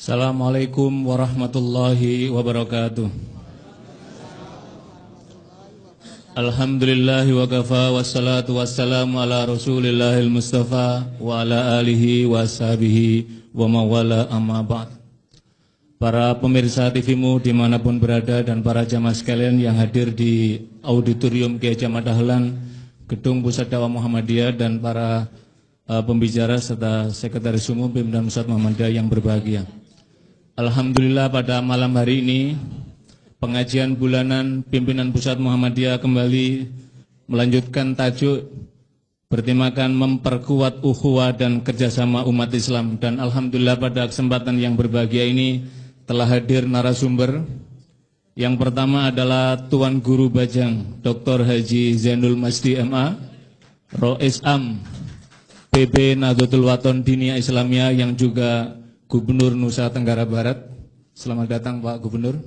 Assalamualaikum warahmatullahi wabarakatuh. Alhamdulillahi wa kafa wassalatu wassalamu ala rasulillahil mustafa wa ala alihi wa sahbihi wa mawala amma ba'd. Para pemirsa TVmu dimanapun berada dan para jamaah sekalian yang hadir di Auditorium Kiai Haji Ahmad Dahlan, Gedung Pusat Dakwah Muhammadiyah, dan para pembicara serta Sekretaris Umum Pimpinan Pusat Muhammadiyah yang berbahagia. Alhamdulillah pada malam hari ini pengajian bulanan Pimpinan Pusat Muhammadiyah kembali melanjutkan tajuk bertemakan memperkuat ukhuwah dan kerjasama umat Islam. Dan Alhamdulillah pada kesempatan yang berbahagia ini telah hadir narasumber. Yang pertama adalah Tuan Guru Bajang Dr. Haji Zainul Masdi MA, Rois Am PB Nahdlatul Wathon Diniyah Islamiyah yang juga Gubernur Nusa Tenggara Barat. Selamat datang Pak Gubernur.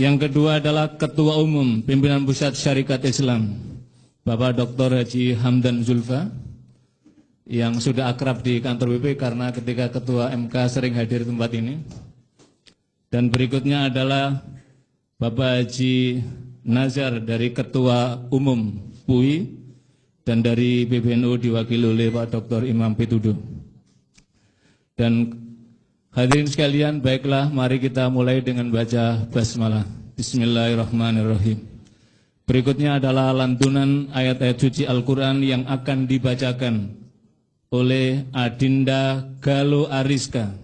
Yang kedua adalah Ketua Umum Pimpinan Pusat Syarikat Islam, Bapak Dr. Haji Hamdan Zulfa, yang sudah akrab di kantor BP karena ketika Ketua MK sering hadir di tempat ini. Dan berikutnya adalah Bapak Haji Nazar dari Ketua Umum PUI, dan dari PBNU diwakili oleh Pak Dr. Imam Pituduh. Dan hadirin sekalian, baiklah mari kita mulai dengan baca basmalah. Bismillahirrahmanirrahim. Berikutnya adalah lantunan ayat-ayat suci Al-Quran yang akan dibacakan oleh Adinda Galo Ariska,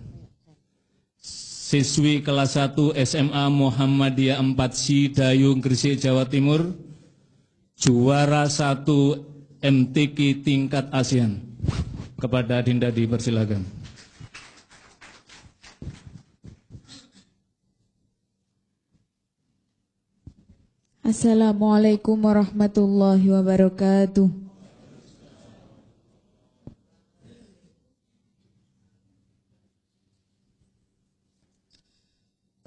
siswi kelas 1 SMA Muhammadiyah 4 Sidayung, Gresik, Jawa Timur, juara 1 MTQ tingkat ASEAN. Kepada Adinda dipersilakan. Assalamualaikum warahmatullahi wabarakatuh.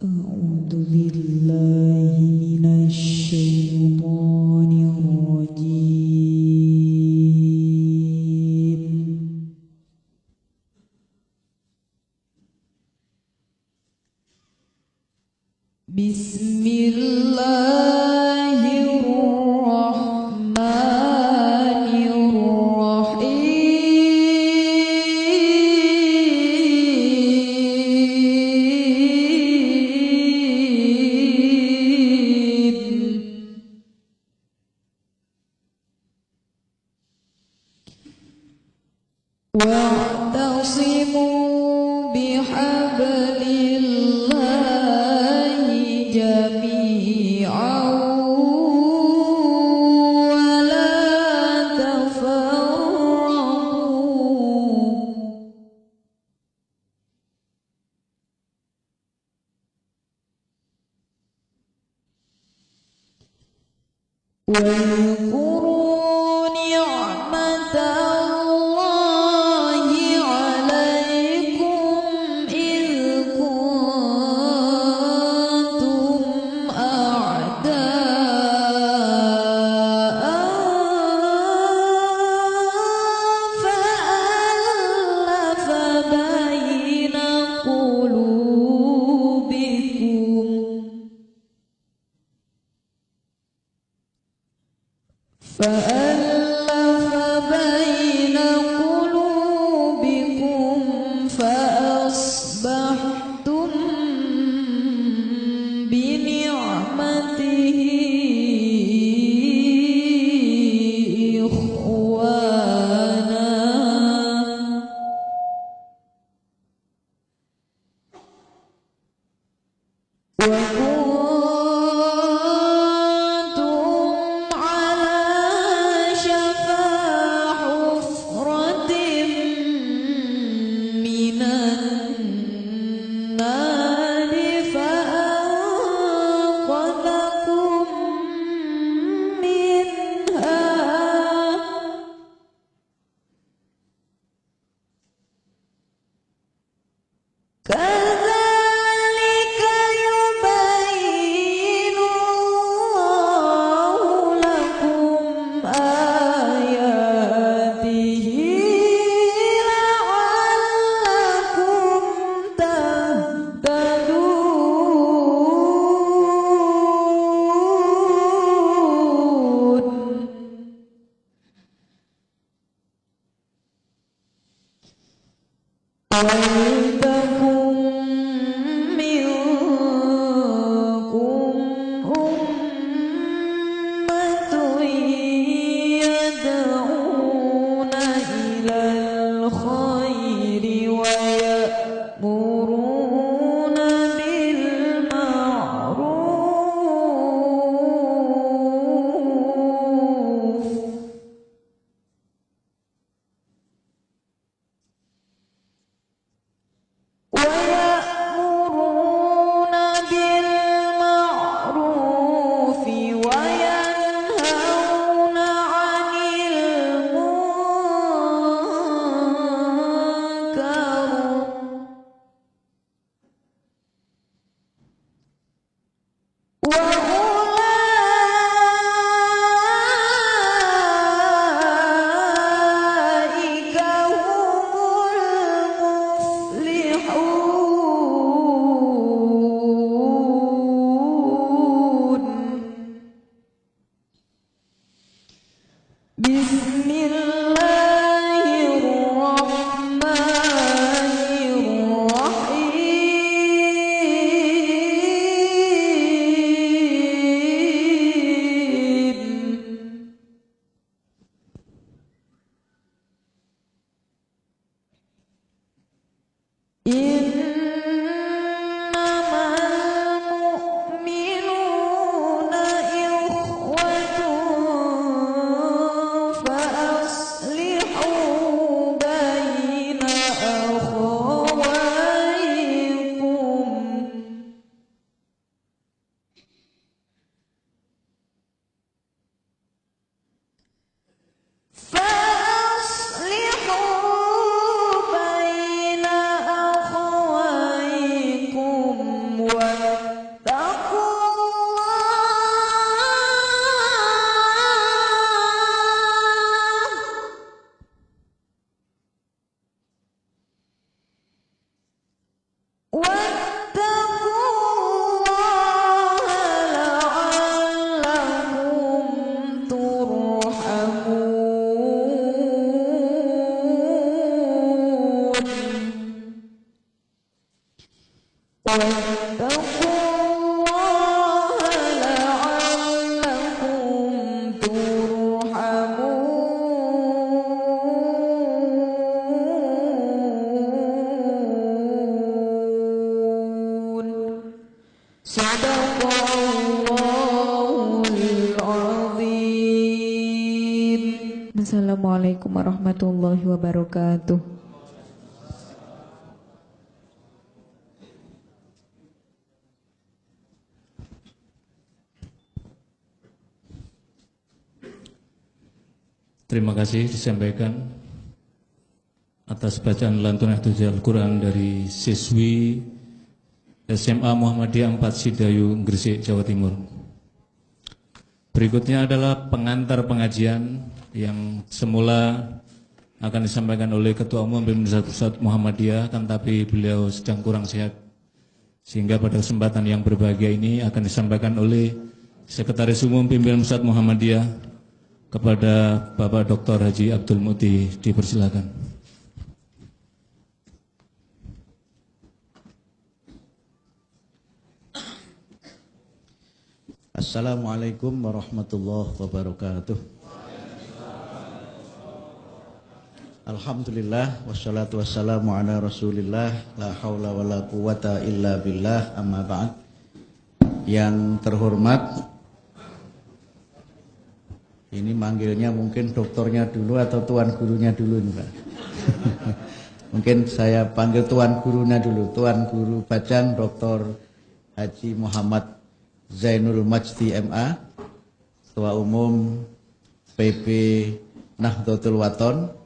A'udzu billahi minasy syaithanir rajim. ولتكن منكم أمة يدعون إلى الخير ويأمرون بالمعروف وينهون عن المنكر وأولئك هم المفلحون. بسم الله الرحمن الرحيم. إنما المؤمنون إخوة فأصلحوا بين أخويكم. Assalamualaikum warahmatullahi wabarakatuh. Terima kasih disampaikan atas bacaan lantunan Hifdzul Al-Quran dari siswi SMA Muhammadiyah 4 Sidayu, Gresik, Jawa Timur. Berikutnya adalah pengantar pengajian yang semula akan disampaikan oleh Ketua Umum Pimpinan Pusat Muhammadiyah, kan tapi beliau sedang kurang sehat, sehingga pada kesempatan yang berbahagia ini akan disampaikan oleh Sekretaris Umum Pimpinan Pusat Muhammadiyah kepada Bapak Dr. Haji Abdul Muti. Dipersilakan. Assalamualaikum warahmatullahi wabarakatuh. Alhamdulillah wassalatu wassalamu ala Rasulillah la haula wala quwata illa billah, amma ba'd. Yang terhormat, ini manggilnya mungkin doktornya dulu atau tuan gurunya dulu nih, Pak. Mungkin saya panggil tuan gurunya dulu. Tuan guru Bajang Dr. Haji Muhammad Zainul Majdi MA, Ketua Umum PP Nahdlatul Wathon.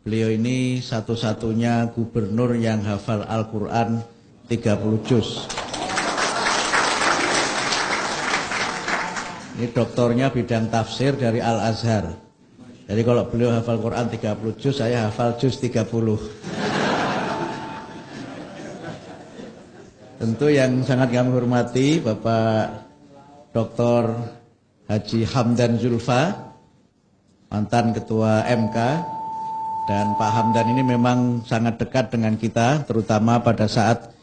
Beliau ini satu-satunya gubernur yang hafal Al-Quran 30 juz. Ini doktornya bidang tafsir dari Al-Azhar. Jadi kalau beliau hafal Quran 30 juz, saya hafal juz 30. Tentu yang sangat kami hormati Bapak Dr. Haji Hamdan Zulfa, mantan Ketua MK, Dan Pak Hamdan ini memang sangat dekat dengan kita, terutama pada saat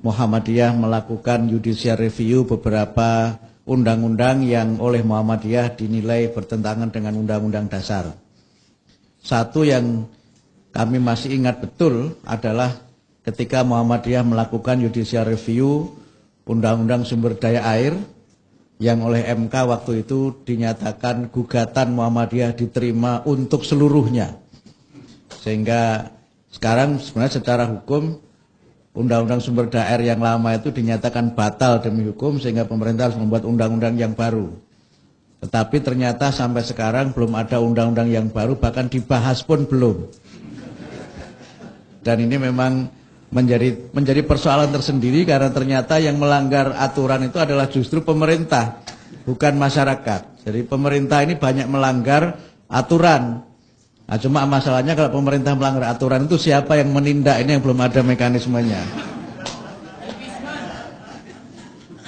Muhammadiyah melakukan judicial review beberapa undang-undang yang oleh Muhammadiyah dinilai bertentangan dengan Undang-Undang Dasar. Satu yang kami masih ingat betul adalah ketika Muhammadiyah melakukan judicial review Undang-Undang Sumber Daya Air yang oleh MK waktu itu dinyatakan gugatan Muhammadiyah diterima untuk seluruhnya. Sehingga sekarang sebenarnya secara hukum Undang-Undang Sumber Daya Air yang lama itu dinyatakan batal demi hukum sehingga pemerintah harus membuat undang-undang yang baru. Tetapi ternyata sampai sekarang belum ada undang-undang yang baru, bahkan dibahas pun belum. Dan ini memang menjadi persoalan tersendiri karena ternyata yang melanggar aturan itu adalah justru pemerintah, bukan masyarakat. Jadi pemerintah ini banyak melanggar aturan. Nah, cuma masalahnya kalau pemerintah melanggar aturan itu siapa yang menindak, ini yang belum ada mekanismenya.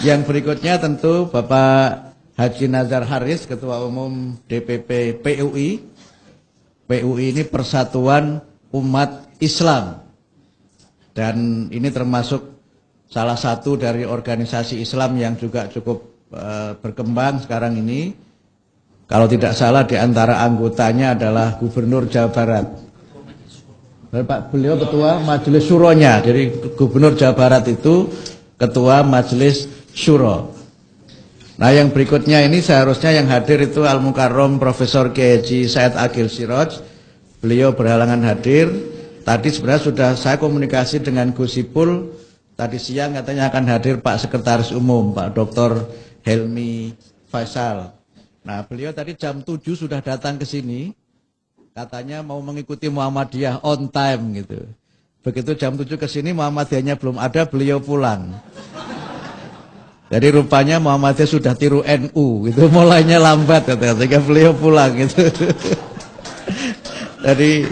Yang berikutnya tentu Bapak Haji Nazar Haris, Ketua Umum DPP PUI. PUI ini Persatuan Umat Islam. Dan ini termasuk salah satu dari organisasi Islam yang juga cukup berkembang sekarang ini. Kalau tidak salah di antara anggotanya adalah Gubernur Jawa Barat. Pak, beliau Ketua Majelis Syuronya. Jadi Gubernur Jawa Barat itu Ketua Majelis Syuro. Nah yang berikutnya ini seharusnya yang hadir itu Al-Mukarrom Profesor Kiai Haji Said Agil Siroj. Beliau berhalangan hadir. Tadi sebenarnya sudah saya komunikasi dengan Gus Ipul. Tadi siang katanya akan hadir Pak Sekretaris Umum, Pak Dr. Helmi Faisal. Nah beliau tadi jam 7 sudah datang ke sini. Katanya mau mengikuti Muhammadiyah on time gitu. Begitu jam 7 ke sini Muhammadiyahnya belum ada, beliau pulang. Jadi rupanya Muhammadiyah sudah tiru NU gitu, mulainya lambat katanya, sehingga beliau pulang gitu. Jadi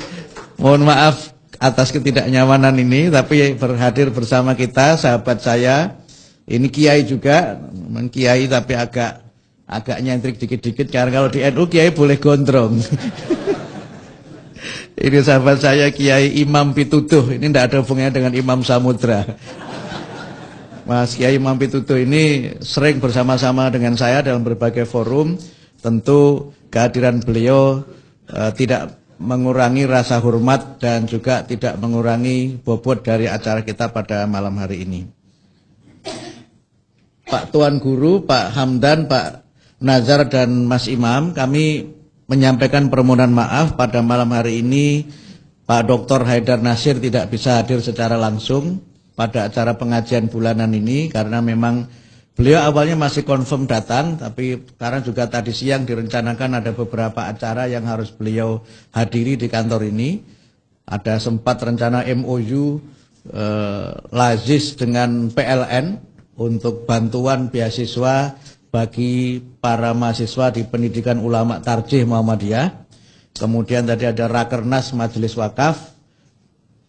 mohon maaf atas ketidaknyamanan ini, tapi berhadir bersama kita sahabat saya. Ini kiai juga, kiai tapi agak nyentrik dikit-dikit, karena kalau di NU kiai boleh gondrong. Ini sahabat saya Kiai Imam Pitutuh, ini tidak ada hubungannya dengan Imam Samudra. Mas Kiai Imam Pitutuh ini sering bersama-sama dengan saya dalam berbagai forum. Tentu kehadiran beliau tidak mengurangi rasa hormat dan juga tidak mengurangi bobot dari acara kita pada malam hari ini. Pak Tuan Guru, Pak Hamdan, Pak Nazar dan Mas Imam, kami menyampaikan permohonan maaf pada malam hari ini Pak Dr. Haidar Nasir tidak bisa hadir secara langsung pada acara pengajian bulanan ini karena memang beliau awalnya masih confirm datang, tapi sekarang juga tadi siang direncanakan ada beberapa acara yang harus beliau hadiri di kantor ini. Ada sempat rencana MOU Lazis dengan PLN untuk bantuan beasiswa bagi para mahasiswa di pendidikan ulama tarjih Muhammadiyah. Kemudian tadi ada Rakernas Majelis Wakaf,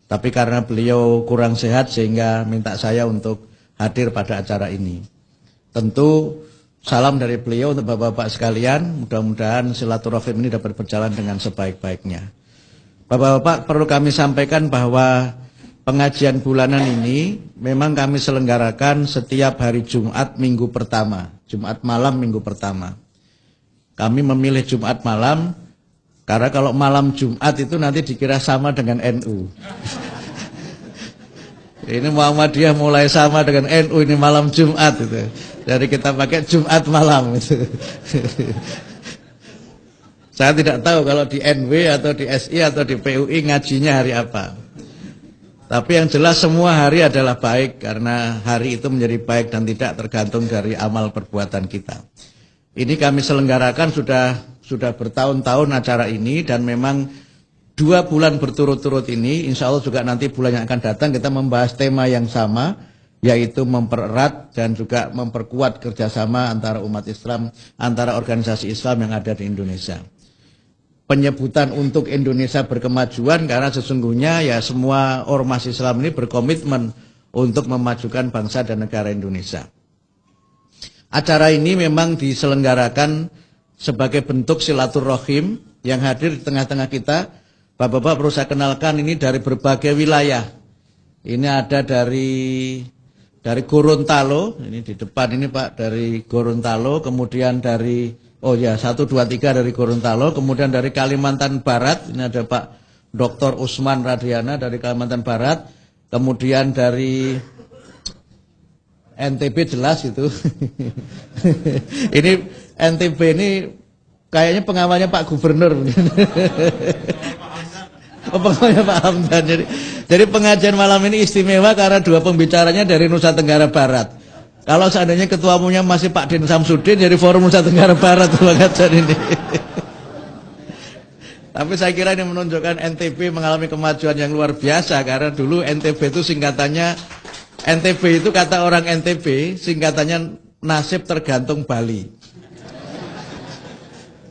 tapi karena beliau kurang sehat sehingga minta saya untuk hadir pada acara ini. Tentu salam dari beliau untuk bapak-bapak sekalian, mudah-mudahan silaturahim ini dapat berjalan dengan sebaik-baiknya. Bapak-bapak, perlu kami sampaikan bahwa pengajian bulanan ini memang kami selenggarakan setiap hari Jumat minggu pertama, Jumat malam minggu pertama. Kami memilih Jumat malam karena kalau malam Jumat itu nanti dikira sama dengan NU. Ini Muhammadiyah mulai sama dengan NU ini malam Jumat itu. Jadi kita pakai Jumat malam itu. Saya tidak tahu kalau di NW atau di SI atau di PUI ngajinya hari apa. Tapi yang jelas semua hari adalah baik karena hari itu menjadi baik dan tidak tergantung dari amal perbuatan kita. Ini kami selenggarakan sudah bertahun-tahun acara ini dan memang 2 bulan berturut-turut ini, insya Allah juga nanti bulan yang akan datang kita membahas tema yang sama, yaitu mempererat dan juga memperkuat kerjasama antara umat Islam, antara organisasi Islam yang ada di Indonesia. Penyebutan untuk Indonesia berkemajuan karena sesungguhnya ya semua ormas Islam ini berkomitmen untuk memajukan bangsa dan negara Indonesia. Acara ini memang diselenggarakan sebagai bentuk silaturahim yang hadir di tengah-tengah kita Bapak-bapak perlu saya kenalkan, ini dari berbagai wilayah. Ini ada dari Gorontalo, ini di depan ini Pak, dari Gorontalo, kemudian dari 1, 2, 3 dari Gorontalo, kemudian dari Kalimantan Barat, ini ada Pak Dr. Usman Radiana dari Kalimantan Barat, kemudian dari NTB jelas itu. Ini NTB ini kayaknya pengawalnya Pak Gubernur. Pengawalnya Pak Hamdan. Jadi pengajian malam ini istimewa karena 2 pembicaranya dari Nusa Tenggara Barat. Kalau seandainya ketua umumnya masih Pak Din Samsudin, jadi forum Nusa Tenggara Barat pengajian ini. Tapi saya kira ini menunjukkan NTB mengalami kemajuan yang luar biasa, karena dulu NTB itu singkatannya, NTB itu kata orang NTB singkatannya nasib tergantung Bali.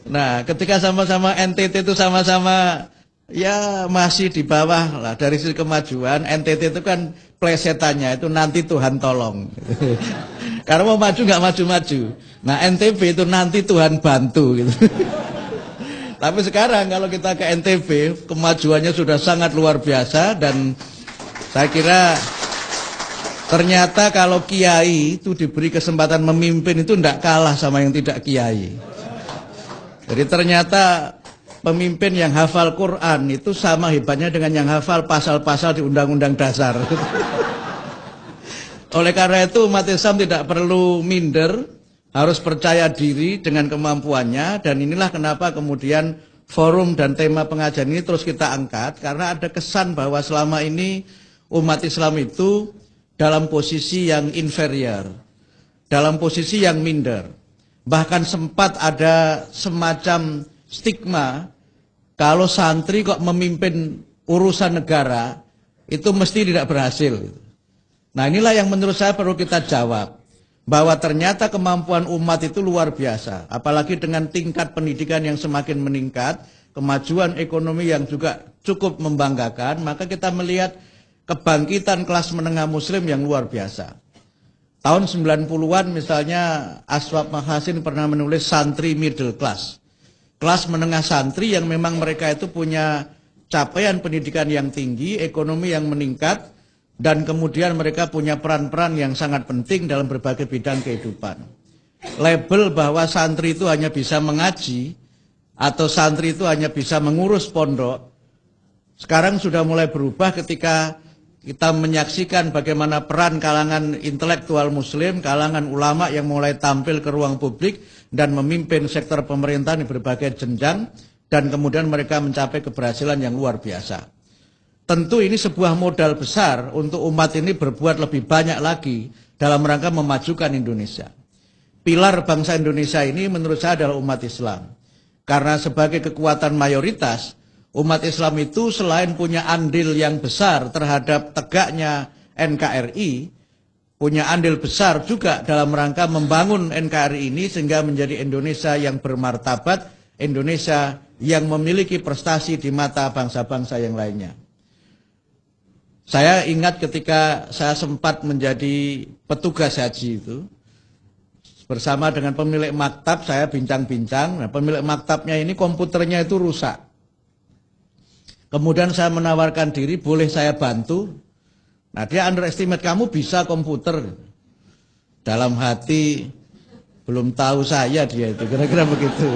Nah, ketika sama-sama NTT itu sama-sama ya masih di bawah lah dari sisi kemajuan, NTT itu kan plesetannya itu nanti Tuhan tolong. Karena mau maju nggak maju-maju. Nah, NTB itu nanti Tuhan bantu gitu. Tapi sekarang kalau kita ke NTB, kemajuannya sudah sangat luar biasa, dan saya kira ternyata kalau kiai itu diberi kesempatan memimpin itu tidak kalah sama yang tidak kiai. Jadi ternyata pemimpin yang hafal Quran itu sama hebatnya dengan yang hafal pasal-pasal di Undang-Undang Dasar. Oleh karena itu umat Islam tidak perlu minder, harus percaya diri dengan kemampuannya, dan inilah kenapa kemudian forum dan tema pengajian ini terus kita angkat, karena ada kesan bahwa selama ini umat Islam itu dalam posisi yang inferior, dalam posisi yang minder. Bahkan sempat ada semacam stigma kalau santri kok memimpin urusan negara itu mesti tidak berhasil. Nah, inilah yang menurut saya perlu kita jawab, bahwa ternyata kemampuan umat itu luar biasa, apalagi dengan tingkat pendidikan yang semakin meningkat, kemajuan ekonomi yang juga cukup membanggakan, maka kita melihat kebangkitan kelas menengah muslim yang luar biasa. Tahun 90-an misalnya Aswab Mahasin pernah menulis santri middle class. Kelas menengah santri yang memang mereka itu punya capaian pendidikan yang tinggi, ekonomi yang meningkat, dan kemudian mereka punya peran-peran yang sangat penting dalam berbagai bidang kehidupan. Label bahwa santri itu hanya bisa mengaji, atau santri itu hanya bisa mengurus pondok, sekarang sudah mulai berubah ketika kita menyaksikan bagaimana peran kalangan intelektual muslim, kalangan ulama yang mulai tampil ke ruang publik dan memimpin sektor pemerintahan di berbagai jenjang, dan kemudian mereka mencapai keberhasilan yang luar biasa. Tentu ini sebuah modal besar untuk umat ini berbuat lebih banyak lagi dalam rangka memajukan Indonesia. Pilar bangsa Indonesia ini menurut saya adalah umat Islam. Karena sebagai kekuatan mayoritas, umat Islam itu selain punya andil yang besar terhadap tegaknya NKRI, punya andil besar juga dalam rangka membangun NKRI ini sehingga menjadi Indonesia yang bermartabat, Indonesia yang memiliki prestasi di mata bangsa-bangsa yang lainnya. Saya ingat ketika saya sempat menjadi petugas haji itu, bersama dengan pemilik maktab saya bincang-bincang. Nah, pemilik maktabnya ini komputernya itu rusak. Kemudian saya menawarkan diri, boleh saya bantu? Nah, dia underestimate, kamu bisa komputer. Dalam hati, belum tahu saya dia itu, kira-kira begitu.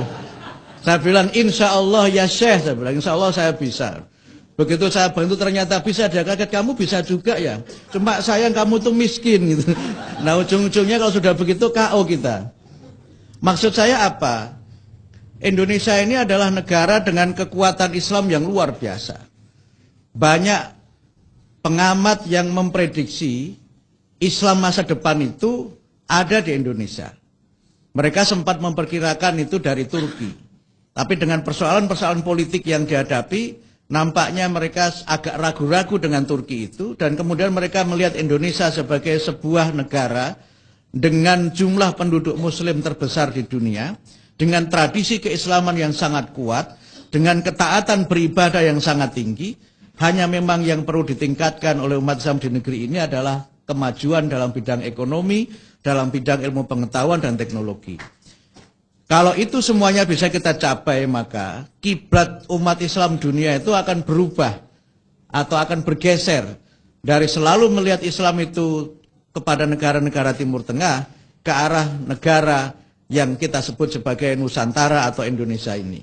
Saya bilang, insya Allah ya Syekh, saya bilang, insya Allah saya bisa. Begitu saya bantu ternyata bisa, dia kaget, kamu bisa juga ya. Cuma sayang kamu tuh miskin gitu. Nah, ujung-ujungnya kalau sudah begitu KO kita. Maksud saya apa? Indonesia ini adalah negara dengan kekuatan Islam yang luar biasa. Banyak pengamat yang memprediksi Islam masa depan itu ada di Indonesia. Mereka sempat memperkirakan itu dari Turki. Tapi dengan persoalan-persoalan politik yang dihadapi, nampaknya mereka agak ragu-ragu dengan Turki itu, dan kemudian mereka melihat Indonesia sebagai sebuah negara dengan jumlah penduduk muslim terbesar di dunia, dengan tradisi keislaman yang sangat kuat, dengan ketaatan beribadah yang sangat tinggi. Hanya memang yang perlu ditingkatkan oleh umat Islam di negeri ini adalah kemajuan dalam bidang ekonomi, dalam bidang ilmu pengetahuan dan teknologi. Kalau itu semuanya bisa kita capai, maka kiblat umat Islam dunia itu akan berubah atau akan bergeser dari selalu melihat Islam itu kepada negara-negara Timur Tengah ke arah negara yang kita sebut sebagai Nusantara atau Indonesia ini.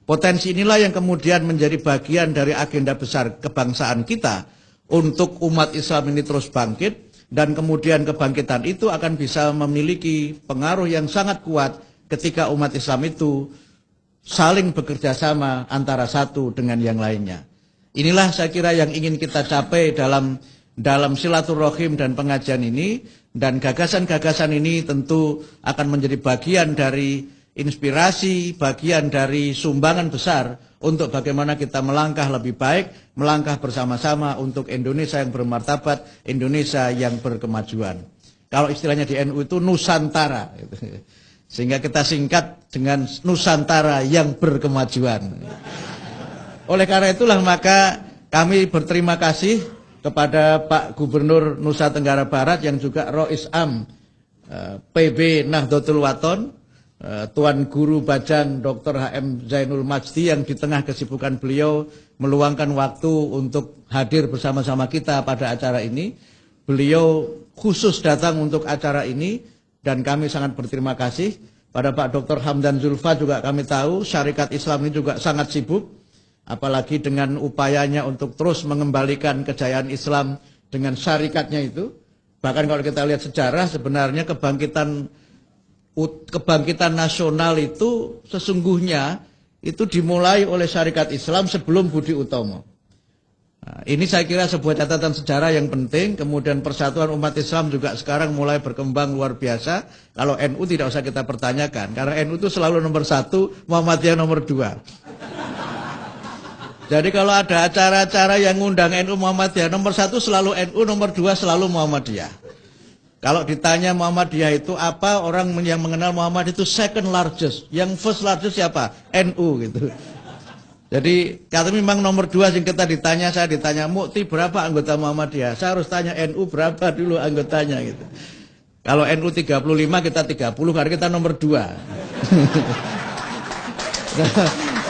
Potensi inilah yang kemudian menjadi bagian dari agenda besar kebangsaan kita untuk umat Islam ini terus bangkit, dan kemudian kebangkitan itu akan bisa memiliki pengaruh yang sangat kuat ketika umat Islam itu saling bekerja sama antara satu dengan yang lainnya. Inilah saya kira yang ingin kita capai dalam silaturahim dan pengajian ini, dan gagasan-gagasan ini tentu akan menjadi bagian dari inspirasi, bagian dari sumbangan besar untuk bagaimana kita melangkah lebih baik, melangkah bersama-sama untuk Indonesia yang bermartabat, Indonesia yang berkemajuan. Kalau istilahnya di NU itu Nusantara, sehingga kita singkat dengan Nusantara yang berkemajuan. Oleh karena itulah maka kami berterima kasih kepada Pak Gubernur Nusa Tenggara Barat yang juga Rois Am PB Nahdlatul Wathon, Tuan Guru Bajang Dr. HM Zainul Majdi, yang di tengah kesibukan beliau meluangkan waktu untuk hadir bersama-sama kita pada acara ini. Beliau khusus datang untuk acara ini dan kami sangat berterima kasih. Pada Pak Dr. Hamdan Zulfa juga kami tahu Syarikat Islam ini juga sangat sibuk, apalagi dengan upayanya untuk terus mengembalikan kejayaan Islam dengan syarikatnya itu. Bahkan kalau kita lihat sejarah, sebenarnya kebangkitan nasional itu sesungguhnya itu dimulai oleh Syarikat Islam sebelum Budi Utomo. Nah, ini saya kira sebuah catatan sejarah yang penting. Kemudian persatuan umat Islam juga sekarang mulai berkembang luar biasa. Kalau NU tidak usah kita pertanyakan, karena NU itu selalu nomor 1, Muhammadiyah nomor 2. Jadi kalau ada acara-acara yang ngundang NU Muhammadiyah, nomor 1 selalu NU, nomor 2 selalu Muhammadiyah. Kalau ditanya Muhammadiyah itu apa, orang yang mengenal Muhammad itu second largest. Yang first largest siapa? NU gitu. Jadi kalau memang nomor 2 yang kita ditanya, saya ditanya Mukti berapa anggota Muhammadiyah, saya harus tanya NU berapa dulu anggotanya gitu. Kalau NU 35 kita 30 karena kita nomor 2.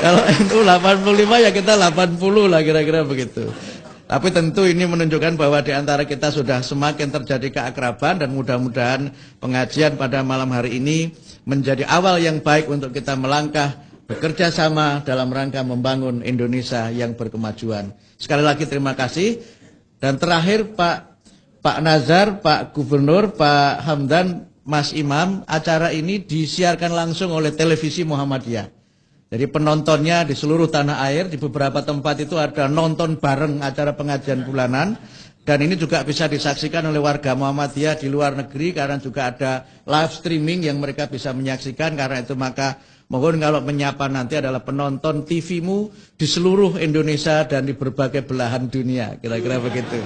Kalau NU 85 ya kita 80 lah kira-kira begitu. Tapi tentu ini menunjukkan bahwa di antara kita sudah semakin terjadi keakraban, dan mudah-mudahan pengajian pada malam hari ini menjadi awal yang baik untuk kita melangkah bekerja sama dalam rangka membangun Indonesia yang berkemajuan. Sekali lagi terima kasih. Dan terakhir Pak Nazar, Pak Gubernur, Pak Hamdan, Mas Imam, acara ini disiarkan langsung oleh televisi Muhammadiyah. Jadi penontonnya di seluruh tanah air, di beberapa tempat itu ada nonton bareng acara pengajian bulanan. Dan ini juga bisa disaksikan oleh warga Muhammadiyah di luar negeri, karena juga ada live streaming yang mereka bisa menyaksikan. Karena itu maka mohon kalau menyapa nanti adalah penonton TV-mu di seluruh Indonesia dan di berbagai belahan dunia, kira-kira begitu.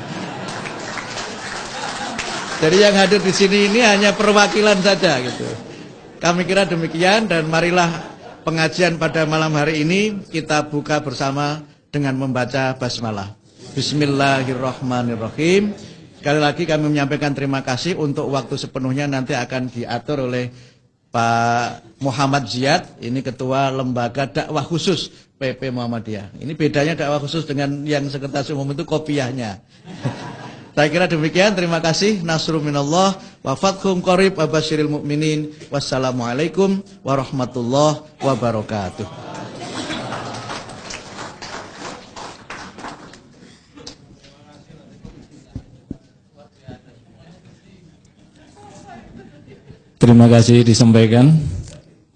Jadi yang hadir di sini ini hanya perwakilan saja gitu. Kami kira demikian, dan marilah pengajian pada malam hari ini kita buka bersama dengan membaca basmalah. Bismillahirrahmanirrahim. Sekali lagi kami menyampaikan terima kasih. Untuk waktu sepenuhnya nanti akan diatur oleh Pak Muhammad Ziyad, ini Ketua Lembaga Dakwah Khusus PP Muhammadiyah. Ini bedanya dakwah khusus dengan yang sekretaris umum itu kopiahnya. Saya kira demikian, terima kasih. Nasrul minallah wa fathum qarib wa basyiril mu'minin. Wassalamualaikum warahmatullahi wabarakatuh. Terima kasih disampaikan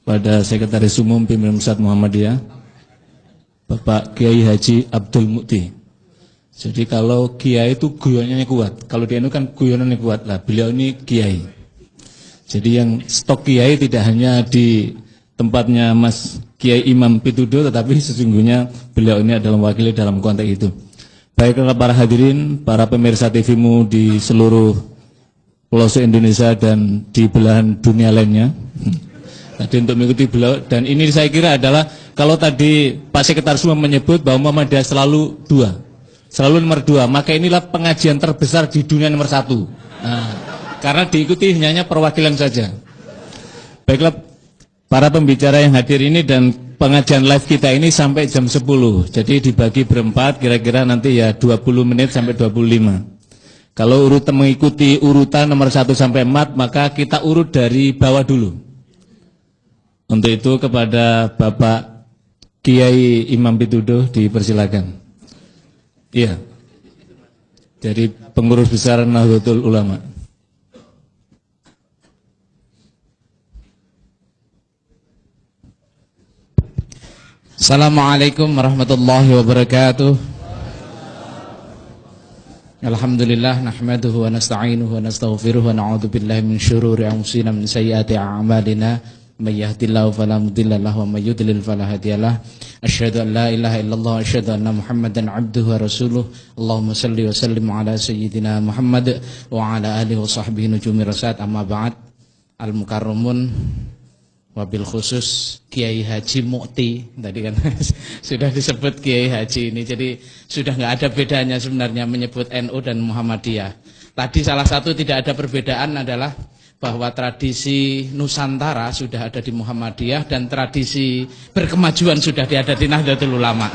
pada Sekretaris Umum Pimpinan Pusat Muhammadiyah, Bapak Kiai Haji Abdul Mukti. Jadi kalau kiai itu guyonannya kuat. Kalau di NU kan guyonannya kuat lah. Beliau ini kiai. Jadi yang stok kiai tidak hanya di tempatnya Mas Kiai Imam Pitudo, tetapi sesungguhnya beliau ini adalah wakil dalam konteks itu. Baiklah para hadirin, para pemirsa TV-mu di seluruh pelosok Indonesia dan di belahan dunia lainnya. Tadi untuk mengikuti beliau, dan ini saya kira adalah kalau tadi Pak Sekretaris Umum menyebut bahwa Muhammadiyah selalu 2. Selalu nomor 2, maka inilah pengajian terbesar di dunia nomor 1. Nah, karena diikuti hanya perwakilan saja. Baiklah para pembicara yang hadir ini dan pengajian live kita ini sampai jam 10. Jadi dibagi berempat, kira-kira nanti ya 20 menit sampai 25. Kalau mengikuti urutan nomor 1 sampai 4, maka kita urut dari bawah dulu. Untuk itu kepada Bapak Kiai Imam Pituduh dipersilakan. Iya. Dari pengurus besar Nahdlatul Ulama. Assalamualaikum warahmatullahi wabarakatuh. Alhamdulillah nahmaduhu wa nasta'inuhu wa nastaghfiruhu wa na'udzu billahi min syururi anfusina min sayyiati a'malina may yahdihillahu fala mudilla lahu wa may yudlil fala hadiyalah. Asyhadu an la ilaha illallah wa asyhadu anna Muhammadan 'abduhu wa rasuluh. Allahumma shalli wa sallim ala sayyidina Muhammad wa ala alihi wa sahbihi nujumi rasad. Amma ba'd. Al-mukarramun wabil khusus Kiai Haji Mukti tadi kan sudah disebut Kiai Haji ini, jadi sudah nggak ada bedanya sebenarnya menyebut NU dan Muhammadiyah. Tadi salah satu tidak ada perbedaan adalah bahwa tradisi Nusantara sudah ada di Muhammadiyah dan tradisi berkemajuan sudah ada di Nahdlatul Ulama.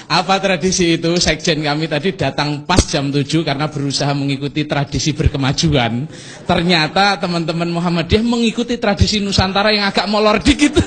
Apa tradisi itu? Sekjen kami tadi datang pas jam 7 karena berusaha mengikuti tradisi berkemajuan. Ternyata teman-teman Muhammadiyah mengikuti tradisi Nusantara yang agak molor dikit.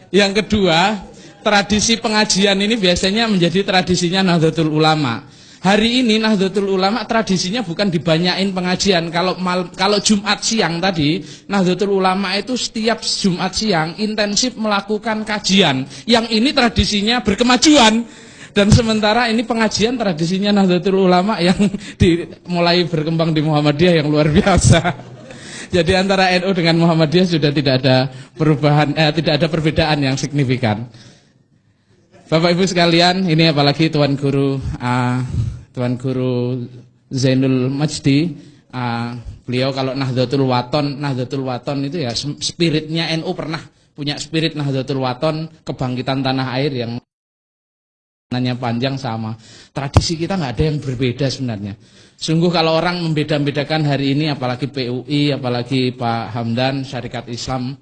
Yang kedua, tradisi pengajian ini biasanya menjadi tradisinya Nahdlatul Ulama. Hari ini Nahdlatul Ulama tradisinya bukan dibanyain pengajian. Kalau Jumat siang tadi, Nahdlatul Ulama itu setiap Jumat siang intensif melakukan kajian. Yang ini tradisinya berkemajuan. Dan sementara ini pengajian tradisinya Nahdlatul Ulama yang mulai berkembang di Muhammadiyah yang luar biasa. Jadi antara NU dengan Muhammadiyah sudah tidak ada perubahan, tidak ada perbedaan yang signifikan. Bapak Ibu sekalian, ini apalagi Tuan Guru Zainul Majdi, beliau kalau Nahdlatul Wathon itu ya spiritnya NU pernah punya spirit Nahdlatul Wathon, kebangkitan tanah air yang nanya panjang sama. Tradisi kita nggak ada yang berbeda sebenarnya. Sungguh kalau orang membeda-bedakan hari ini, apalagi PUI, apalagi Pak Hamdan, Syarikat Islam,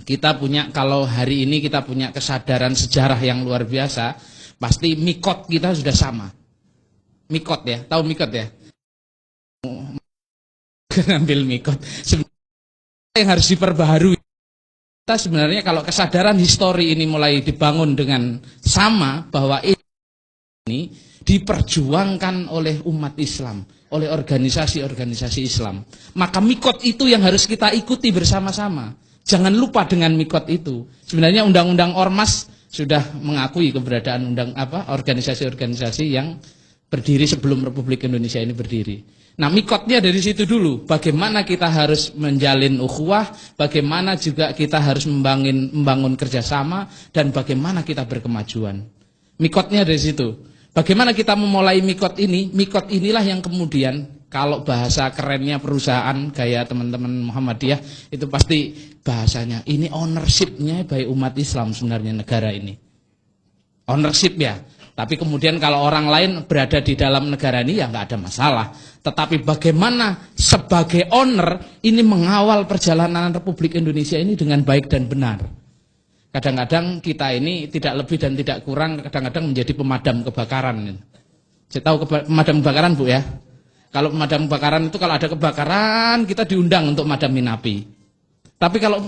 kita punya, kalau hari ini kita punya kesadaran sejarah yang luar biasa, pasti mikot kita sudah sama. Mikot ya, tahu mikot ya? Ngambil mikot. Sebenarnya yang harus diperbaharui. Kita sebenarnya kalau kesadaran histori ini mulai dibangun dengan sama, bahwa ini diperjuangkan oleh umat Islam, oleh organisasi-organisasi Islam. Maka mikot itu yang harus kita ikuti bersama-sama. Jangan lupa dengan mikot itu. Sebenarnya Undang-Undang Ormas sudah mengakui keberadaan organisasi-organisasi yang berdiri sebelum Republik Indonesia ini berdiri. Nah, mikotnya dari situ dulu. Bagaimana kita harus menjalin ukhuwah, bagaimana juga kita harus membangun kerjasama, dan bagaimana kita berkemajuan. Mikotnya dari situ. Bagaimana kita memulai mikot ini? Mikot inilah yang kemudian, kalau bahasa kerennya perusahaan gaya teman-teman Muhammadiyah, itu pasti bahasanya ini ownership-nya by umat Islam sebenarnya negara ini. Ownership ya. Tapi kemudian kalau orang lain berada di dalam negara ini ya nggak ada masalah. Tetapi bagaimana sebagai owner ini mengawal perjalanan Republik Indonesia ini dengan baik dan benar. Kadang-kadang kita ini tidak lebih dan tidak kurang, kadang-kadang menjadi pemadam kebakaran. Saya tahu pemadam kebakaran, Bu ya. Kalau pemadam kebakaran itu kalau ada kebakaran kita diundang untuk madamin api. Tapi kalau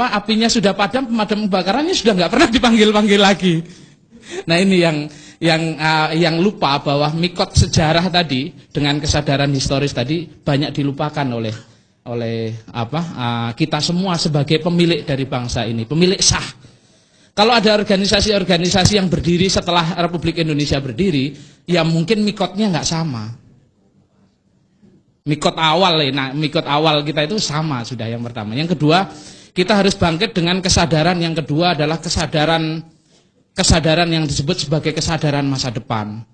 apinya sudah padam, pemadam kebakarannya sudah nggak pernah dipanggil-panggil lagi. Nah ini yang lupa bahwa mikot sejarah tadi dengan kesadaran historis tadi banyak dilupakan oleh kita semua sebagai pemilik dari bangsa ini, pemilik sah. Kalau ada organisasi-organisasi yang berdiri setelah Republik Indonesia berdiri, ya mungkin mikotnya nggak sama. Mikot awal kita itu sama sudah yang pertama. Yang kedua, kita harus bangkit dengan kesadaran. Yang kedua adalah kesadaran yang disebut sebagai kesadaran masa depan.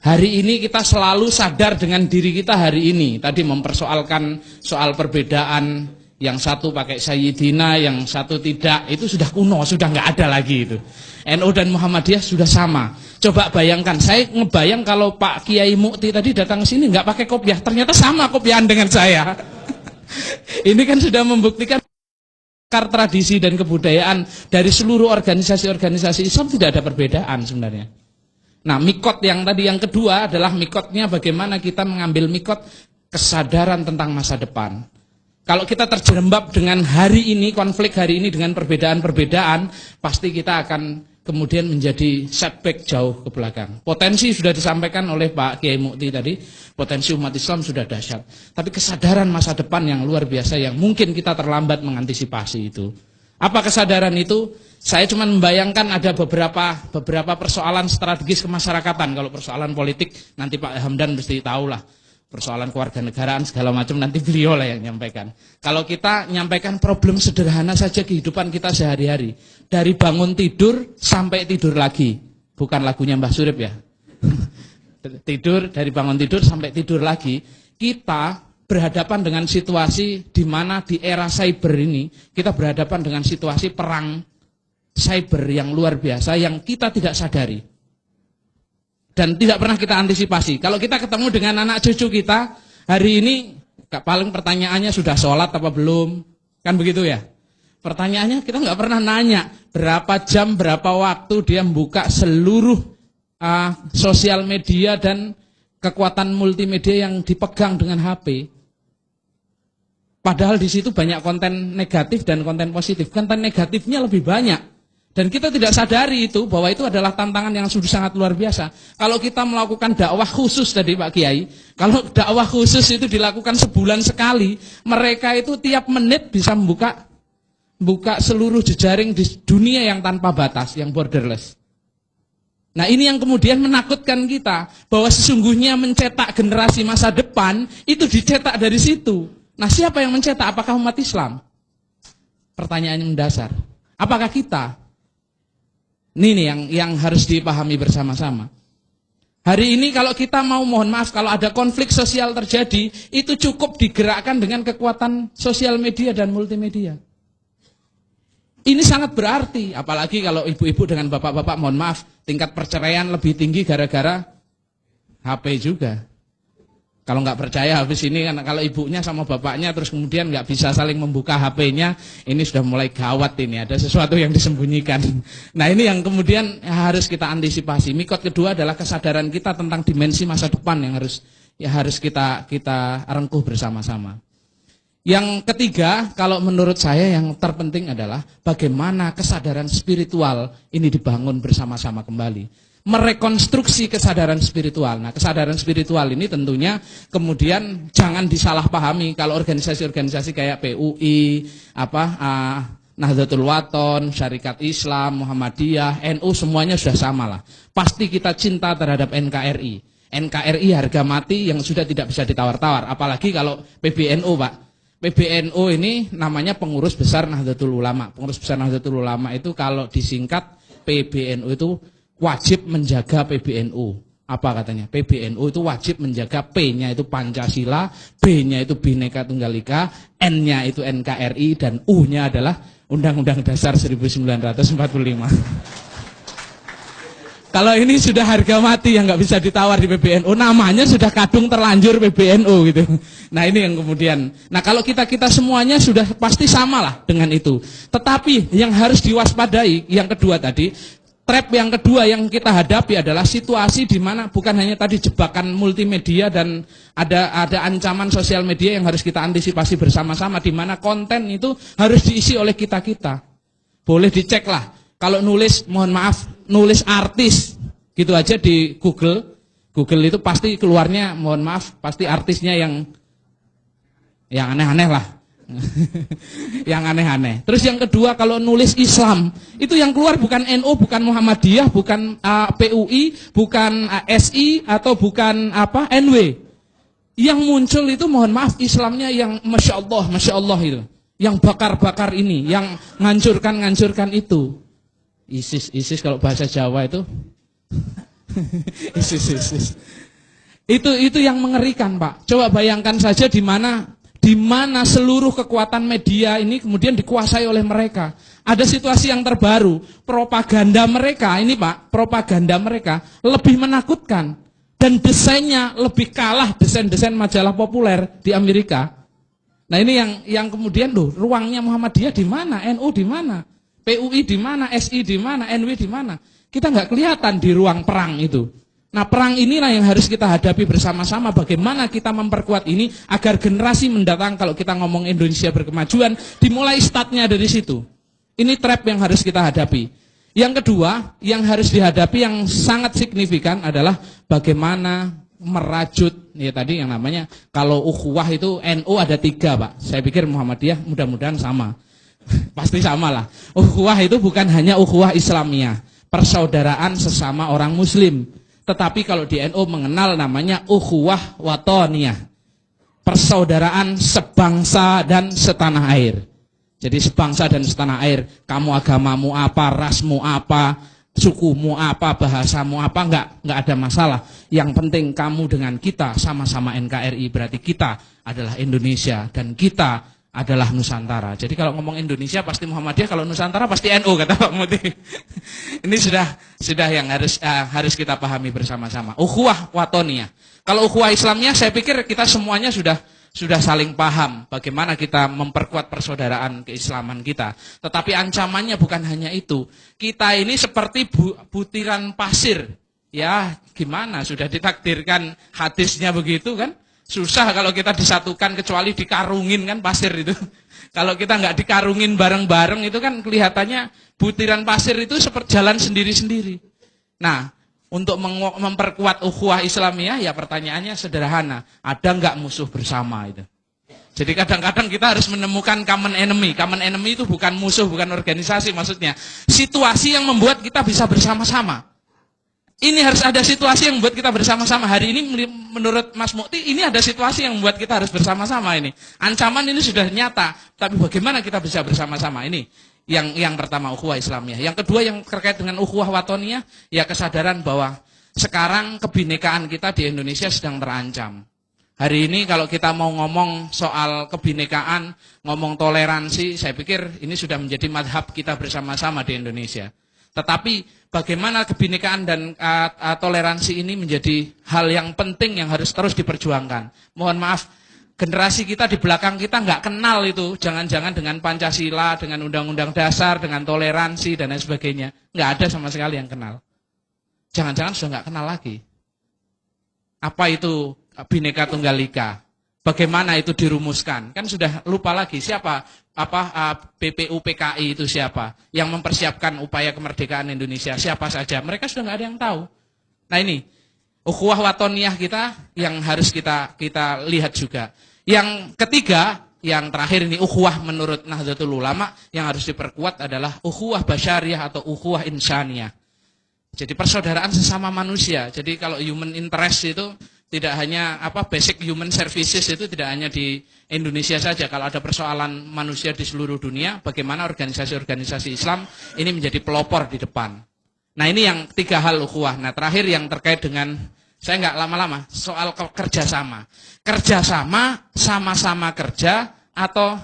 Hari ini kita selalu sadar dengan diri kita hari ini. Tadi mempersoalkan soal perbedaan, yang satu pakai Sayyidina, yang satu tidak, itu sudah kuno, sudah nggak ada lagi itu. NU dan Muhammadiyah sudah sama. Coba bayangkan, saya ngebayang kalau Pak Kiai Mukti tadi datang ke sini nggak pakai kopiah, ternyata sama kopiahan dengan saya. Ini kan sudah membuktikan akar tradisi dan kebudayaan dari seluruh organisasi-organisasi Islam tidak ada perbedaan sebenarnya. Nah, mikot yang tadi yang kedua adalah mikotnya bagaimana kita mengambil mikot kesadaran tentang masa depan. Kalau kita terjerembab dengan hari ini, konflik hari ini dengan perbedaan-perbedaan, pasti kita akan kemudian menjadi setback jauh ke belakang. Potensi sudah disampaikan oleh Pak Kiai Mukti tadi, potensi umat Islam sudah dahsyat. Tapi kesadaran masa depan yang luar biasa yang mungkin kita terlambat mengantisipasi itu. Apa kesadaran itu? Saya cuma membayangkan ada beberapa persoalan strategis kemasyarakatan. Kalau persoalan politik nanti Pak Hamdan mesti tahulah. Persoalan kewarganegaraan segala macam nanti beliau lah yang nyampaikan. Kalau kita nyampaikan problem sederhana saja kehidupan kita sehari-hari, dari bangun tidur sampai tidur lagi, bukan lagunya Mbah Surip ya. Tidur dari bangun tidur sampai tidur lagi, kita berhadapan dengan situasi di mana di era cyber ini kita berhadapan dengan situasi perang cyber yang luar biasa yang kita tidak sadari. Dan tidak pernah kita antisipasi. Kalau kita ketemu dengan anak cucu kita, hari ini paling pertanyaannya sudah sholat apa belum? Kan begitu ya? Pertanyaannya kita nggak pernah nanya berapa jam, berapa waktu dia membuka seluruh sosial media dan kekuatan multimedia yang dipegang dengan HP. Padahal di situ banyak konten negatif dan konten positif. Konten negatifnya lebih banyak. Dan kita tidak sadari itu, bahwa itu adalah tantangan yang sudah sangat luar biasa. Kalau kita melakukan dakwah khusus tadi Pak Kiai, kalau dakwah khusus itu dilakukan sebulan sekali, mereka itu tiap menit bisa membuka seluruh jejaring di dunia yang tanpa batas, yang borderless. Nah ini yang kemudian menakutkan kita, bahwa sesungguhnya mencetak generasi masa depan, itu dicetak dari situ. Nah siapa yang mencetak? Apakah umat Islam? Pertanyaan yang mendasar. Apakah kita? Ini yang harus dipahami bersama-sama. Hari ini kalau kita mau, mohon maaf, kalau ada konflik sosial terjadi, itu cukup digerakkan dengan kekuatan sosial media dan multimedia. Ini sangat berarti, apalagi kalau ibu-ibu dengan bapak-bapak, mohon maaf, tingkat perceraian lebih tinggi gara-gara HP juga. Kalau nggak percaya habis ini kan, kalau ibunya sama bapaknya terus kemudian nggak bisa saling membuka HP-nya, ini sudah mulai gawat ini, ada sesuatu yang disembunyikan. Nah ini yang kemudian harus kita antisipasi. Mikot kedua adalah kesadaran kita tentang dimensi masa depan yang harus kita rengkuh bersama-sama. Yang ketiga, kalau menurut saya yang terpenting adalah bagaimana kesadaran spiritual ini dibangun bersama-sama kembali. Merekonstruksi kesadaran spiritual. Nah, kesadaran spiritual ini tentunya kemudian jangan disalahpahami. Kalau organisasi-organisasi kayak PUI, Nahdlatul Wathon, Syarikat Islam, Muhammadiyah, NU semuanya sudah sama lah. Pasti kita cinta terhadap NKRI. NKRI harga mati yang sudah tidak bisa ditawar-tawar. Apalagi kalau PBNU, Pak. PBNU ini namanya Pengurus Besar Nahdlatul Ulama. Pengurus Besar Nahdlatul Ulama itu kalau disingkat PBNU itu wajib menjaga PBNU. Apa katanya? PBNU itu wajib menjaga P-nya itu Pancasila, B-nya itu Bhinneka Tunggal Ika, N-nya itu NKRI, dan U-nya adalah Undang-Undang Dasar 1945. Kalau ini sudah harga mati yang nggak bisa ditawar di PBNU, namanya sudah kadung terlanjur PBNU gitu. Nah ini yang kemudian. Nah kalau kita semuanya sudah pasti sama lah dengan itu. Tetapi yang harus diwaspadai, yang kedua tadi. Trap yang kedua yang kita hadapi adalah situasi di mana bukan hanya tadi jebakan multimedia dan ada ancaman sosial media yang harus kita antisipasi bersama-sama, di mana konten itu harus diisi oleh kita-kita. Boleh dicek lah, kalau nulis, mohon maaf, nulis artis gitu aja di Google itu pasti keluarnya, mohon maaf, pasti artisnya yang aneh-aneh lah. Yang aneh-aneh. Terus yang kedua, kalau nulis Islam, itu yang keluar bukan NU, bukan Muhammadiyah, bukan PUI, bukan SI atau bukan NW. Yang muncul itu mohon maaf Islamnya yang Masya Allah itu. Yang bakar-bakar ini, yang ngancurkan itu. ISIS kalau bahasa Jawa itu. ISIS. Itu yang mengerikan, Pak. Coba bayangkan saja di mana di mana seluruh kekuatan media ini kemudian dikuasai oleh mereka. Ada situasi yang terbaru, propaganda mereka ini Pak, propaganda mereka lebih menakutkan dan desainnya lebih kalah desain-desain majalah populer di Amerika. Nah ini yang kemudian loh, ruangnya Muhammadiyah di mana, NU di mana, PUI di mana, SI di mana, NW di mana? Kita nggak kelihatan di ruang perang itu. Nah perang inilah yang harus kita hadapi bersama-sama. Bagaimana kita memperkuat ini agar generasi mendatang, kalau kita ngomong Indonesia berkemajuan, dimulai startnya dari situ. Ini trap yang harus kita hadapi. Yang kedua, yang harus dihadapi yang sangat signifikan adalah bagaimana merajut, ya tadi yang namanya, kalau ukhuwah itu NU ada 3 Pak. Saya pikir Muhammadiyah mudah-mudahan sama. Pasti sama lah. Ukhuwah itu bukan hanya ukhuwah Islamiyah, persaudaraan sesama orang muslim. Tetapi kalau di NU mengenal namanya ukhuwah watoniyah, persaudaraan sebangsa dan setanah air. Jadi sebangsa dan setanah air, kamu agamamu apa, rasmu apa, sukumu apa, bahasamu apa, enggak ada masalah. Yang penting kamu dengan kita sama-sama NKRI, berarti kita adalah Indonesia dan kita adalah Nusantara. Jadi kalau ngomong Indonesia pasti Muhammadiyah, kalau Nusantara pasti NU kata Pak Muti. Ini sudah yang harus kita pahami bersama-sama. Ukhuwah watoniyah. Kalau ukhuwah Islamnya saya pikir kita semuanya sudah saling paham bagaimana kita memperkuat persaudaraan keislaman kita. Tetapi ancamannya bukan hanya itu. Kita ini seperti butiran pasir. Ya, gimana? Sudah ditakdirkan hadisnya begitu kan? Susah kalau kita disatukan kecuali dikarungin kan pasir itu. Kalau kita nggak dikarungin bareng-bareng itu kan kelihatannya butiran pasir itu seperti jalan sendiri-sendiri. Nah, untuk memperkuat ukhuwah Islamiyah ya pertanyaannya sederhana. Ada nggak musuh bersama itu? Jadi kadang-kadang kita harus menemukan common enemy. Common enemy itu bukan musuh, bukan organisasi maksudnya. Situasi yang membuat kita bisa bersama-sama. Ini harus ada situasi yang membuat kita bersama-sama. Hari ini menurut Mas Mukti ini ada situasi yang membuat kita harus bersama-sama ini. Ancaman ini sudah nyata, tapi bagaimana kita bisa bersama-sama ini? Yang pertama ukhuwah Islamiyah. Yang kedua yang terkait dengan ukhuwah watoniyah, ya kesadaran bahwa sekarang kebinekaan kita di Indonesia sedang terancam. Hari ini kalau kita mau ngomong soal kebinekaan, ngomong toleransi, saya pikir ini sudah menjadi madhab kita bersama-sama di Indonesia. Tetapi bagaimana kebinekaan dan toleransi ini menjadi hal yang penting yang harus terus diperjuangkan. Mohon maaf, generasi kita di belakang kita nggak kenal itu. Jangan-jangan dengan Pancasila, dengan Undang-Undang Dasar, dengan toleransi dan lain sebagainya. Nggak ada sama sekali yang kenal. Jangan-jangan sudah nggak kenal lagi. Apa itu Bhinneka Tunggal Ika? Bagaimana itu dirumuskan? Kan sudah lupa lagi siapa BPUPKI itu siapa? Yang mempersiapkan upaya kemerdekaan Indonesia siapa saja? Mereka sudah nggak ada yang tahu. Nah ini ukhuwah watoniyah kita yang harus kita lihat juga. Yang ketiga, yang terakhir ini ukhuwah menurut Nahdlatul Ulama yang harus diperkuat adalah ukhuwah basyariyah atau ukhuwah insaniyah. Jadi persaudaraan sesama manusia. Jadi kalau human interest itu tidak hanya basic human services itu tidak hanya di Indonesia saja. Kalau ada persoalan manusia di seluruh dunia, bagaimana organisasi-organisasi Islam ini menjadi pelopor di depan. Nah ini yang 3 hal ukhuwah. Nah terakhir yang terkait dengan, saya nggak lama-lama, soal kerjasama. Kerjasama, sama-sama kerja atau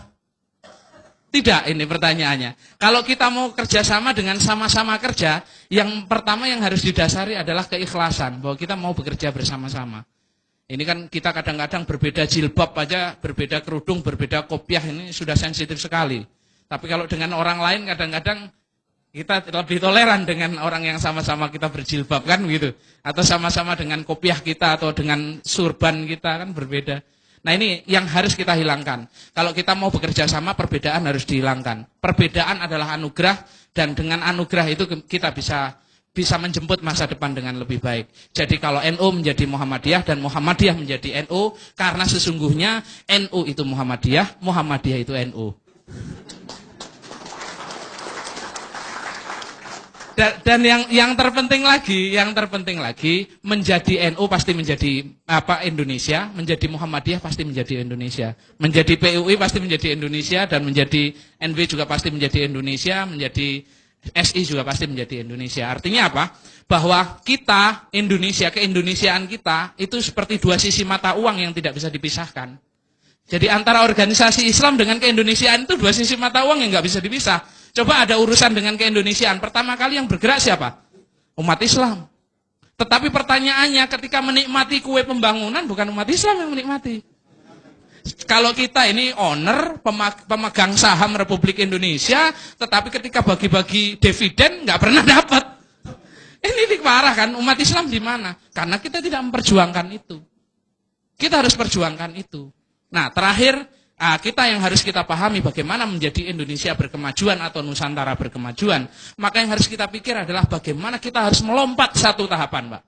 tidak, ini pertanyaannya. Kalau kita mau kerjasama dengan sama-sama kerja, yang pertama yang harus didasari adalah keikhlasan, bahwa kita mau bekerja bersama-sama. Ini kan kita kadang-kadang berbeda jilbab aja, berbeda kerudung, berbeda kopiah, ini sudah sensitif sekali. Tapi kalau dengan orang lain kadang-kadang kita lebih toleran dengan orang yang sama-sama kita berjilbab kan gitu. Atau sama-sama dengan kopiah kita atau dengan surban kita kan berbeda. Nah ini yang harus kita hilangkan. Kalau kita mau bekerja sama, perbedaan harus dihilangkan. Perbedaan adalah anugerah dan dengan anugerah itu kita bisa menjemput masa depan dengan lebih baik. Jadi kalau NU menjadi Muhammadiyah dan Muhammadiyah menjadi NU, karena sesungguhnya NU itu Muhammadiyah, Muhammadiyah itu NU. Dan yang terpenting lagi menjadi NU pasti menjadi Indonesia, menjadi Muhammadiyah pasti menjadi Indonesia, menjadi PUI pasti menjadi Indonesia dan menjadi NW juga pasti menjadi Indonesia, menjadi SI juga pasti menjadi Indonesia. Artinya apa? Bahwa kita Indonesia, keindonesiaan kita itu seperti 2 sisi mata uang yang tidak bisa dipisahkan. Jadi antara organisasi Islam dengan keindonesiaan itu dua sisi mata uang yang nggak bisa dipisah. Coba ada urusan dengan keindonesiaan, pertama kali yang bergerak siapa? Umat Islam. Tetapi pertanyaannya ketika menikmati kue pembangunan bukan umat Islam yang menikmati. Kalau kita ini owner, pemegang saham Republik Indonesia, tetapi ketika bagi-bagi dividen nggak pernah dapat. Ini parah kan, umat Islam di mana? Karena kita tidak memperjuangkan itu. Kita harus perjuangkan itu. Nah, terakhir kita yang harus kita pahami bagaimana menjadi Indonesia berkemajuan atau Nusantara berkemajuan. Maka yang harus kita pikir adalah bagaimana kita harus melompat satu tahapan, Pak.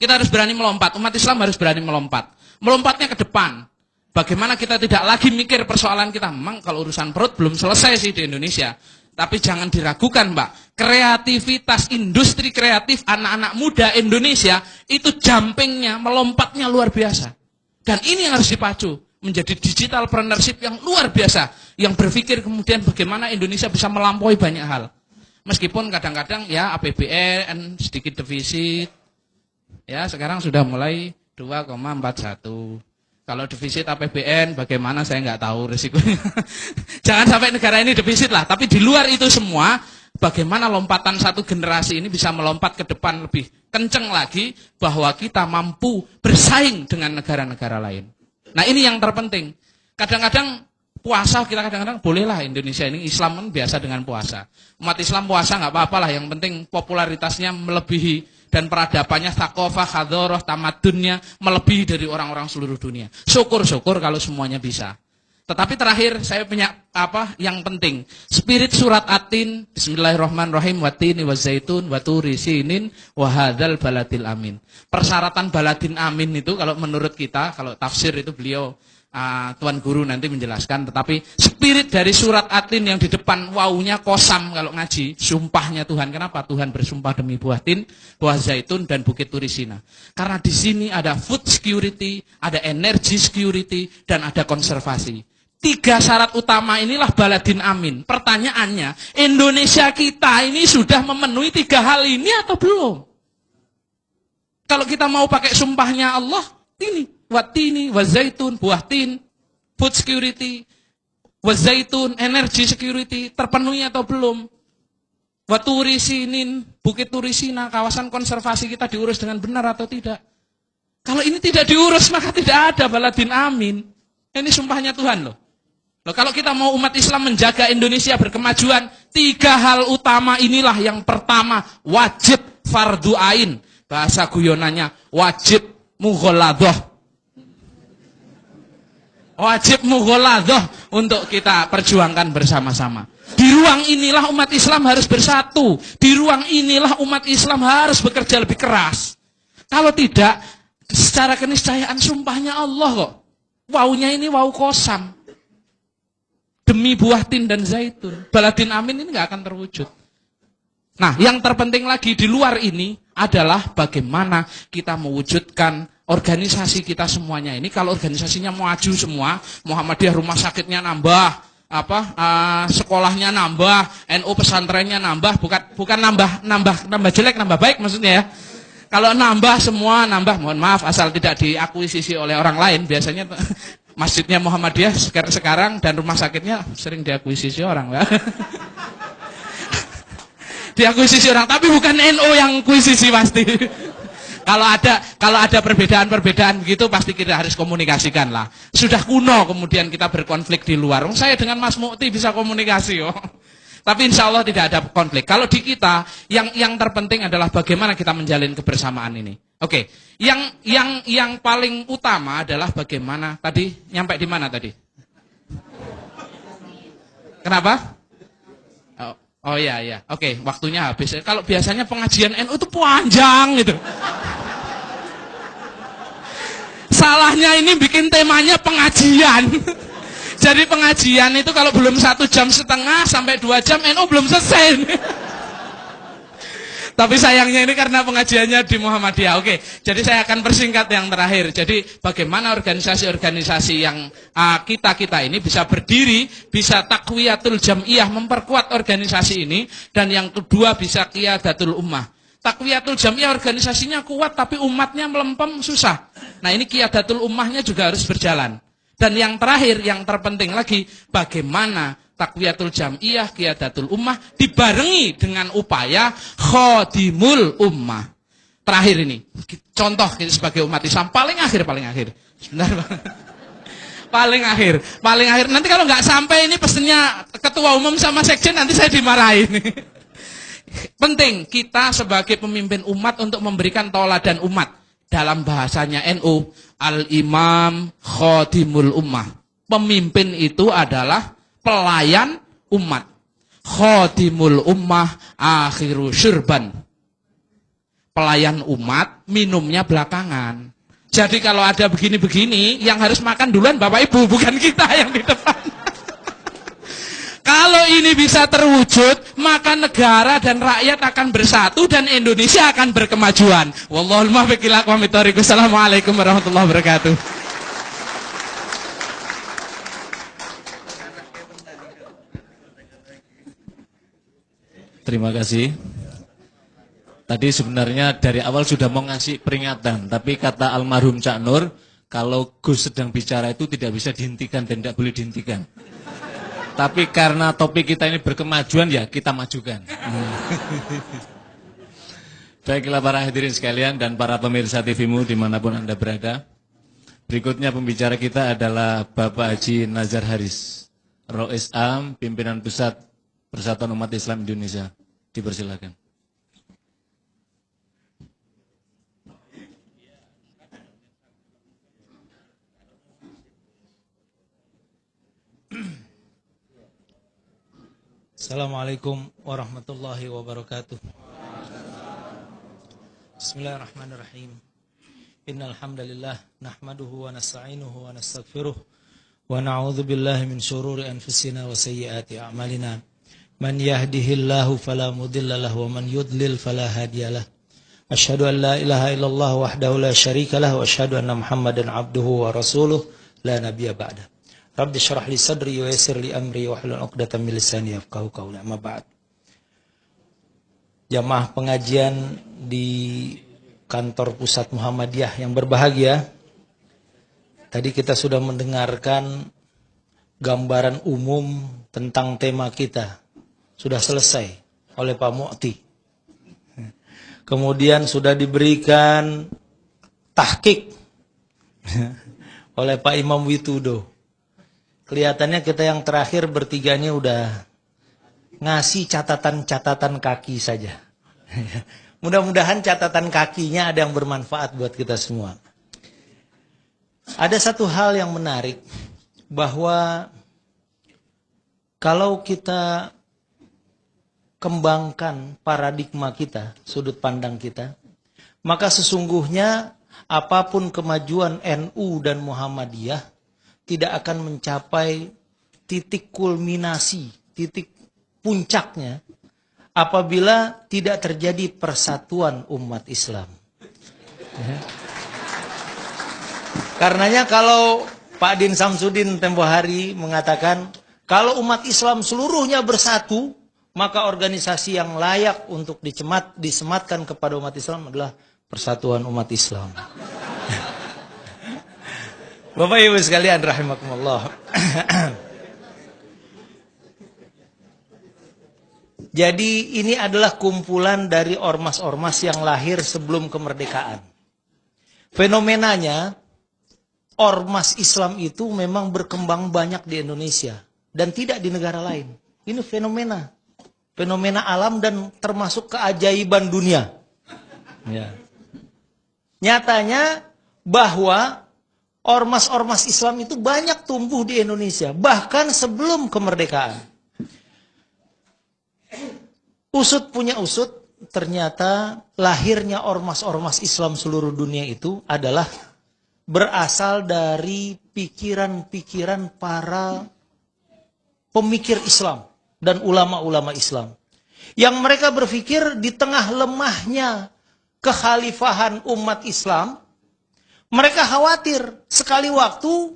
Kita harus berani melompat, umat Islam harus berani melompat. Melompatnya ke depan. Bagaimana kita tidak lagi mikir persoalan kita. Memang kalau urusan perut belum selesai sih di Indonesia. Tapi jangan diragukan, Mbak. Kreativitas, industri kreatif anak-anak muda Indonesia itu jumpingnya, melompatnya luar biasa. Dan ini yang harus dipacu. Menjadi digital partnership yang luar biasa. Yang berpikir kemudian bagaimana Indonesia bisa melampaui banyak hal. Meskipun kadang-kadang ya APBN sedikit defisit. Ya sekarang sudah mulai 2,41. Kalau defisit APBN bagaimana saya nggak tahu risikonya. Jangan sampai negara ini defisit lah. Tapi di luar itu semua, bagaimana lompatan satu generasi ini bisa melompat ke depan lebih kenceng lagi, bahwa kita mampu bersaing dengan negara-negara lain. Nah ini yang terpenting. Kadang-kadang puasa kita kadang-kadang bolehlah Indonesia ini Islam kan biasa dengan puasa. Umat Islam puasa nggak apa-apalah. Yang penting popularitasnya melebihi. Dan peradabannya, thaqafah, hadharah, tamadunnya melebihi dari orang-orang seluruh dunia. Syukur-syukur kalau semuanya bisa. Tetapi terakhir saya punya yang penting. Spirit surat At-Tin, Bismillahirrahmanirrahim, watini wazaitun, waturi sinin, wahadzal baladil amin. Persyaratan baladin amin itu kalau menurut kita, kalau tafsir itu beliau Tuan Guru nanti menjelaskan, tetapi spirit dari surat At-Tin yang di depan wawunya kosam kalau ngaji, sumpahnya Tuhan. Kenapa? Tuhan bersumpah demi buah tin, buah zaitun dan bukit turisina. Karena di sini ada food security, ada energy security dan ada konservasi. 3 syarat utama inilah baladin amin. Pertanyaannya, Indonesia kita ini sudah memenuhi 3 hal ini atau belum? Kalau kita mau pakai sumpahnya Allah, ini watini, wazaitun, buah tin, food security, wazaitun, energy security, terpenuhi atau belum? Waturi sinin, bukit turisina, kawasan konservasi kita diurus dengan benar atau tidak? Kalau ini tidak diurus, maka tidak ada baladin amin. Ini sumpahnya Tuhan loh. Kalau kita mau umat Islam menjaga Indonesia berkemajuan, 3 hal utama inilah yang pertama, wajib fardu ain. Bahasa guyonannya, wajib mughaladah. Wajib mughaladah untuk kita perjuangkan bersama-sama. Di ruang inilah umat Islam harus bersatu. Di ruang inilah umat Islam harus bekerja lebih keras. Kalau tidak, secara keniscayaan sumpahnya Allah kok. Wawunya ini wawu kosam. Demi buah tin dan zaitun. Baladin amin ini nggak akan terwujud. Nah, yang terpenting lagi di luar ini adalah bagaimana kita mewujudkan organisasi kita semuanya ini. Kalau organisasinya maju semua, Muhammadiyah rumah sakitnya nambah, sekolahnya nambah, NU pesantrennya nambah, bukan nambah jelek, nambah baik maksudnya ya. Kalau nambah semua nambah, mohon maaf asal tidak diakuisisi oleh orang lain. Biasanya masjidnya Muhammadiyah sekarang dan rumah sakitnya sering diakuisisi orang ya. Diakuisisi orang, tapi bukan NU yang kuisisi pasti. Kalau ada perbedaan begitu pasti kita harus komunikasikan lah. Sudah kuno kemudian kita berkonflik di luar. Saya dengan Mas Mukti bisa komunikasi yo. Tapi insya Allah tidak ada konflik. Kalau di kita yang terpenting adalah bagaimana kita menjalin kebersamaan ini. Oke. Yang paling utama adalah bagaimana tadi nyampe di mana tadi? Kenapa? Oh iya. Oke, waktunya habis. Kalau biasanya pengajian NU itu panjang gitu. Salahnya ini bikin temanya pengajian. Jadi pengajian itu kalau belum 1,5 jam sampai 2 jam NU belum selesai. Tapi sayangnya ini karena pengajiannya di Muhammadiyah. Oke, jadi saya akan persingkat yang terakhir. Jadi bagaimana organisasi-organisasi yang kita ini bisa berdiri, bisa takwiyatul jam'iyah, memperkuat organisasi ini. Dan yang kedua bisa qiyadatul ummah. Takwiyatul jam'iyah organisasinya kuat tapi umatnya melempem susah. Nah ini qiyadatul ummahnya juga harus berjalan. Dan yang terakhir, yang terpenting lagi, bagaimana takwiyatul jam'iyah, qiyadatul ummah dibarengi dengan upaya khodimul ummah. Terakhir ini, contoh kita sebagai umat Islam, paling akhir. Sebentar Bang. Paling akhir. Nanti kalau nggak sampai ini pesennya ketua umum sama sekjen, nanti saya dimarahin. Penting kita sebagai pemimpin umat untuk memberikan tauladan umat. Dalam bahasanya NU, al-imam khodimul ummah. Pemimpin itu adalah pelayan umat. Khodimul ummah akhiru syurban. Pelayan umat, minumnya belakangan. Jadi kalau ada begini-begini, yang harus makan duluan Bapak Ibu, bukan kita yang di depan. Kalau ini bisa terwujud, maka negara dan rakyat akan bersatu dan Indonesia akan berkemajuan. Wallahul muwaffiq ila aqwamit thoriq. Assalamualaikum warahmatullahi wabarakatuh. Terima kasih. Tadi sebenarnya dari awal sudah mau ngasih peringatan, tapi kata almarhum Cak Nur, kalau Gus sedang bicara itu tidak bisa dihentikan dan tidak boleh dihentikan. Tapi karena topik kita ini berkemajuan, ya kita majukan. Baiklah para hadirin sekalian dan para pemirsa TVmu dimanapun Anda berada. Berikutnya pembicara kita adalah Bapak Haji Nazar Haris, Rois Am, Pimpinan Pusat Persatuan Umat Islam Indonesia. Dipersilakan. Assalamualaikum warahmatullahi wabarakatuh. Bismillahirrahmanirrahim. Innal hamdalillah nahmaduhu wa nasta'inuhu wa nastaghfiruh wa na'udzu billahi min shururi anfusina wa sayyiati a'malina. Man yahdihillahu fala mudilla lahu wa man yudlil fala hadiyalah. Asyhadu an la ilaha illallah wahdahu la syarika lahu wa asyhadu anna Muhammadan abduhu wa rasuluh la nabiyya ba'da. Rabbi syrah li sadri wa yassir li amri wa hlul 'uqdatam min lisani yafqahu qawli. Amma ba'd. Jamaah pengajian di kantor pusat Muhammadiyah yang berbahagia. Tadi kita sudah mendengarkan gambaran umum tentang tema kita. Sudah selesai oleh Pak Mu'ti. Kemudian sudah diberikan tahqiq oleh Pak Imam Witudo. Kelihatannya kita yang terakhir bertiga ini udah ngasih catatan-catatan kaki saja. Mudah-mudahan catatan kakinya ada yang bermanfaat buat kita semua. Ada satu hal yang menarik, bahwa kalau kita kembangkan paradigma kita, sudut pandang kita, maka sesungguhnya apapun kemajuan NU dan Muhammadiyah tidak akan mencapai titik kulminasi, titik puncaknya apabila tidak terjadi persatuan umat Islam. Karenanya kalau Pak Din Samsudin tempo hari mengatakan kalau umat Islam seluruhnya bersatu, maka organisasi yang layak untuk disematkan kepada umat Islam adalah Persatuan Umat Islam. Bapak Ibu sekalian rahimakumullah. Jadi ini adalah kumpulan dari ormas-ormas yang lahir sebelum kemerdekaan. Fenomenanya, ormas Islam itu memang berkembang banyak di Indonesia dan tidak di negara lain. Ini fenomena. Fenomena alam dan termasuk keajaiban dunia. Ya. Nyatanya bahwa ormas-ormas Islam itu banyak tumbuh di Indonesia, bahkan sebelum kemerdekaan. Usut punya usut, ternyata lahirnya ormas-ormas Islam seluruh dunia itu adalah berasal dari pikiran-pikiran para pemikir Islam dan ulama-ulama Islam. Yang mereka berpikir di tengah lemahnya kekhalifahan umat Islam, mereka khawatir sekali waktu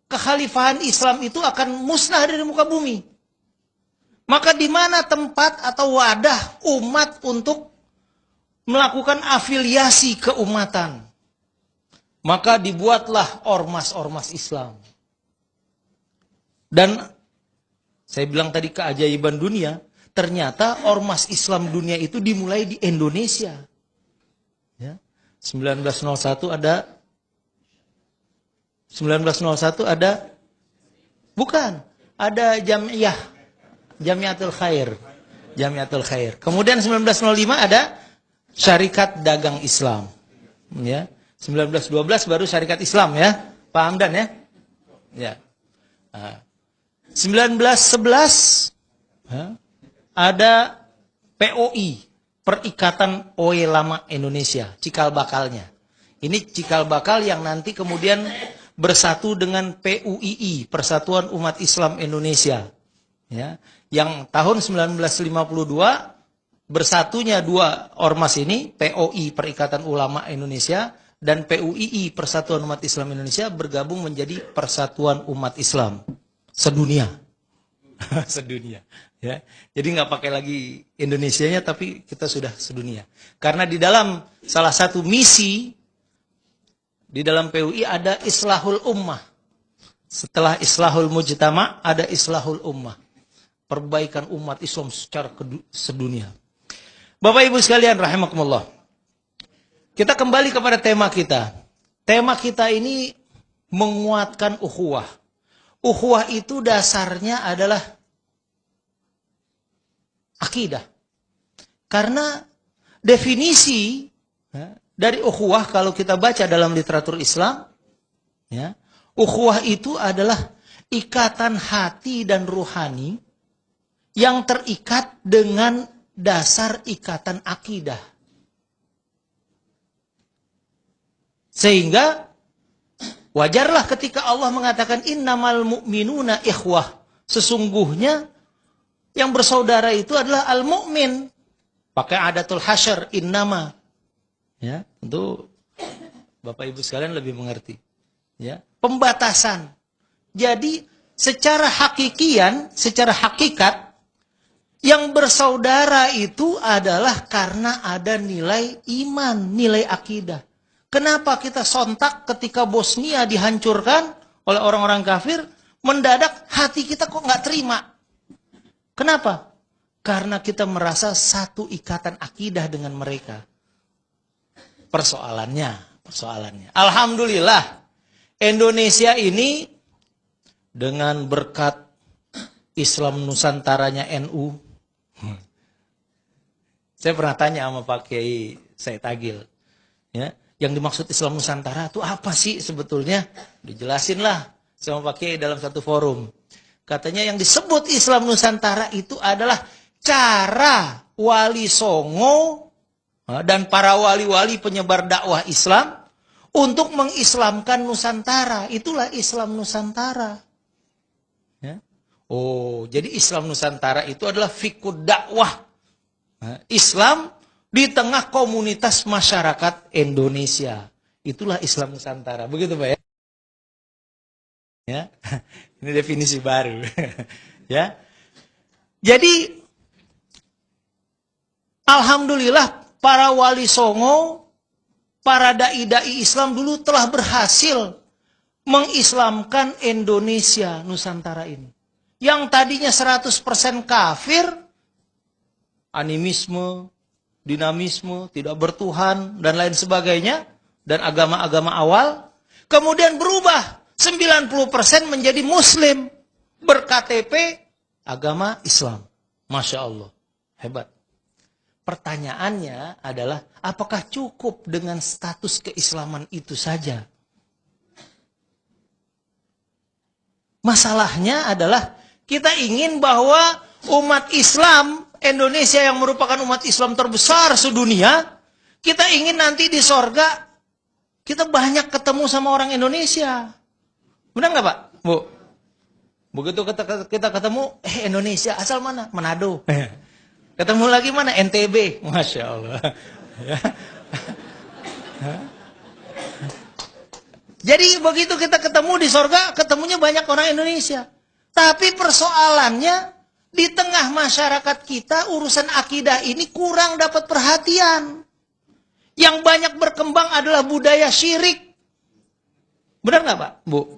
kekhalifahan Islam itu akan musnah dari muka bumi. Maka di mana tempat atau wadah umat untuk melakukan afiliasi keumatan? Maka dibuatlah ormas-ormas Islam. Dan saya bilang tadi keajaiban dunia, ternyata ormas Islam dunia itu dimulai di Indonesia. Ya. 1901 ada bukan, ada Jamiatul Khair. Kemudian 1905 ada Syarikat Dagang Islam. Ya. 1912 baru Syarikat Islam ya. Pak Hamdan ya. Ya. 1911 ada POI, Perikatan Ulama Indonesia, cikal bakalnya. Ini cikal bakal yang nanti kemudian bersatu dengan PUII, Persatuan Umat Islam Indonesia. Ya, yang tahun 1952 bersatunya dua ormas ini, POI, Perikatan Ulama Indonesia, dan PUII, Persatuan Umat Islam Indonesia, bergabung menjadi Persatuan Umat Islam sedunia. Sedunia. Ya. Jadi nggak pakai lagi Indonesianya, tapi kita sudah sedunia. Karena di dalam salah satu misi di dalam PUI ada Islahul Ummah. Setelah Islahul Mujtama ada Islahul Ummah. Perbaikan umat Islam secara sedunia. Bapak Ibu sekalian rahimakumullah. Kita kembali kepada tema kita. Tema kita ini menguatkan ukhuwah. Ukhuwah itu dasarnya adalah akidah. Karena definisi dari ukhuwah kalau kita baca dalam literatur Islam, ya, ukhuwah itu adalah ikatan hati dan ruhani yang terikat dengan dasar ikatan akidah. Sehingga wajarlah ketika Allah mengatakan innamal mu'minuna ikhwah. Sesungguhnya yang bersaudara itu adalah al-mu'min. Pakai adatul hasyr, innama. Ya, tentu Bapak Ibu sekalian lebih mengerti. Ya, pembatasan. Jadi secara hakikian, secara hakikat, yang bersaudara itu adalah karena ada nilai iman, nilai akidah. Kenapa kita sontak ketika Bosnia dihancurkan oleh orang-orang kafir, mendadak hati kita kok nggak terima? Kenapa? Karena kita merasa satu ikatan akidah dengan mereka. Persoalannya. Alhamdulillah, Indonesia ini dengan berkat Islam Nusantaranya NU. Saya pernah tanya sama Pak Kiai Said Agil, ya, yang dimaksud Islam Nusantara itu apa sih sebetulnya? Dijelasin lah sama Pak Kiai dalam satu forum. Katanya yang disebut Islam Nusantara itu adalah cara Wali Songo dan para wali-wali penyebar dakwah Islam untuk mengislamkan Nusantara. Itulah Islam Nusantara. Ya. Oh, jadi Islam Nusantara itu adalah fiqh dakwah Islam di tengah komunitas masyarakat Indonesia. Itulah Islam Nusantara. Begitu Pak ya? Ya. Ini definisi baru. Ya. Jadi alhamdulillah para wali songo, para dai-dai Islam dulu telah berhasil mengislamkan Indonesia Nusantara ini. Yang tadinya 100% kafir, animisme, dinamisme, tidak bertuhan, dan lain sebagainya, dan agama-agama awal, kemudian berubah 90% menjadi Muslim, ber-KTP agama Islam. Masya Allah, hebat. Pertanyaannya adalah, apakah cukup dengan status keislaman itu saja? Masalahnya adalah, kita ingin bahwa umat Islam Indonesia yang merupakan umat Islam terbesar sedunia, kita ingin nanti di sorga kita banyak ketemu sama orang Indonesia. Benar nggak Pak? Bu? Begitu kita ketemu, Indonesia asal mana? Manado. Ketemu lagi mana? NTB. Masya Allah. Jadi begitu kita ketemu di sorga, ketemunya banyak orang Indonesia. Tapi persoalannya, di tengah masyarakat kita, urusan akidah ini kurang dapat perhatian. Yang banyak berkembang adalah budaya syirik. Benar nggak Pak? Bu?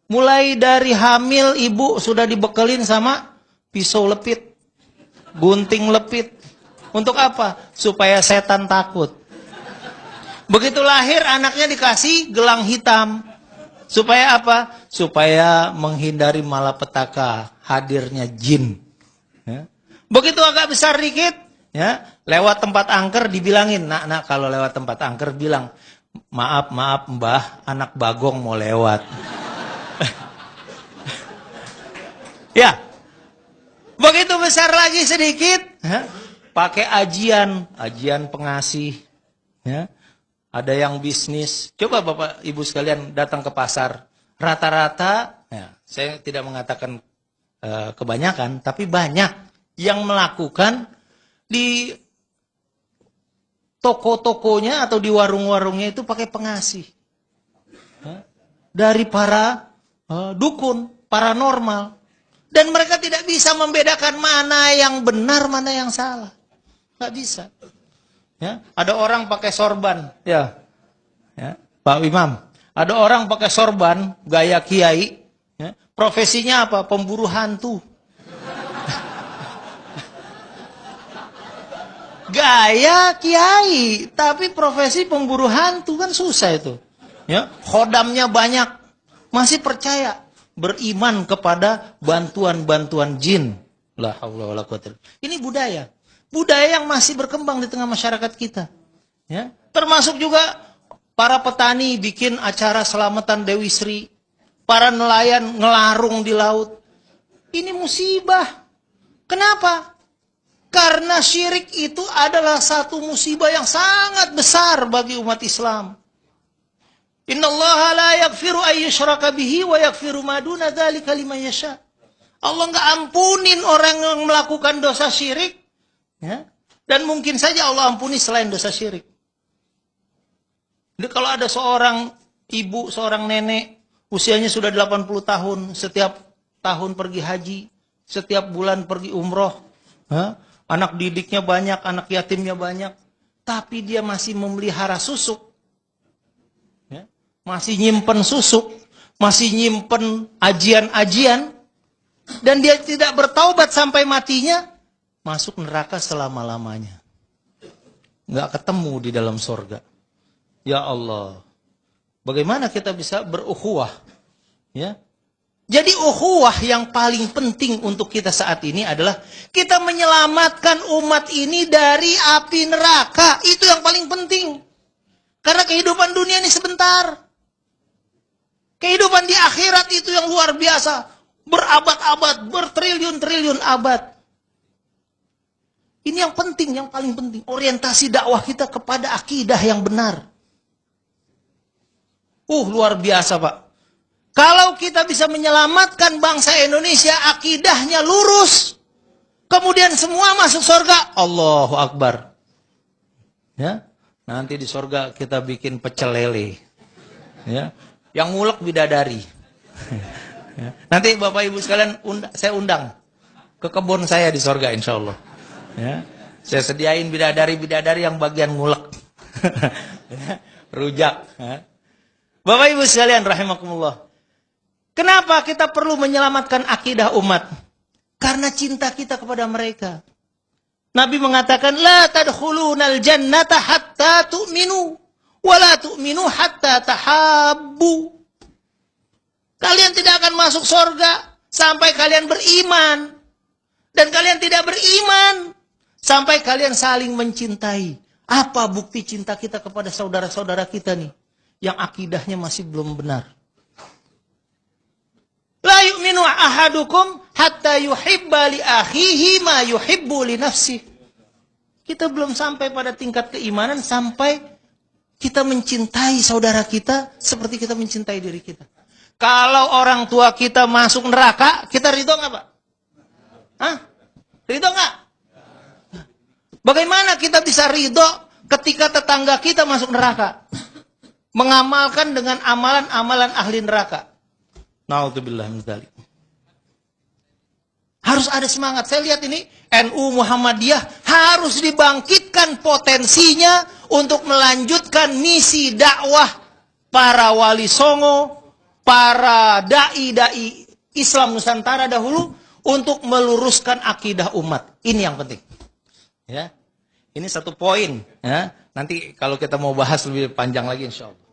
Mulai dari hamil ibu sudah dibekelin sama pisau lepit, gunting lepit. Untuk apa? Supaya setan takut. Begitu lahir anaknya dikasih gelang hitam. Supaya apa? Supaya menghindari malapetaka hadirnya jin. Ya. Begitu agak besar dikit, ya, lewat tempat angker dibilangin, nak kalau lewat tempat angker bilang, maaf mbah, anak bagong mau lewat. Ya, begitu besar lagi sedikit, ya, pakai ajian pengasih, ya. Ada yang bisnis. Coba Bapak Ibu sekalian datang ke pasar, rata-rata, ya, saya tidak mengatakan kebanyakan, tapi banyak yang melakukan di toko-tokonya atau di warung-warungnya itu pakai pengasih, ya, dari para dukun, paranormal. Dan mereka tidak bisa membedakan mana yang benar, mana yang salah. Nggak bisa. Ya, ada orang pakai sorban. Ya, Pak Imam. Ada orang pakai sorban, gaya kiai. Ya, profesinya apa? Pemburu hantu. Gaya kiai, tapi profesi pemburu hantu kan susah itu. Ya, khodamnya banyak. Masih percaya. Beriman kepada bantuan-bantuan jin. La haula wala quwwata. Ini budaya. Budaya yang masih berkembang di tengah masyarakat kita. Ya. Termasuk juga para petani bikin acara selamatan Dewi Sri. Para nelayan ngelarung di laut. Ini musibah. Kenapa? Karena syirik itu adalah satu musibah yang sangat besar bagi umat Islam. Innallaha la yaghfiru ay yushraka bihi wa yaghfiru ma duna dzalika liman yasha. Allah enggak ampunin orang yang melakukan dosa syirik, ya. Dan mungkin saja Allah ampuni selain dosa syirik. Jadi kalau ada seorang ibu, seorang nenek, usianya sudah 80 tahun, setiap tahun pergi haji, setiap bulan pergi umroh, ya. Anak didiknya banyak, anak yatimnya banyak, tapi dia masih memelihara susuk. Masih nyimpen susuk, masih nyimpen ajian-ajian, dan dia tidak bertaubat sampai matinya, masuk neraka selama-lamanya. Nggak ketemu di dalam surga. Ya Allah, bagaimana kita bisa berukhuwah? Ya, jadi ukhuwah yang paling penting untuk kita saat ini adalah kita menyelamatkan umat ini dari api neraka. Itu yang paling penting. Karena kehidupan dunia ini sebentar. Kehidupan di akhirat itu yang luar biasa. Berabad-abad, bertriliun-triliun abad. Ini yang penting, yang paling penting. Orientasi dakwah kita kepada akidah yang benar. Luar biasa Pak. Kalau kita bisa menyelamatkan bangsa Indonesia, akidahnya lurus. Kemudian semua masuk surga. Allahu Akbar. Ya, nanti di surga kita bikin pecel lele. Ya. Yang ngulek bidadari. Nanti Bapak Ibu sekalian saya undang ke kebun saya di sorga insya Allah. Ya. Saya sediain bidadari-bidadari yang bagian ngulek. Rujak. Ya. Bapak Ibu sekalian rahimakumullah. Kenapa kita perlu menyelamatkan akidah umat? Karena cinta kita kepada mereka. Nabi mengatakan, La tadkhulunal jannata hatta tu'minu. Wala tu'minu hatta tahabbu. Kalian tidak akan masuk surga sampai kalian beriman. Dan kalian tidak beriman sampai kalian saling mencintai. Apa bukti cinta kita kepada saudara-saudara kita nih? Yang akidahnya masih belum benar. La yu'minu ahadukum hatta yuhibba li akhihi ma yuhibbu li nafsihi. Kita belum sampai pada tingkat keimanan sampai kita mencintai saudara kita seperti kita mencintai diri kita. Kalau orang tua kita masuk neraka, kita ridho nggak Pak? Hah? Ridho nggak? Bagaimana kita bisa ridho ketika tetangga kita masuk neraka? Mengamalkan dengan amalan-amalan ahli neraka. Na'udzubillah min dzalik. Harus ada semangat. Saya lihat ini NU Muhammadiyah harus dibangkitkan potensinya untuk melanjutkan misi dakwah para wali songo, para dai-dai Islam Nusantara dahulu untuk meluruskan akidah umat. Ini yang penting. Ya. Ini satu poin. Ya. Nanti kalau kita mau bahas lebih panjang lagi insya Allah.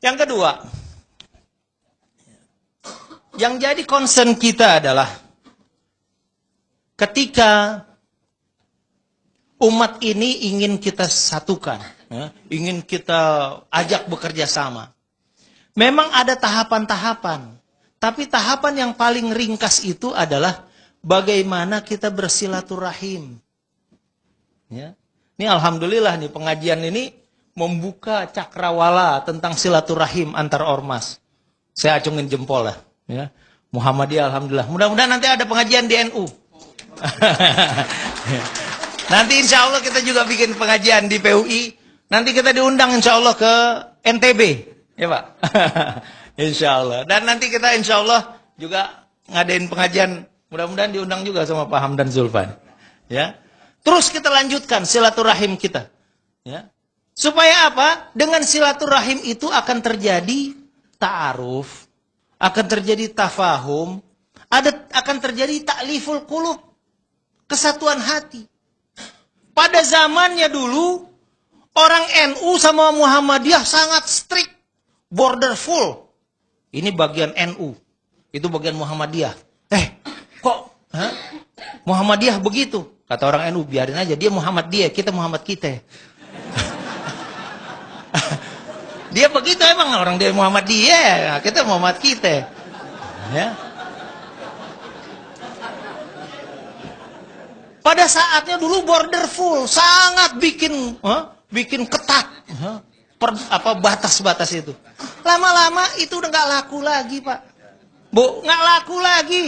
Yang kedua, yang jadi concern kita adalah ketika umat ini ingin kita satukan, ya, ingin kita ajak bekerja sama. Memang ada tahapan-tahapan. Tapi tahapan yang paling ringkas itu adalah bagaimana kita bersilaturahim. Ya. Ini alhamdulillah nih pengajian ini membuka cakrawala tentang silaturahim antar ormas. Saya acungin jempol lah. Ya. Muhammadiyah alhamdulillah. Mudah-mudahan nanti ada pengajian di NU. Nanti insya Allah kita juga bikin pengajian di PUI. Nanti kita diundang insya Allah ke NTB. Ya Pak. Insya Allah. Dan nanti kita insya Allah juga ngadain pengajian. Mudah-mudahan diundang juga sama Pak Hamdan Zulfan. Ya. Terus kita lanjutkan silaturahim kita. Ya. Supaya apa? Dengan silaturahim itu akan terjadi ta'aruf. Akan terjadi tafahum. Akan terjadi ta'liful qulub. Kesatuan hati. Pada zamannya dulu, orang NU sama Muhammadiyah sangat strict. Border full. Ini bagian NU, itu bagian Muhammadiyah. Kok Muhammadiyah begitu? Kata orang NU, biarin aja, dia Muhammad dia, kita Muhammad kita. Dia begitu emang, orang dia Muhammad dia, kita Muhammad kita. Ya. Pada saatnya dulu border full, sangat bikin ketat. Batas-batas itu. Lama-lama itu udah nggak laku lagi, Pak. Bu, nggak laku lagi.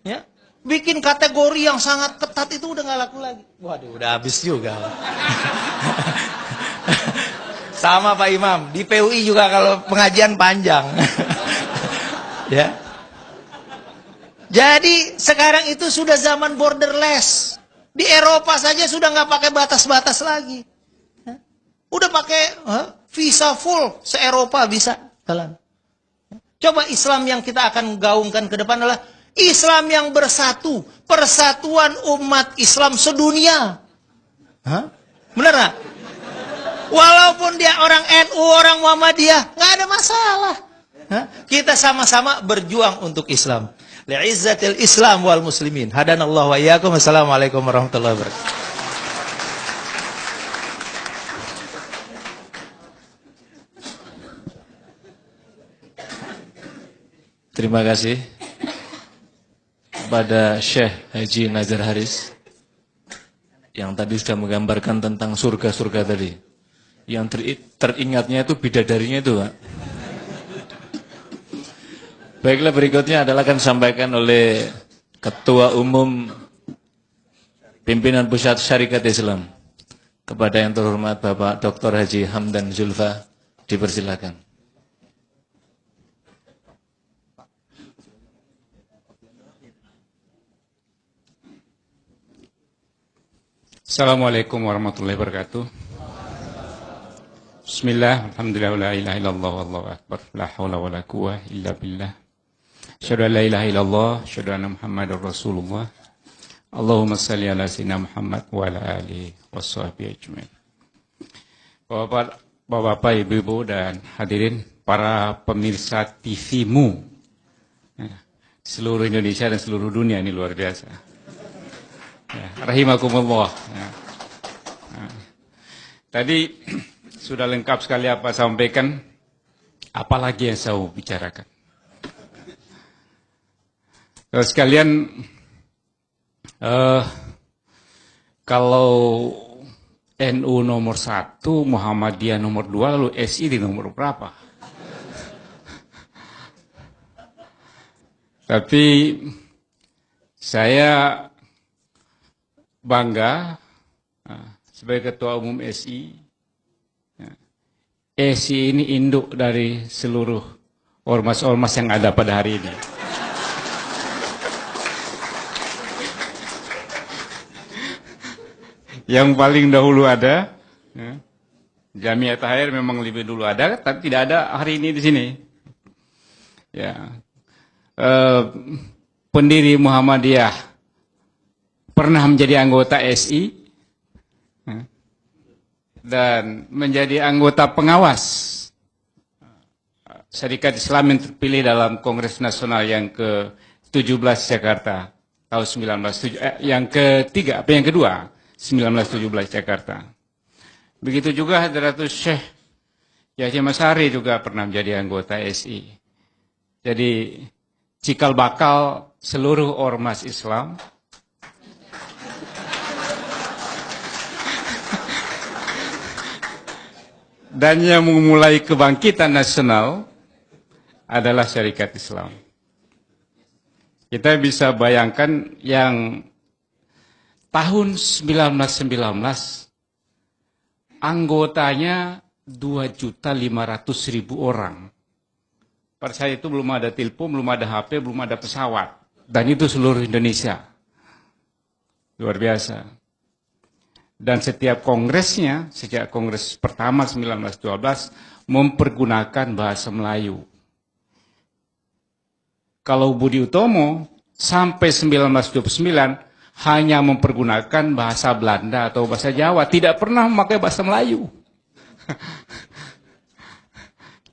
Ya. Bikin kategori yang sangat ketat itu udah nggak laku lagi. Waduh, udah habis juga. Sama Pak Imam, di PUI juga kalau pengajian panjang. Ya. Jadi sekarang itu sudah zaman borderless. Di Eropa saja sudah nggak pakai batas-batas lagi. Udah pakai visa full, se-Eropa bisa jalan. Coba Islam yang kita akan gaungkan ke depan adalah Islam yang bersatu, persatuan umat Islam sedunia. Benar nggak? Walaupun dia orang NU, orang Muhammadiyah, nggak ada masalah. Kita sama-sama berjuang untuk Islam. Li'izzatil Islam wal muslimin. Hadanallahu wa iyyakum. Assalamualaikum warahmatullahi wabarakatuh. Terima kasih kepada Syekh Haji Nazar Haris yang tadi sudah menggambarkan tentang surga-surga tadi. Yang teringatnya itu bidadarinya itu, Pak. Baiklah, berikutnya adalah akan disampaikan oleh Ketua Umum Pimpinan Pusat Syarikat Islam. Kepada yang terhormat Bapak Dr. Haji Hamdan Zulfa, dipersilakan. Assalamualaikum warahmatullahi wabarakatuh. Bismillah, alhamdulillah, la ilaha illallah, wallahu akbar, la hawla wa la quwwata illa billah. Asyhadu an la ilaha illallah, asyhadu anna Muhammadar Rasulullah. Allahumma shalli ala sayyidina Muhammad wa ala alihi washabbihi ajmain. Bapak-bapak, ibu-ibu dan hadirin para pemirsa TV-mu seluruh Indonesia dan seluruh dunia, ini luar biasa. Ya, rahimakumullah. Ya. Nah, tadi sudah lengkap sekali apa saya sampaikan. Apalagi yang saya bicarakan. Terus sekalian, kalau NU nomor 1, Muhammadiyah nomor 2, lalu SI di nomor berapa? Tapi saya bangga sebagai Ketua Umum SI. SI ini induk dari seluruh ormas-ormas yang ada pada hari ini. Yang paling dahulu ada, Jamiah Tahir memang lebih dulu ada, tapi tidak ada hari ini di sini. Ya, pendiri Muhammadiyah pernah menjadi anggota SI dan menjadi anggota pengawas Syarikat Islam yang terpilih dalam Kongres Nasional yang ke-17 Jakarta tahun 1917, yang kedua 1917 Jakarta. Begitu juga Hadratus Syekh Yahya Masari juga pernah menjadi anggota SI. Jadi cikal bakal seluruh ormas Islam dan yang memulai kebangkitan nasional adalah Syarikat Islam. Kita bisa bayangkan yang tahun 1919 anggotanya 2.500.000 orang. Pada saat itu belum ada telepon, belum ada HP, belum ada pesawat. Dan itu seluruh Indonesia. Luar biasa. Dan setiap kongresnya, sejak kongres pertama 1912, mempergunakan bahasa Melayu. Kalau Budi Utomo sampai 1929 hanya mempergunakan bahasa Belanda atau bahasa Jawa, tidak pernah memakai bahasa Melayu.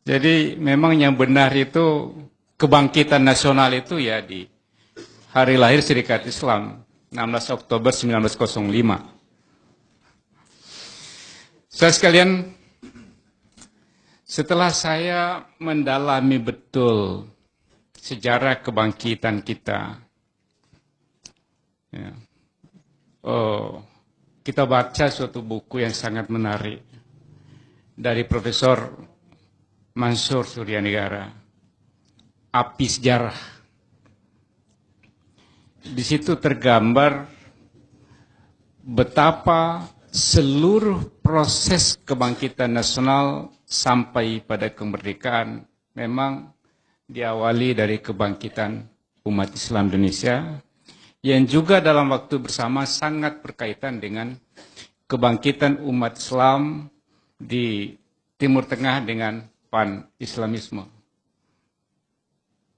Jadi memang yang benar itu kebangkitan nasional itu ya di hari lahir Syarikat Islam, 16 Oktober 1905. Saudara sekalian, setelah saya mendalami betul sejarah kebangkitan kita, ya, kita baca suatu buku yang sangat menarik dari Profesor Mansur Suryanegara, Api Sejarah. Di situ tergambar betapa seluruh proses kebangkitan nasional sampai pada kemerdekaan memang diawali dari kebangkitan umat Islam Indonesia yang juga dalam waktu bersama sangat berkaitan dengan kebangkitan umat Islam di Timur Tengah dengan pan-Islamisme.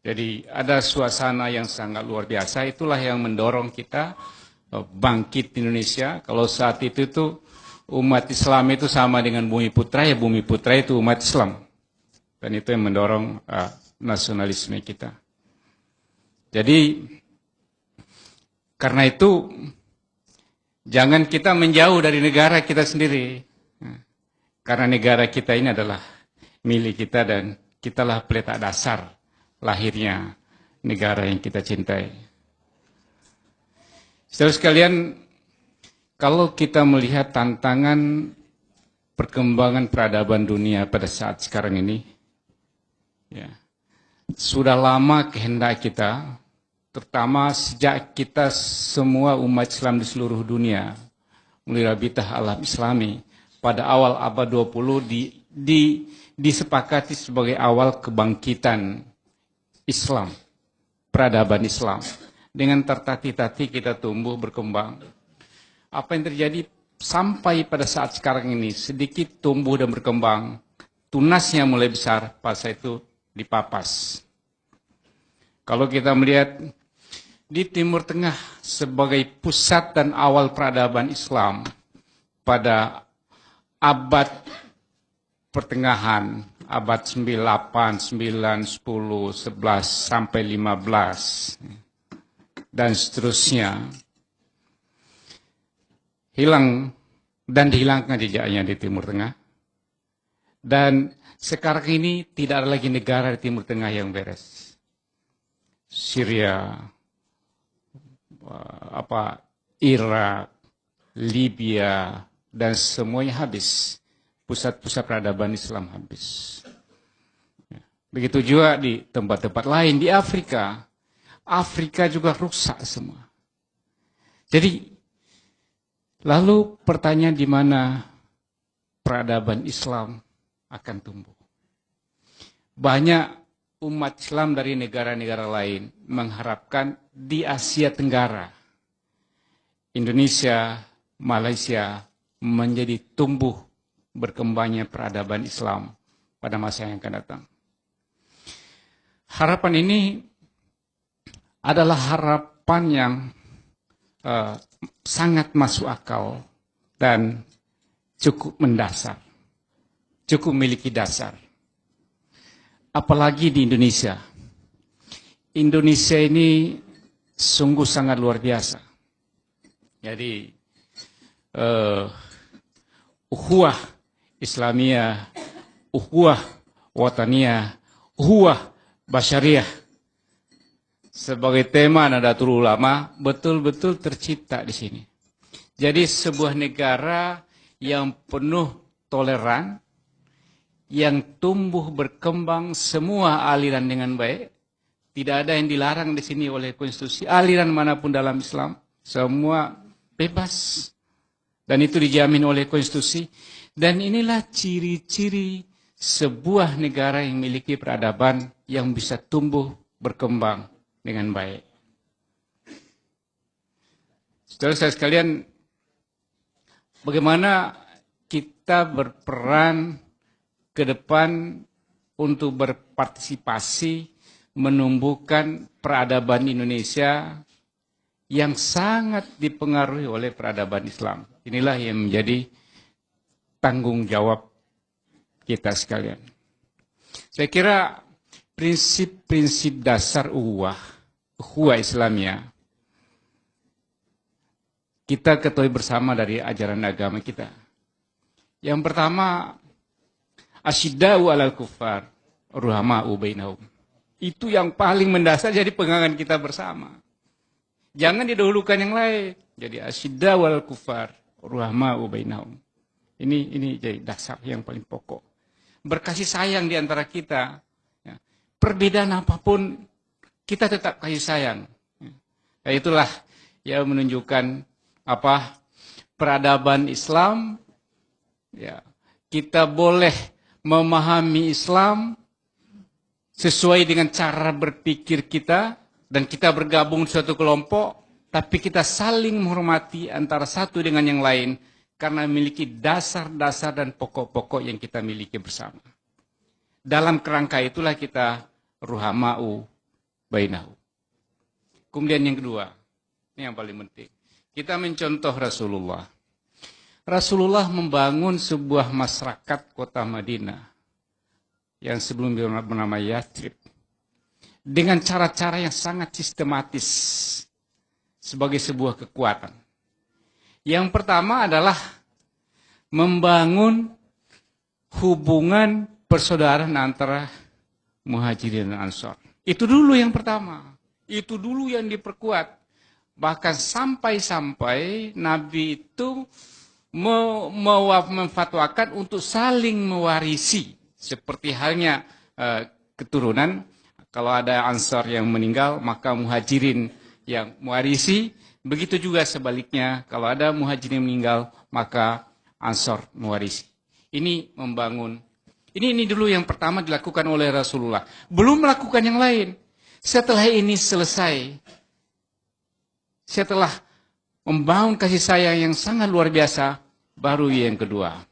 Jadi ada suasana yang sangat luar biasa, itulah yang mendorong kita bangkit di Indonesia. Kalau saat itu umat Islam itu sama dengan Bumi Putra, ya Bumi Putra itu umat Islam. Dan itu yang mendorong nasionalisme kita. Jadi karena itu jangan kita menjauh dari negara kita sendiri. Karena negara kita ini adalah milik kita dan kitalah peletak dasar lahirnya negara yang kita cintai. Saudara sekalian, kalau kita melihat tantangan perkembangan peradaban dunia pada saat sekarang ini, ya, sudah lama kehendak kita, terutama sejak kita semua umat Islam di seluruh dunia, mulai Rabitah Alam Islami, pada awal abad 20 disepakati sebagai awal kebangkitan Islam, peradaban Islam. Dengan tertati-tati kita tumbuh berkembang. Apa yang terjadi sampai pada saat sekarang ini, sedikit tumbuh dan berkembang, tunasnya mulai besar, pada saat itu dipapas. Kalau kita melihat di Timur Tengah sebagai pusat dan awal peradaban Islam pada abad pertengahan, abad 9, 9, 10, 11 sampai 15 dan seterusnya, hilang dan dihilangkan jejaknya di Timur Tengah. Dan sekarang ini tidak ada lagi negara di Timur Tengah yang beres. Syria, Irak, Libya, dan semuanya habis. Pusat-pusat peradaban Islam habis. Begitu juga di tempat-tempat lain di Afrika. Afrika juga rusak semua. Jadi, lalu pertanyaan di mana peradaban Islam akan tumbuh. Banyak umat Islam dari negara-negara lain mengharapkan di Asia Tenggara, Indonesia, Malaysia menjadi tumbuh berkembangnya peradaban Islam pada masa yang akan datang. Harapan ini adalah harapan yang sangat masuk akal dan cukup mendasar, cukup memiliki dasar. Apalagi di Indonesia. Indonesia ini sungguh sangat luar biasa. Jadi ukhuwah Islamiyah, ukhuwah wataniyah, ukhuwah basyariyah sebagai tema Nahdlatul Ulama betul-betul tercipta di sini. Jadi sebuah negara yang penuh toleran, yang tumbuh berkembang semua aliran dengan baik, tidak ada yang dilarang di sini oleh konstitusi, aliran manapun dalam Islam, semua bebas. Dan itu dijamin oleh konstitusi. Dan inilah ciri-ciri sebuah negara yang memiliki peradaban yang bisa tumbuh berkembang dengan baik. Saudara-saudara sekalian, bagaimana kita berperan ke depan untuk berpartisipasi menumbuhkan peradaban Indonesia yang sangat dipengaruhi oleh peradaban Islam. Inilah yang menjadi tanggung jawab kita sekalian. Saya kira prinsip-prinsip dasar ukhuwah Islamiyah kita ketahui bersama dari ajaran agama kita. Yang pertama, asyidda'u 'alal kuffar, ruhama'u bainahum. Itu yang paling mendasar jadi pegangan kita bersama. Jangan didahulukan yang lain. Jadi asyidda'u 'alal kuffar, ruhama'u bainahum. Ini jadi dasar yang paling pokok. Berkasih sayang di antara kita. Ya. Perbedaan apapun, kita tetap kasih sayang. Ya. Itulah yang menunjukkan peradaban Islam. Ya. Kita boleh memahami Islam sesuai dengan cara berpikir kita, dan kita bergabung di suatu kelompok, tapi kita saling menghormati antara satu dengan yang lain, karena memiliki dasar-dasar dan pokok-pokok yang kita miliki bersama. Dalam kerangka itulah kita ruhama'u bainahu. Kemudian yang kedua, ini yang paling penting. Kita mencontoh Rasulullah. Rasulullah membangun sebuah masyarakat kota Madinah yang sebelumnya bernama Yathrib dengan cara-cara yang sangat sistematis sebagai sebuah kekuatan. Yang pertama adalah membangun hubungan persaudaraan antara Muhajirin dan Ansor. Itu dulu yang pertama. Itu dulu yang diperkuat. Bahkan sampai-sampai Nabi itu memfatwakan untuk saling mewarisi. Seperti halnya keturunan. Kalau ada Ansor yang meninggal, maka Muhajirin yang mewarisi. Begitu juga sebaliknya, kalau ada Muhajirin yang meninggal, maka Ansor mewarisi. Ini membangun. Ini dulu yang pertama dilakukan oleh Rasulullah. Belum melakukan yang lain. Setelah ini selesai, setelah membangun kasih sayang yang sangat luar biasa, baru yang kedua,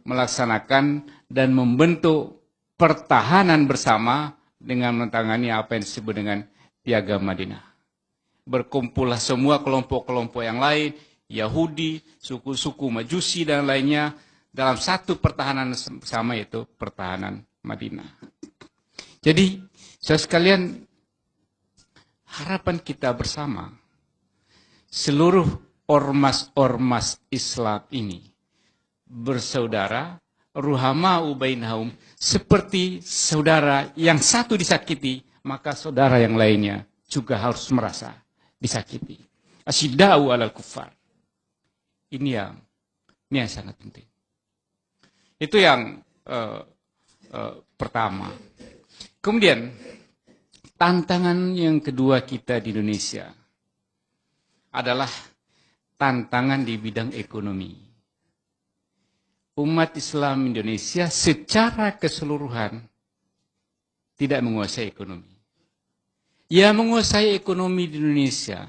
melaksanakan dan membentuk pertahanan bersama dengan menangani apa yang disebut dengan Piagam Madinah. Berkumpullah semua kelompok-kelompok yang lain, Yahudi, suku-suku Majusi dan lainnya, dalam satu pertahanan bersama, yaitu pertahanan Madinah. Jadi, saudara sekalian, harapan kita bersama, seluruh ormas-ormas Islam ini bersaudara, ruhama'u bainahum, seperti saudara yang satu disakiti, maka saudara yang lainnya juga harus merasa disakiti. Asyidda'u 'alal kuffar. Ini yang sangat penting. Itu yang pertama. Kemudian tantangan yang kedua kita di Indonesia adalah tantangan di bidang ekonomi. Umat Islam Indonesia secara keseluruhan tidak menguasai ekonomi. Yang menguasai ekonomi di Indonesia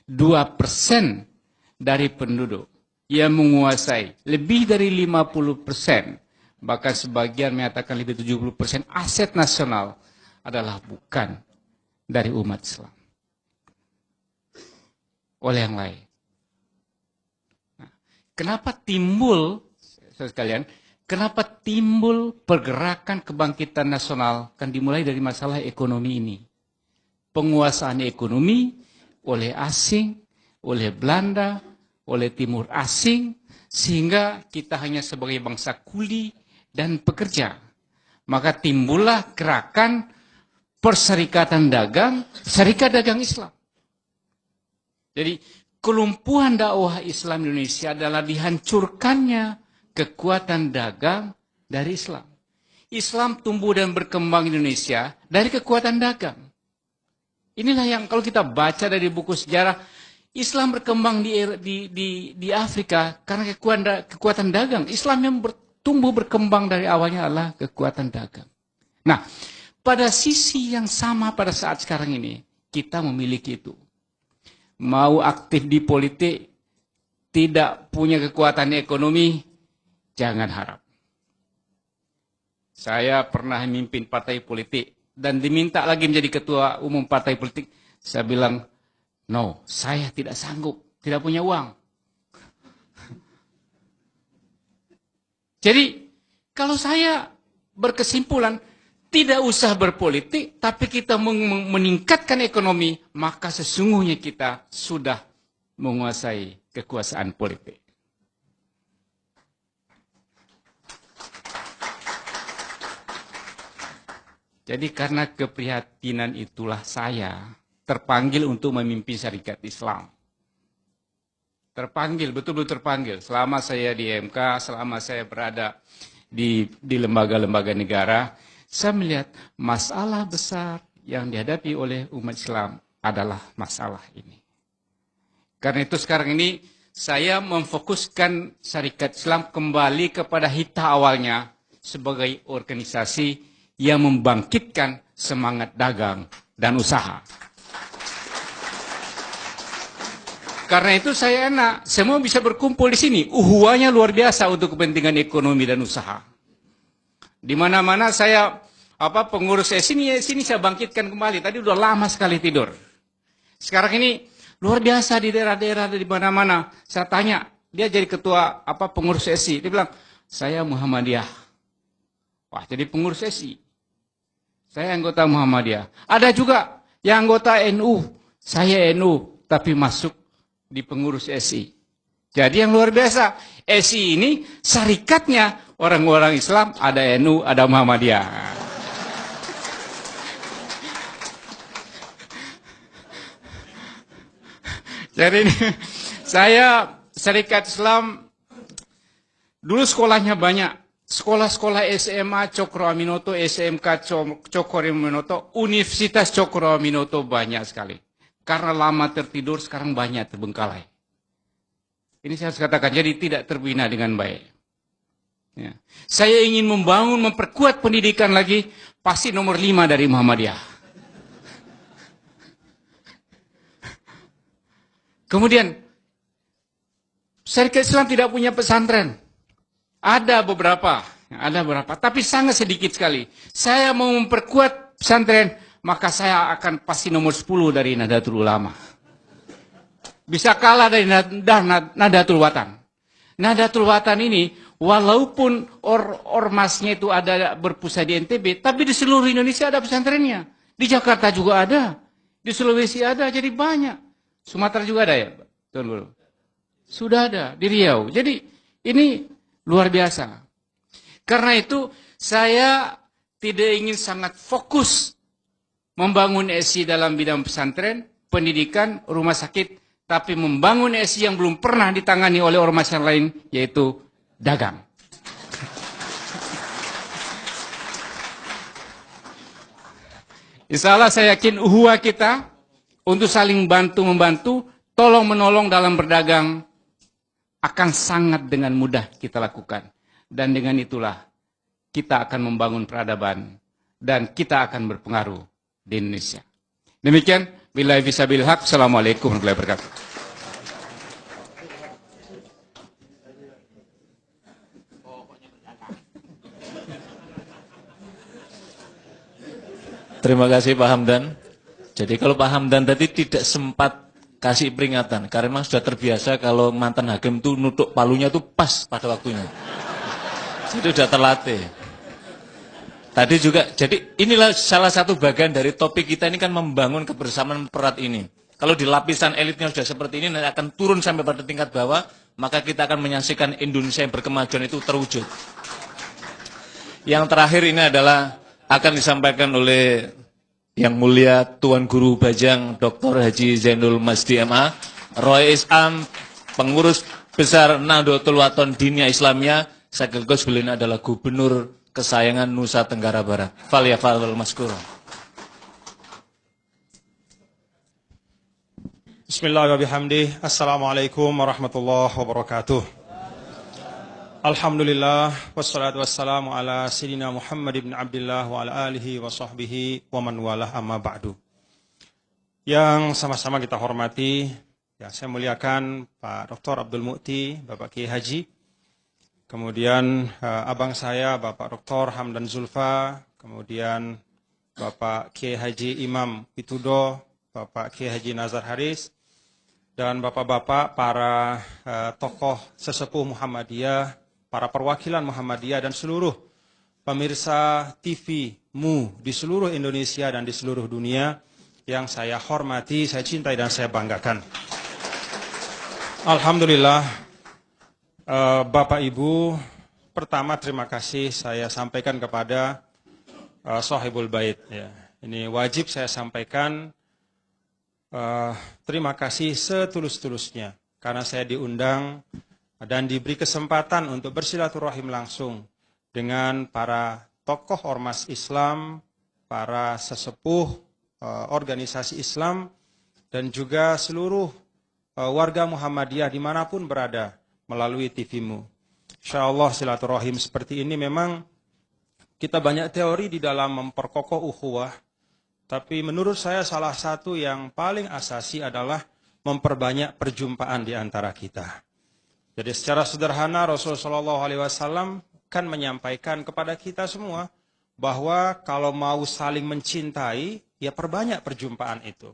2% dari penduduk. Yang menguasai lebih dari 50%, bahkan sebagian menyatakan lebih 70% aset nasional adalah bukan dari umat Islam, oleh yang lain. Nah, kenapa timbul, saudara sekalian, kenapa timbul pergerakan kebangkitan nasional? Kan dimulai dari masalah ekonomi ini. Penguasaan ekonomi oleh asing, oleh Belanda, oleh Timur asing, sehingga kita hanya sebagai bangsa kuli dan pekerja. Maka timbullah gerakan perserikatan dagang, serikat dagang Islam. Jadi kelumpuhan dakwah Islam Indonesia adalah dihancurkannya kekuatan dagang dari Islam. Islam tumbuh dan berkembang di Indonesia dari kekuatan dagang. Inilah yang kalau kita baca dari buku sejarah, Islam berkembang di Afrika karena kekuatan dagang. Islam yang tumbuh berkembang dari awalnya adalah kekuatan dagang. Nah, pada sisi yang sama pada saat sekarang ini, kita memiliki itu. Mau aktif di politik, tidak punya kekuatan ekonomi, jangan harap. Saya pernah memimpin partai politik dan diminta lagi menjadi ketua umum partai politik. Saya bilang, no, saya tidak sanggup, tidak punya uang. Jadi, kalau saya berkesimpulan, tidak usah berpolitik, tapi kita meningkatkan ekonomi, maka sesungguhnya kita sudah menguasai kekuasaan politik. Jadi karena keprihatinan itulah saya terpanggil untuk memimpin syarikat Islam. Terpanggil, betul-betul terpanggil. Selama saya di MK, selama saya berada di lembaga-lembaga negara, saya melihat masalah besar yang dihadapi oleh umat Islam adalah masalah ini. Karena itu sekarang ini saya memfokuskan syarikat Islam kembali kepada hita awalnya sebagai organisasi yang membangkitkan semangat dagang dan usaha. Karena itu saya enak, semua bisa berkumpul di sini. Uhuwanya luar biasa untuk kepentingan ekonomi dan usaha. Di mana-mana saya pengurus sini saya bangkitkan kembali. Tadi udah lama sekali tidur. Sekarang ini luar biasa di daerah-daerah di mana-mana. Saya tanya, dia jadi ketua pengurus SI. Dia bilang, saya Muhammadiyah. Wah, jadi pengurus SI. Saya anggota Muhammadiyah. Ada juga yang anggota NU. Saya NU, tapi masuk di pengurus SI. Jadi yang luar biasa, SI ini syarikatnya orang-orang Islam, ada NU, ada Muhammadiyah. Jadi ini, saya syarikat Islam, dulu sekolahnya banyak. Sekolah-sekolah SMA Cokro Aminoto, SMK Cokro Aminoto, Universitas Cokro Aminoto banyak sekali. Karena lama tertidur, sekarang banyak terbengkalai. Ini saya harus katakan, jadi tidak terbina dengan baik. Ya. Saya ingin memperkuat pendidikan lagi, pasti nomor 5 dari Muhammadiyah. Kemudian, syarikat Islam tidak punya pesantren. Ada beberapa, tapi sangat sedikit sekali. Saya mau memperkuat pesantren, maka saya akan pasti nomor 10 dari Nahdlatul Ulama. Bisa kalah dari Nahdlatul Watan. Nahdlatul Watan ini, walaupun ormasnya itu ada berpusat di NTB, tapi di seluruh Indonesia ada pesantrennya. Di Jakarta juga ada, di Sulawesi ada, jadi banyak. Sumatera juga ada ya, Tuan Guru? Sudah ada, di Riau. Jadi ini luar biasa. Karena itu saya tidak ingin sangat fokus membangun SI dalam bidang pesantren, pendidikan, rumah sakit, tapi membangun SI yang belum pernah ditangani oleh ormas yang lain, yaitu dagang. Insya Allah saya yakin uhuwah kita untuk saling bantu-membantu, tolong-menolong dalam berdagang, akan sangat dengan mudah kita lakukan. Dan dengan itulah kita akan membangun peradaban dan kita akan berpengaruh di Indonesia. Demikian, billahi fisabilil haq. Assalamualaikum warahmatullahi wabarakatuh. Terima kasih Pak Hamdan. Jadi kalau Pak Hamdan tadi tidak sempat kasih peringatan, karena memang sudah terbiasa kalau mantan hakim itu nutuk palunya itu pas pada waktunya. Jadi sudah terlatih. Tadi juga, jadi inilah salah satu bagian dari topik kita ini kan membangun kebersamaan perat ini. Kalau di lapisan elitnya sudah seperti ini, nanti akan turun sampai pada tingkat bawah, maka kita akan menyaksikan Indonesia yang berkemajuan itu terwujud. Yang terakhir ini adalah akan disampaikan oleh Yang Mulia Tuan Guru Bajang Dr. Haji Zainul Masdi MA, Rois Am, Pengurus Besar Nahdlatul Wathon Diniyah Islamiyah, sekaligus beliau adalah Gubernur kesayangan Nusa Tenggara Barat. Falyafadhil maskur. Bismillahirrahmanirrahim. Assalamualaikum warahmatullahi wabarakatuh. Alhamdulillah, wassalatu wassalamu ala sayyidina Muhammad ibn Abdullah wa ala alihi wa sahbihi wa man walah amma ba'du. Yang sama-sama kita hormati, ya, saya muliakan Pak Dr. Abdul Mu'ti, Bapak Kiai Haji, kemudian abang saya Bapak Dr. Hamdan Zulfa, kemudian Bapak Kiai Haji Imam Witudo, Bapak Kiai Haji Nazar Haris, dan bapak-bapak para tokoh sesepuh Muhammadiyah, para perwakilan Muhammadiyah dan seluruh pemirsa TV-mu di seluruh Indonesia dan di seluruh dunia yang saya hormati, saya cintai dan saya banggakan. Alhamdulillah, Bapak Ibu, pertama terima kasih saya sampaikan kepada Sohibul Bait. Ya. Ini wajib saya sampaikan, terima kasih setulus-tulusnya karena saya diundang dan diberi kesempatan untuk bersilaturahim langsung dengan para tokoh ormas Islam, para sesepuh organisasi Islam, dan juga seluruh warga Muhammadiyah dimanapun berada melalui TV-mu. InsyaAllah silaturahim seperti ini memang kita banyak teori di dalam memperkokoh ukhuwah, tapi menurut saya salah satu yang paling asasi adalah memperbanyak perjumpaan di antara kita. Jadi secara sederhana Rasulullah SAW kan menyampaikan kepada kita semua bahwa kalau mau saling mencintai, ya perbanyak perjumpaan itu.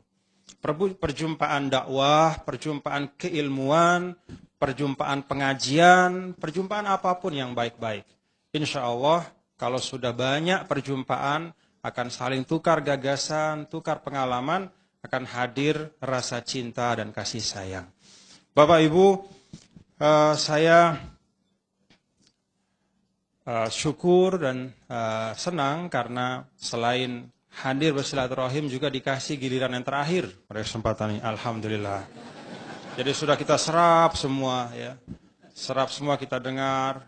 Perjumpaan dakwah, perjumpaan keilmuan, perjumpaan pengajian, perjumpaan apapun yang baik-baik. Insya Allah kalau sudah banyak perjumpaan, akan saling tukar gagasan, tukar pengalaman, akan hadir rasa cinta dan kasih sayang. Bapak Ibu, saya syukur dan senang karena selain hadir bersilaturahim juga dikasih giliran yang terakhir pada kesempatan ini. Alhamdulillah. Jadi sudah kita serap semua, ya, serap semua kita dengar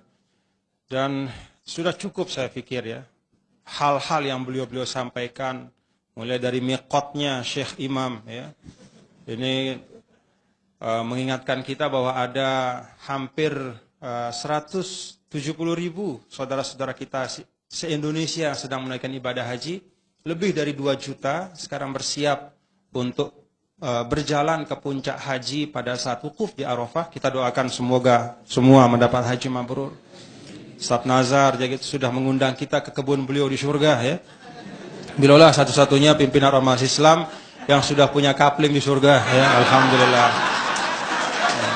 dan sudah cukup saya pikir ya. Hal-hal yang beliau-beliau sampaikan, mulai dari miqatnya Syekh Imam, ya, ini mengingatkan kita bahwa ada hampir 170.000 saudara-saudara kita se-Indonesia sedang menunaikan ibadah haji, lebih dari 2 juta sekarang bersiap untuk berjalan ke puncak haji pada saat wukuf di Arafah. Kita doakan semoga semua mendapat haji mabrur. Ustaz Nazar jadi sudah mengundang kita ke kebun beliau di surga, ya. Beliaulah satu-satunya pimpinan ormas Islam yang sudah punya kapling di surga, ya. Alhamdulillah. Ya,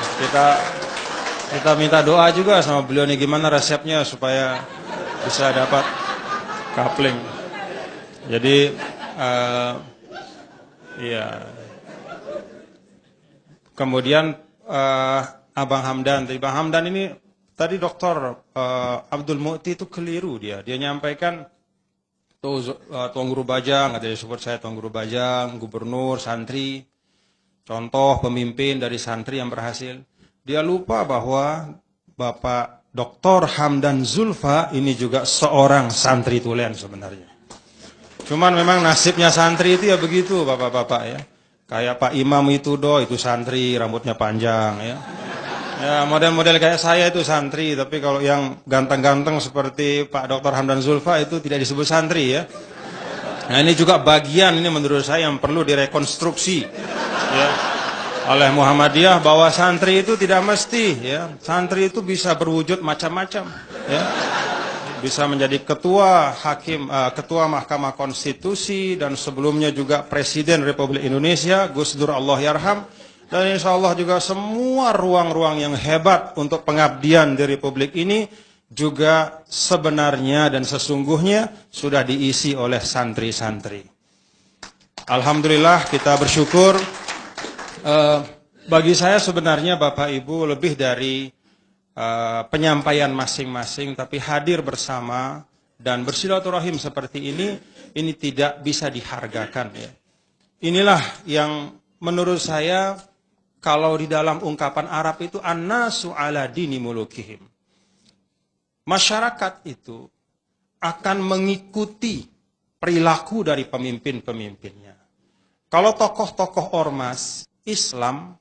kita minta doa juga sama beliau nih gimana resepnya supaya bisa dapat kapling. Jadi ya. Kemudian Abang Hamdan, Bang Hamdan ini tadi Dr. Abdul Mu'ti itu keliru dia nyampaikan Tuan Guru Bajang, ada yang sebut saya Tuan Guru Bajang, gubernur, santri, contoh pemimpin dari santri yang berhasil. Dia lupa bahwa Bapak Dr. Hamdan Zulfa ini juga seorang santri tulen sebenarnya. Cuman memang nasibnya santri itu ya begitu bapak-bapak ya. Kayak Pak Imam Witudo itu santri, rambutnya panjang ya. Ya model-model kayak saya itu santri, tapi kalau yang ganteng-ganteng seperti Pak Dr. Hamdan Zulfa itu tidak disebut santri ya. Nah ini juga bagian ini menurut saya yang perlu direkonstruksi ya oleh Muhammadiyah, bahwa santri itu tidak mesti ya. Santri itu bisa berwujud macam-macam ya. bisa menjadi ketua ketua Mahkamah Konstitusi, dan sebelumnya juga Presiden Republik Indonesia, Gus Dur Allah Yarham, dan insya Allah juga semua ruang-ruang yang hebat untuk pengabdian di Republik ini juga sebenarnya dan sesungguhnya sudah diisi oleh santri-santri. Alhamdulillah, kita bersyukur. Bagi saya sebenarnya Bapak Ibu lebih dari penyampaian masing-masing, tapi hadir bersama dan bersilaturahim seperti ini tidak bisa dihargakan ya. Inilah yang menurut saya, kalau di dalam ungkapan Arab itu an-nasu ala dini mulukihim. Masyarakat itu akan mengikuti perilaku dari pemimpin-pemimpinnya. Kalau tokoh-tokoh ormas Islam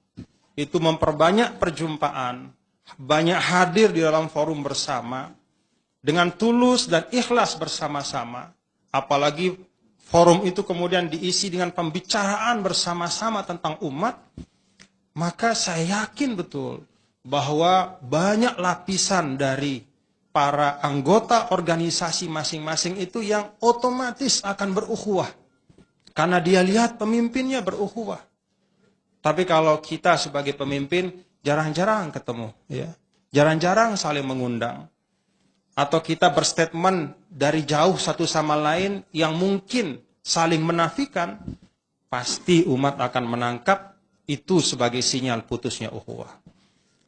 itu memperbanyak perjumpaan, banyak hadir di dalam forum bersama, dengan tulus dan ikhlas bersama-sama, apalagi forum itu kemudian diisi dengan pembicaraan bersama-sama tentang umat, maka saya yakin betul bahwa banyak lapisan dari para anggota organisasi masing-masing itu yang otomatis akan berukhuwah. Karena dia lihat pemimpinnya berukhuwah. Tapi kalau kita sebagai pemimpin jarang-jarang ketemu, ya, jarang-jarang saling mengundang, atau kita berstatement dari jauh satu sama lain yang mungkin saling menafikan, pasti umat akan menangkap itu sebagai sinyal putusnya ukhuwah.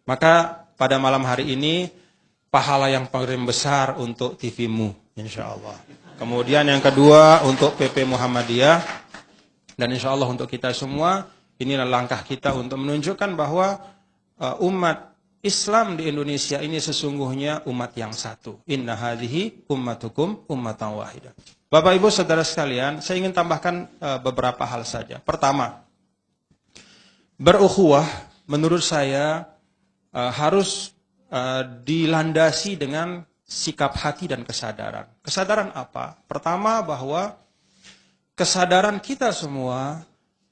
Maka pada malam hari ini pahala yang paling besar untuk TV-mu, insya Allah. Kemudian yang kedua untuk PP Muhammadiyah, dan insya Allah untuk kita semua, inilah langkah kita untuk menunjukkan bahwa umat Islam di Indonesia ini sesungguhnya umat yang satu. Inna hadhihi ummatukum ummatan wahidah. Bapak Ibu Saudara sekalian, saya ingin tambahkan beberapa hal saja. Pertama, berukhuwah menurut saya harus dilandasi dengan sikap hati dan kesadaran. Kesadaran apa? Pertama, bahwa kesadaran kita semua,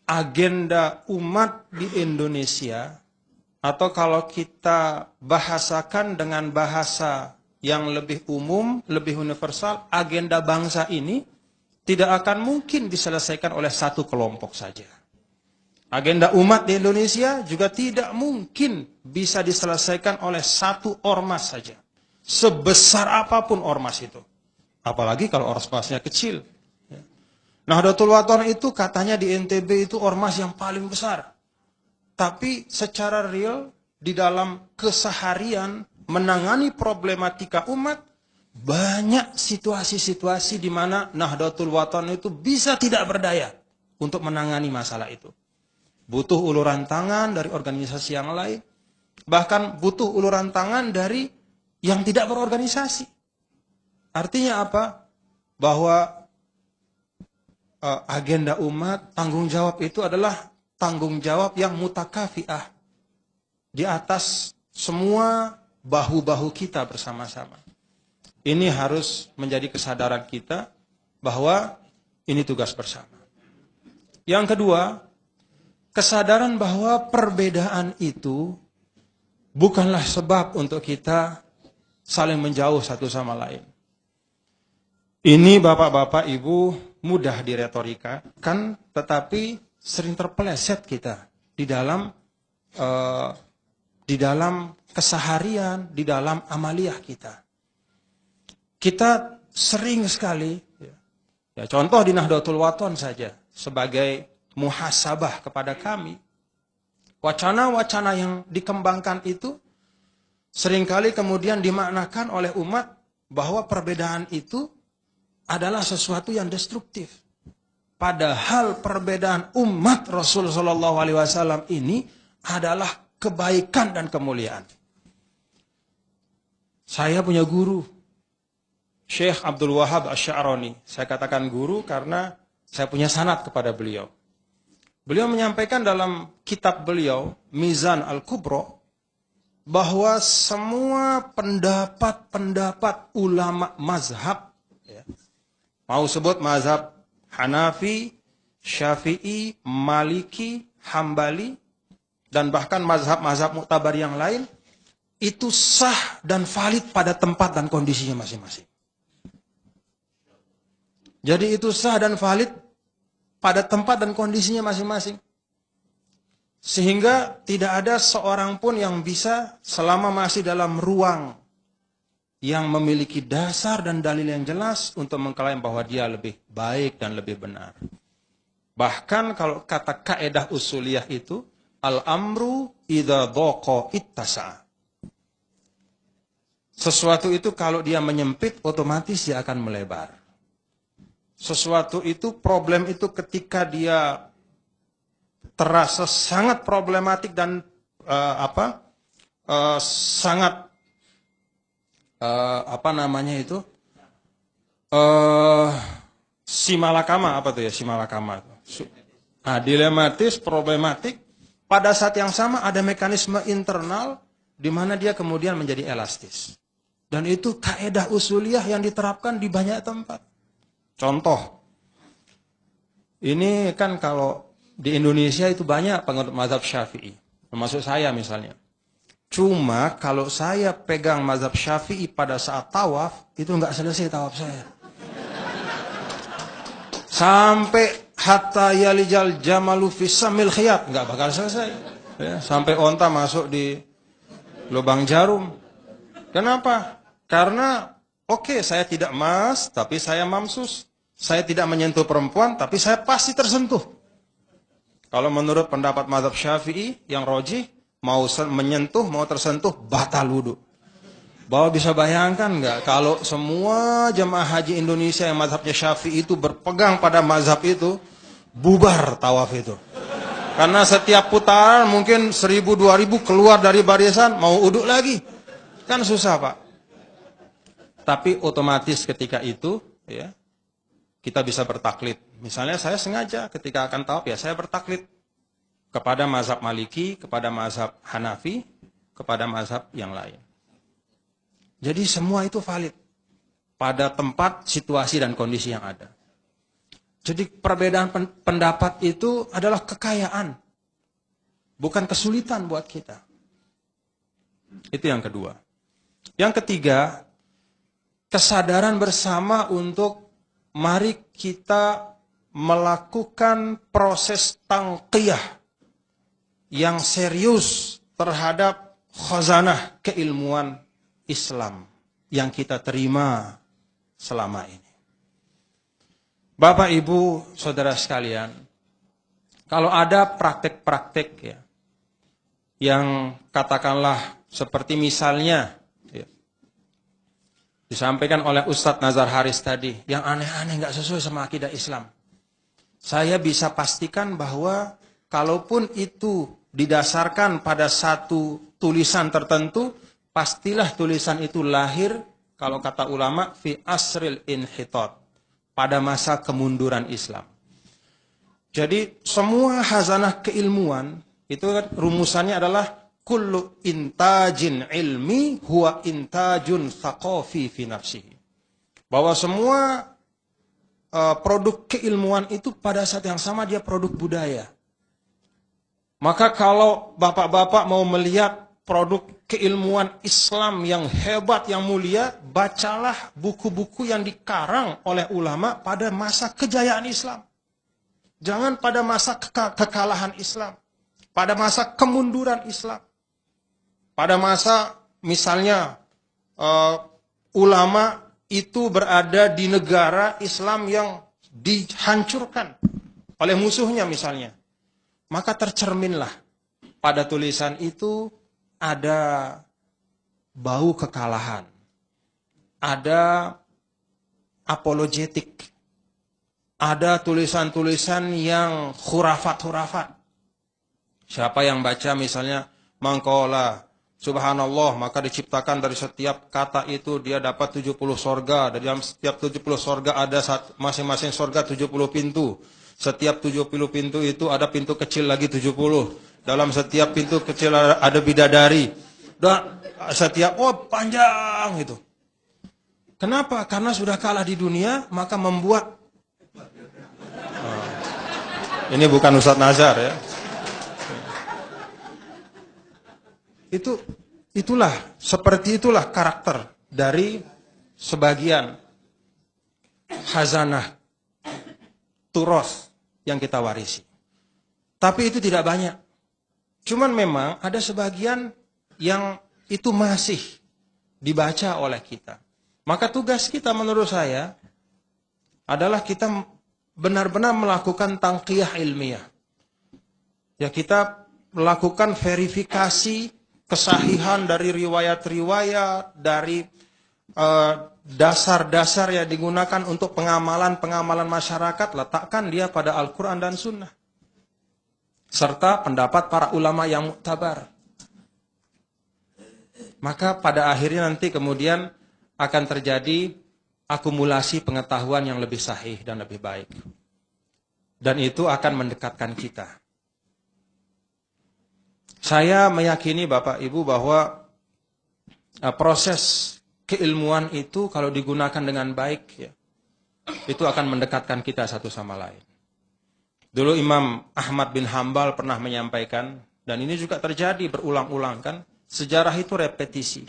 agenda umat di Indonesia, atau kalau kita bahasakan dengan bahasa yang lebih umum, lebih universal, agenda bangsa ini tidak akan mungkin diselesaikan oleh satu kelompok saja. Agenda umat di Indonesia juga tidak mungkin bisa diselesaikan oleh satu ormas saja. Sebesar apapun ormas itu. Apalagi kalau ormasnya kecil. Nahdlatul Wathon itu katanya di NTB itu ormas yang paling besar. Tapi secara real di dalam keseharian menangani problematika umat, banyak situasi-situasi di mana Nahdlatul Wathon itu bisa tidak berdaya untuk menangani masalah itu. Butuh uluran tangan dari organisasi yang lain, bahkan butuh uluran tangan dari yang tidak berorganisasi. Artinya apa? Bahwa agenda umat, tanggung jawab itu adalah tanggung jawab yang mutakafiah di atas semua bahu-bahu kita bersama-sama. Ini harus menjadi kesadaran kita bahwa ini tugas bersama. Yang kedua, kesadaran bahwa perbedaan itu bukanlah sebab untuk kita saling menjauh satu sama lain. Ini bapak-bapak, ibu mudah diretorikakan, tetapi sering terpeleset kita di dalam keseharian, di dalam amaliyah kita. Kita sering sekali, ya contoh di Nahdlatul Wathon saja, sebagai muhasabah kepada kami, wacana-wacana yang dikembangkan itu seringkali kemudian dimaknakan oleh umat bahwa perbedaan itu adalah sesuatu yang destruktif. Padahal perbedaan umat Rasul Shallallahu Alaihi Wasallam ini adalah kebaikan dan kemuliaan. Saya punya guru, Syekh Abdul Wahab Asy'arani. Saya katakan guru karena saya punya sanad kepada beliau. Beliau menyampaikan dalam kitab beliau, Mizan Al-Kubra, bahwa semua pendapat-pendapat ulama mazhab, ya, mau sebut mazhab Hanafi, Syafi'i, Maliki, Hambali, dan bahkan mazhab-mazhab muktabar yang lain, itu sah dan valid pada tempat dan kondisinya masing-masing. Jadi itu sah dan valid pada tempat dan kondisinya masing-masing. Sehingga tidak ada seorang pun yang bisa selama masih dalam ruang yang memiliki dasar dan dalil yang jelas untuk mengklaim bahwa dia lebih baik dan lebih benar. Bahkan kalau kata kaedah usuliyah itu, al-amru idza dhaqa ittasa. Sesuatu itu kalau dia menyempit, otomatis dia akan melebar. Sesuatu itu, problem itu ketika dia terasa sangat problematik dan sangat simalakama, apa tuh ya simalakama? Dilematis, problematik. Pada saat yang sama ada mekanisme internal di mana dia kemudian menjadi elastis. Dan itu kaedah usuliyah yang diterapkan di banyak tempat. Contoh, ini kan kalau di Indonesia itu banyak penganut mazhab Syafi'i, termasuk saya misalnya. Cuma kalau saya pegang mazhab Syafi'i pada saat tawaf, itu nggak selesai tawaf saya. Sampai hatta yalijal jamalu fi samil khiyat, nggak bakal selesai. Ya, sampai onta masuk di lubang jarum. Kenapa? Karena oke, saya tidak mas, tapi saya mamsus. Saya tidak menyentuh perempuan, tapi saya pasti tersentuh. Kalau menurut pendapat mazhab Syafi'i yang rojih, mau menyentuh, mau tersentuh, batal wudu. Bahwa bisa bayangkan nggak kalau semua jemaah haji Indonesia yang mazhabnya Syafi'i itu berpegang pada mazhab itu, bubar tawaf itu. Karena setiap putaran mungkin 1000-2000 keluar dari barisan, mau wudu lagi. Kan susah, Pak. Tapi otomatis ketika itu, ya, kita bisa bertaklid. Misalnya saya sengaja ketika akan tawaf, ya saya bertaklid kepada mazhab Maliki, kepada mazhab Hanafi, kepada mazhab yang lain. Jadi semua itu valid pada tempat, situasi, dan kondisi yang ada. Jadi perbedaan pendapat itu adalah kekayaan, bukan kesulitan buat kita. Itu yang kedua. Yang ketiga, kesadaran bersama untuk mari kita melakukan proses tangqiyah yang serius terhadap khazanah keilmuan Islam yang kita terima selama ini. Bapak, Ibu, Saudara sekalian, kalau ada praktek-praktek ya, yang katakanlah seperti misalnya ya, disampaikan oleh Ustadz Nazar Haris tadi, yang aneh-aneh nggak sesuai sama akidah Islam. Saya bisa pastikan bahwa kalaupun itu didasarkan pada satu tulisan tertentu, pastilah tulisan itu lahir, kalau kata ulama, fi asril inhitat, pada masa kemunduran Islam. Jadi semua khazanah keilmuan, itu rumusannya adalah kullu intajin ilmi huwa intajun thaqafi fi nafsihi. Bahwa semua produk keilmuan itu pada saat yang sama dia produk budaya. Maka kalau bapak-bapak mau melihat produk keilmuan Islam yang hebat, yang mulia, bacalah buku-buku yang dikarang oleh ulama pada masa kejayaan Islam. Jangan pada masa kekalahan Islam, pada masa kemunduran Islam. Pada masa misalnya ulama itu berada di negara Islam yang dihancurkan oleh musuhnya misalnya. Maka tercerminlah pada tulisan itu ada bau kekalahan, ada apologetik, ada tulisan-tulisan yang khurafat-khurafat. Siapa yang baca misalnya mangkola subhanallah, maka diciptakan dari setiap kata itu dia dapat 70 sorga. Dari dalam setiap 70 sorga ada masing-masing sorga 70 pintu. Setiap 70 pintu itu ada pintu kecil lagi 70. Dalam setiap pintu kecil ada bidadari. Dan setiap, panjang itu. Kenapa? Karena sudah kalah di dunia, maka membuat. Ini bukan Ustadz Nazar ya. Seperti itulah karakter dari sebagian khazanah turos yang kita warisi. Tapi itu tidak banyak. Cuman memang ada sebagian yang itu masih dibaca oleh kita. Maka tugas kita menurut saya adalah kita benar-benar melakukan tangqiyah ilmiah. Ya, kita melakukan verifikasi kesahihan dari riwayat-riwayat, dari dasar-dasar yang digunakan untuk pengamalan-pengamalan masyarakat, letakkan dia pada Al-Quran dan Sunnah. Serta pendapat para ulama yang muktabar. Maka pada akhirnya nanti kemudian akan terjadi akumulasi pengetahuan yang lebih sahih dan lebih baik. Dan itu akan mendekatkan kita. Saya meyakini Bapak Ibu bahwa proses keilmuan itu kalau digunakan dengan baik, ya, itu akan mendekatkan kita satu sama lain. Dulu Imam Ahmad bin Hambal pernah menyampaikan, dan ini juga terjadi berulang-ulang kan, sejarah itu repetisi.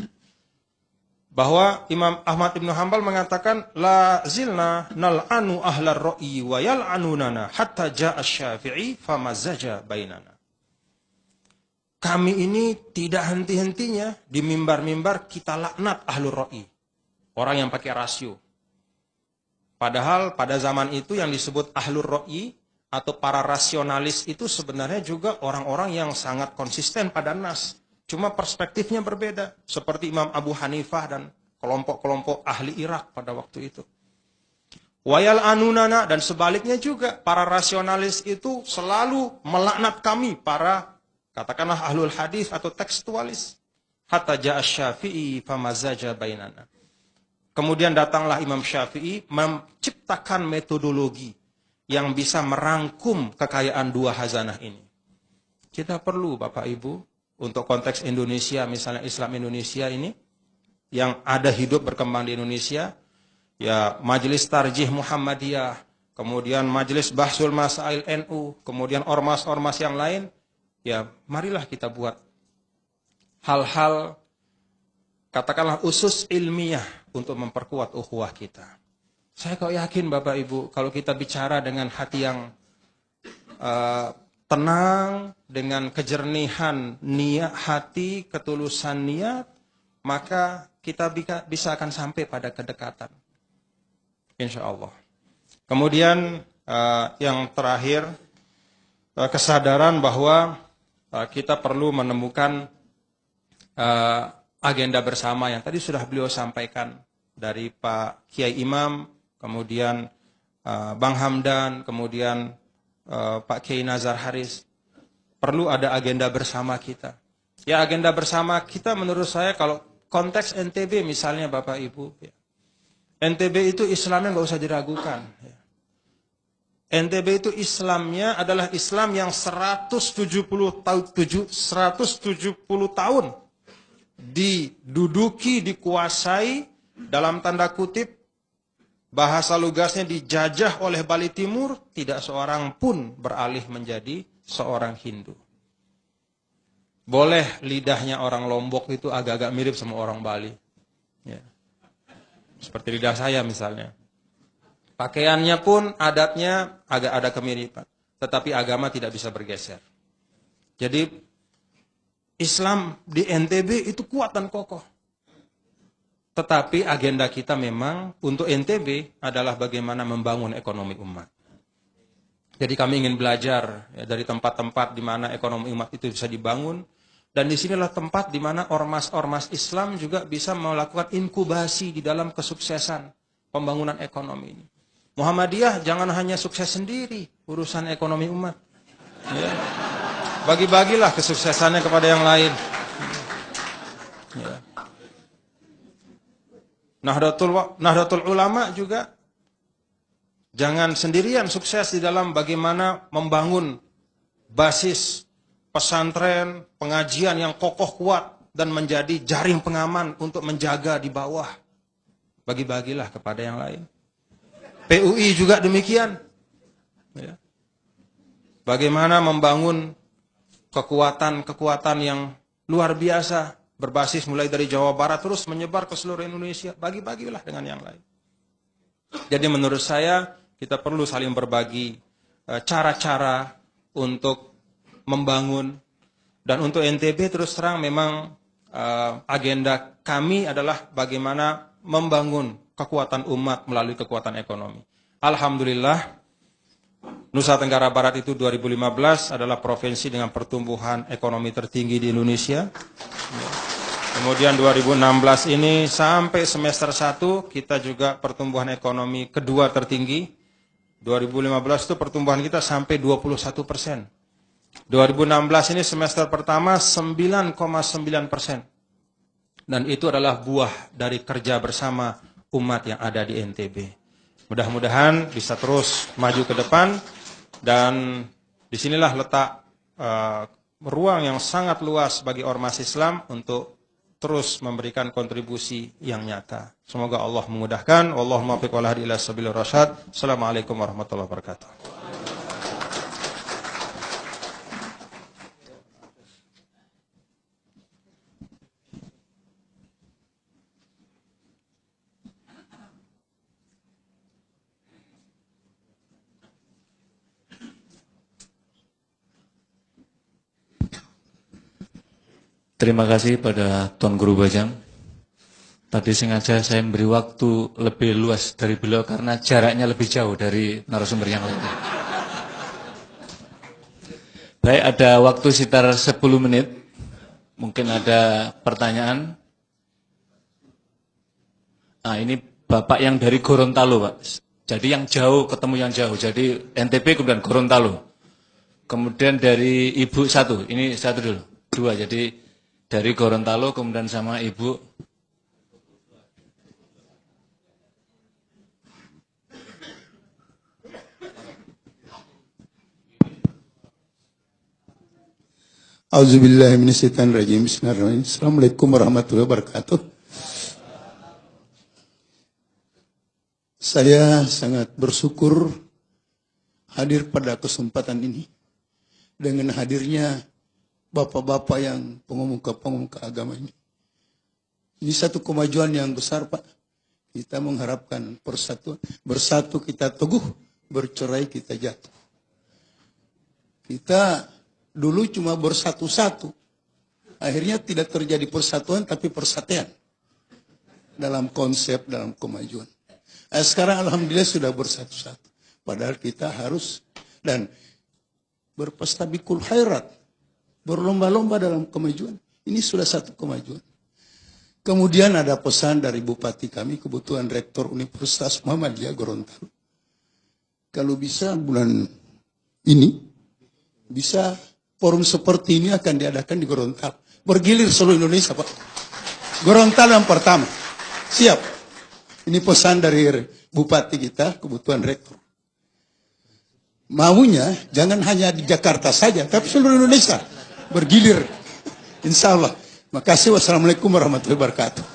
Bahwa Imam Ahmad bin Hambal mengatakan, La zilna nal'anu ahlar ro'i wa yal'anunana hatta ja'a syafi'i famazzaja bainana. Kami ini tidak henti-hentinya di mimbar-mimbar kita laknat ahlur ro'i. Orang yang pakai rasio. Padahal pada zaman itu yang disebut ahlur ro'i atau para rasionalis itu sebenarnya juga orang-orang yang sangat konsisten pada nas. Cuma perspektifnya berbeda. Seperti Imam Abu Hanifah dan kelompok-kelompok ahli Irak pada waktu itu. Wayal anunana dan sebaliknya juga. Para rasionalis itu selalu melaknat kami, para katakanlah ahlul hadis atau tekstualis. Hatta ja'a syafi'i famazaja bainana. Kemudian datanglah Imam Syafi'i menciptakan metodologi yang bisa merangkum kekayaan dua hazanah ini. Kita perlu Bapak Ibu, untuk konteks Indonesia, misalnya Islam Indonesia ini, yang ada hidup berkembang di Indonesia, ya Majelis Tarjih Muhammadiyah, kemudian Majelis Bahsul Masail NU, kemudian ormas-ormas yang lain, ya marilah kita buat hal-hal, katakanlah usus ilmiah untuk memperkuat ukhuwah kita. Saya kok yakin Bapak Ibu, kalau kita bicara dengan hati yang tenang, dengan kejernihan niat hati, ketulusan niat, maka kita bisa akan sampai pada kedekatan. Insya Allah. Kemudian yang terakhir, kesadaran bahwa kita perlu menemukan agenda bersama yang tadi sudah beliau sampaikan dari Pak Kiai Imam, kemudian Bang Hamdan, kemudian Pak Kiai Nazar Haris. Perlu ada agenda bersama kita. Ya, agenda bersama kita menurut saya kalau konteks NTB misalnya Bapak Ibu, ya. NTB itu Islamnya nggak usah diragukan. Ya. NTB itu Islamnya adalah Islam yang 170 tahun diduduki, dikuasai, dalam tanda kutip, bahasa lugasnya dijajah oleh Bali Timur, tidak seorang pun beralih menjadi seorang Hindu. Boleh lidahnya orang Lombok itu agak-agak mirip sama orang Bali. Ya. Seperti lidah saya misalnya. Pakaiannya pun, adatnya agak ada kemiripan. Tetapi agama tidak bisa bergeser. Jadi Islam di NTB itu kuat dan kokoh. Tetapi agenda kita memang untuk NTB adalah bagaimana membangun ekonomi umat. Jadi kami ingin belajar ya, dari tempat-tempat di mana ekonomi umat itu bisa dibangun. Dan disinilah tempat di mana ormas-ormas Islam juga bisa melakukan inkubasi di dalam kesuksesan pembangunan ekonomi ini. Muhammadiyah jangan hanya sukses sendiri urusan ekonomi umat. Ya. Bagi-bagilah kesuksesannya kepada yang lain. Ya. Nahdlatul Ulama juga jangan sendirian sukses di dalam bagaimana membangun basis pesantren, pengajian yang kokoh kuat dan menjadi jaring pengaman untuk menjaga di bawah. Bagi-bagilah kepada yang lain. PUI juga demikian. Ya. Bagaimana membangun kekuatan-kekuatan yang luar biasa, berbasis mulai dari Jawa Barat terus menyebar ke seluruh Indonesia. Bagi-bagilah dengan yang lain. Jadi menurut saya kita perlu saling berbagi cara-cara untuk membangun. Dan untuk NTB terus terang memang agenda kami adalah bagaimana membangun kekuatan umat melalui kekuatan ekonomi. Alhamdulillah, Nusa Tenggara Barat itu 2015 adalah provinsi dengan pertumbuhan ekonomi tertinggi di Indonesia. Kemudian 2016 ini sampai semester 1 kita juga pertumbuhan ekonomi kedua tertinggi. 2015 itu pertumbuhan kita sampai 21%. 2016 ini semester pertama 9,9%. Dan itu adalah buah dari kerja bersama umat yang ada di NTB. Mudah-mudahan bisa terus maju ke depan, dan disinilah letak ruang yang sangat luas bagi ormas Islam untuk terus memberikan kontribusi yang nyata. Semoga Allah memudahkan. Wallahumma muwaffiq wal hadi ila sabilir rasyad. Assalamualaikum warahmatullahi wabarakatuh. Terima kasih pada Tuan Guru Bajang. Tadi sengaja saya memberi waktu lebih luas dari beliau karena jaraknya lebih jauh dari narasumber yang lainnya. Baik, ada waktu sekitar 10 menit. Mungkin ada pertanyaan. Nah, ini Bapak yang dari Gorontalo, Pak. Jadi yang jauh ketemu yang jauh. Jadi NTB kemudian Gorontalo. Kemudian dari Ibu satu. Ini satu dulu. Dua. Jadi dari Gorontalo kemudian sama Ibu. Auzubillahi minasyaitonirrajim. Bismillahirrahmanirrahim. Assalamualaikum warahmatullahi wabarakatuh. Saya sangat bersyukur hadir pada kesempatan ini dengan hadirnya bapak-bapak yang pengemuka agama ini. Ini satu kemajuan yang besar, Pak. Kita mengharapkan persatuan. Bersatu kita teguh, bercerai kita jatuh. Kita dulu cuma bersatu-satu. Akhirnya tidak terjadi persatuan, tapi persatuan. Dalam konsep, dalam kemajuan. Sekarang Alhamdulillah sudah bersatu-satu. Padahal kita harus dan berpestabikul khairat. Berlomba-lomba dalam kemajuan. Ini sudah satu kemajuan. Kemudian ada pesan dari Bupati kami, kebetulan Rektor Universitas Muhammadiyah Gorontalo. Kalau bisa bulan ini, bisa forum seperti ini akan diadakan di Gorontalo. Bergilir seluruh Indonesia, Pak. Gorontalo yang pertama. Siap. Ini pesan dari Bupati kita, kebetulan Rektor. Maunya jangan hanya di Jakarta saja, tapi seluruh Indonesia. Bergilir, insya Allah. Makasih. Wassalamualaikum warahmatullahi wabarakatuh.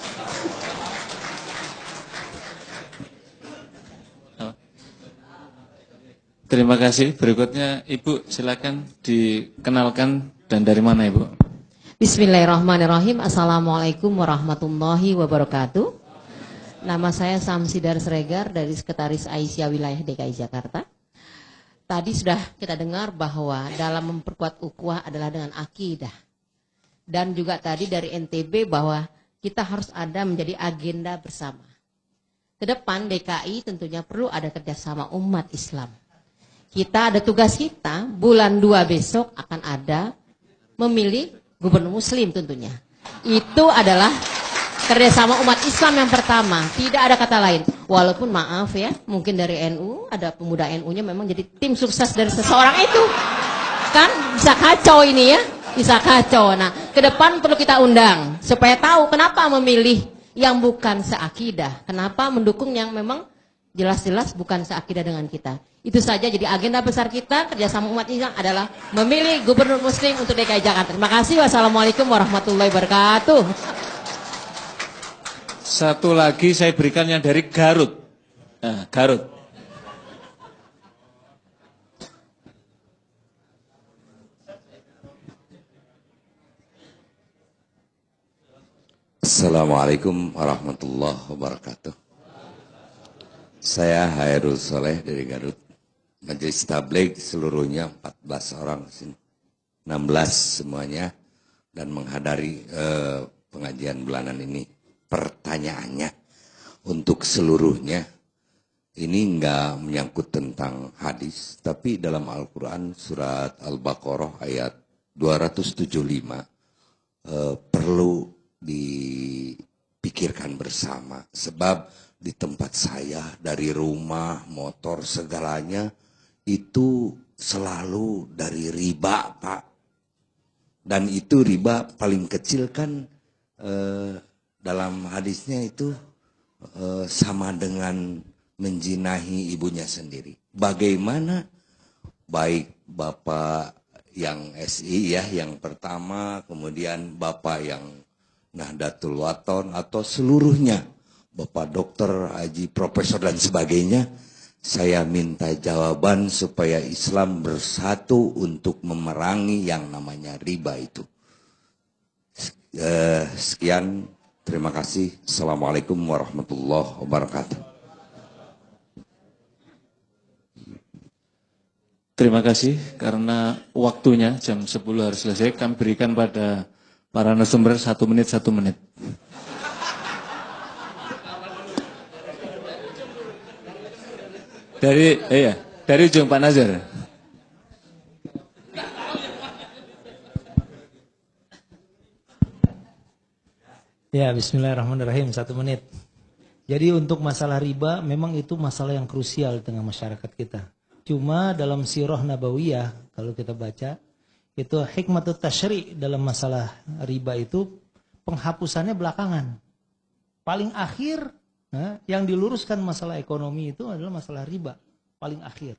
Terima kasih. Berikutnya Ibu silakan dikenalkan dan dari mana Ibu? Bismillahirrahmanirrahim. Assalamualaikum warahmatullahi wabarakatuh. Nama saya Samsidar Sregar dari Sekretaris Aisyah Wilayah DKI Jakarta. Tadi sudah kita dengar bahwa dalam memperkuat ukhuwah adalah dengan akidah. Dan juga tadi dari NTB bahwa kita harus ada menjadi agenda bersama. Ke depan DKI tentunya perlu ada kerjasama umat Islam. Kita ada tugas kita, bulan 2 besok akan ada memilih gubernur muslim tentunya. Itu adalah kerjasama umat Islam yang pertama, tidak ada kata lain. Walaupun maaf ya, mungkin dari NU, ada pemuda NU-nya memang jadi tim sukses dari seseorang itu. Kan bisa kacau ini ya, bisa kacau. Nah, ke depan perlu kita undang, supaya tahu kenapa memilih yang bukan seakidah. Kenapa mendukung yang memang jelas-jelas bukan seakidah dengan kita. Itu saja, jadi agenda besar kita, kerjasama umat Islam adalah memilih gubernur muslim untuk DKI Jakarta. Terima kasih, wassalamualaikum warahmatullahi wabarakatuh. Satu lagi saya berikan yang dari Garut. Nah, Garut. Assalamualaikum warahmatullahi wabarakatuh. Saya Hairul Soleh dari Garut. Majelis Tabligh seluruhnya 14 orang, 16 semuanya, dan menghadiri pengajian bulanan ini. Pertanyaannya untuk seluruhnya, ini enggak menyangkut tentang hadis, tapi dalam Al-Quran surat Al-Baqarah ayat 275 perlu dipikirkan bersama. Sebab di tempat saya, dari rumah, motor, segalanya itu selalu dari riba, Pak. Dan itu riba paling kecil kan dalam hadisnya itu sama dengan menjinahi ibunya sendiri. Bagaimana baik Bapak yang SI ya, yang pertama, kemudian Bapak yang Nahdlatul Wathon atau seluruhnya, Bapak dokter, haji, profesor dan sebagainya, saya minta jawaban supaya Islam bersatu untuk memerangi yang namanya riba itu. Sekian, terima kasih. Assalamualaikum warahmatullahi wabarakatuh. Terima kasih, karena waktunya jam 10 harus selesai. Kami berikan pada para narasumber 1 menit, 1 menit. Dari ujung Pak Nazar. Ya, bismillahirrahmanirrahim, 1 menit. Jadi untuk masalah riba, memang itu masalah yang krusial di tengah masyarakat kita. Cuma dalam sirah nabawiyah, kalau kita baca, itu hikmatut tasyri' dalam masalah riba itu, penghapusannya belakangan. Paling akhir, yang diluruskan masalah ekonomi itu adalah masalah riba. Paling akhir.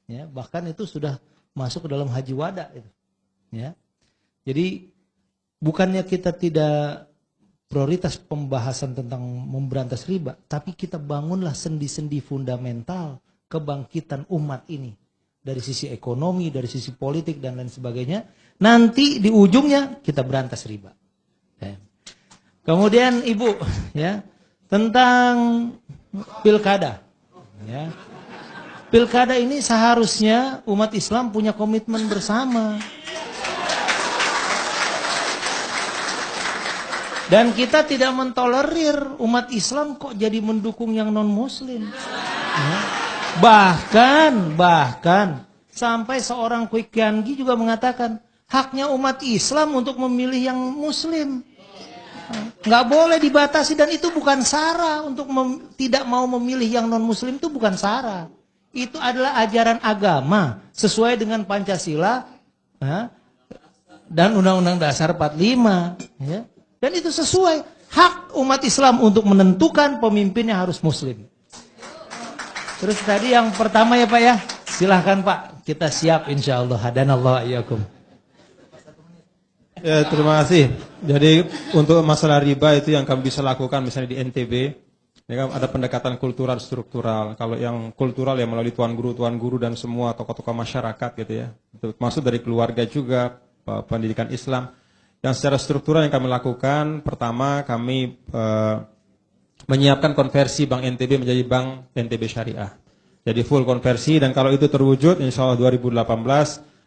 Ya, bahkan itu sudah masuk ke dalam haji wada. Itu. Ya. Jadi, bukannya kita tidak prioritas pembahasan tentang memberantas riba, tapi kita bangunlah sendi-sendi fundamental kebangkitan umat ini dari sisi ekonomi, dari sisi politik dan lain sebagainya. Nanti di ujungnya kita berantas riba. Ya. Kemudian Ibu, ya, tentang pilkada. Ya. Pilkada ini seharusnya umat Islam punya komitmen bersama. Dan kita tidak mentolerir umat Islam kok jadi mendukung yang non-muslim. Ya. Bahkan sampai seorang Quick Kiangi juga mengatakan haknya umat Islam untuk memilih yang muslim. Nggak boleh dibatasi, dan itu bukan sara untuk tidak mau memilih yang non-muslim, itu bukan sara. Itu adalah ajaran agama sesuai dengan Pancasila dan Undang-Undang Dasar 45. Ya. Dan itu sesuai hak umat Islam untuk menentukan pemimpinnya harus muslim. Terus tadi yang pertama ya Pak ya, silahkan Pak, kita siap insya Allah. Hadanallahu iyyakum. Ya, terima kasih. Jadi untuk masalah riba itu yang kami bisa lakukan misalnya di NTB, ya kan, ada pendekatan kultural struktural. Kalau yang kultural ya melalui tuan guru dan semua tokoh-tokoh masyarakat gitu ya. Itu maksud dari keluarga juga, pendidikan Islam. Yang secara struktural yang kami lakukan, pertama kami menyiapkan konversi Bank NTB menjadi Bank NTB Syariah. Jadi full konversi, dan kalau itu terwujud insya Allah 2018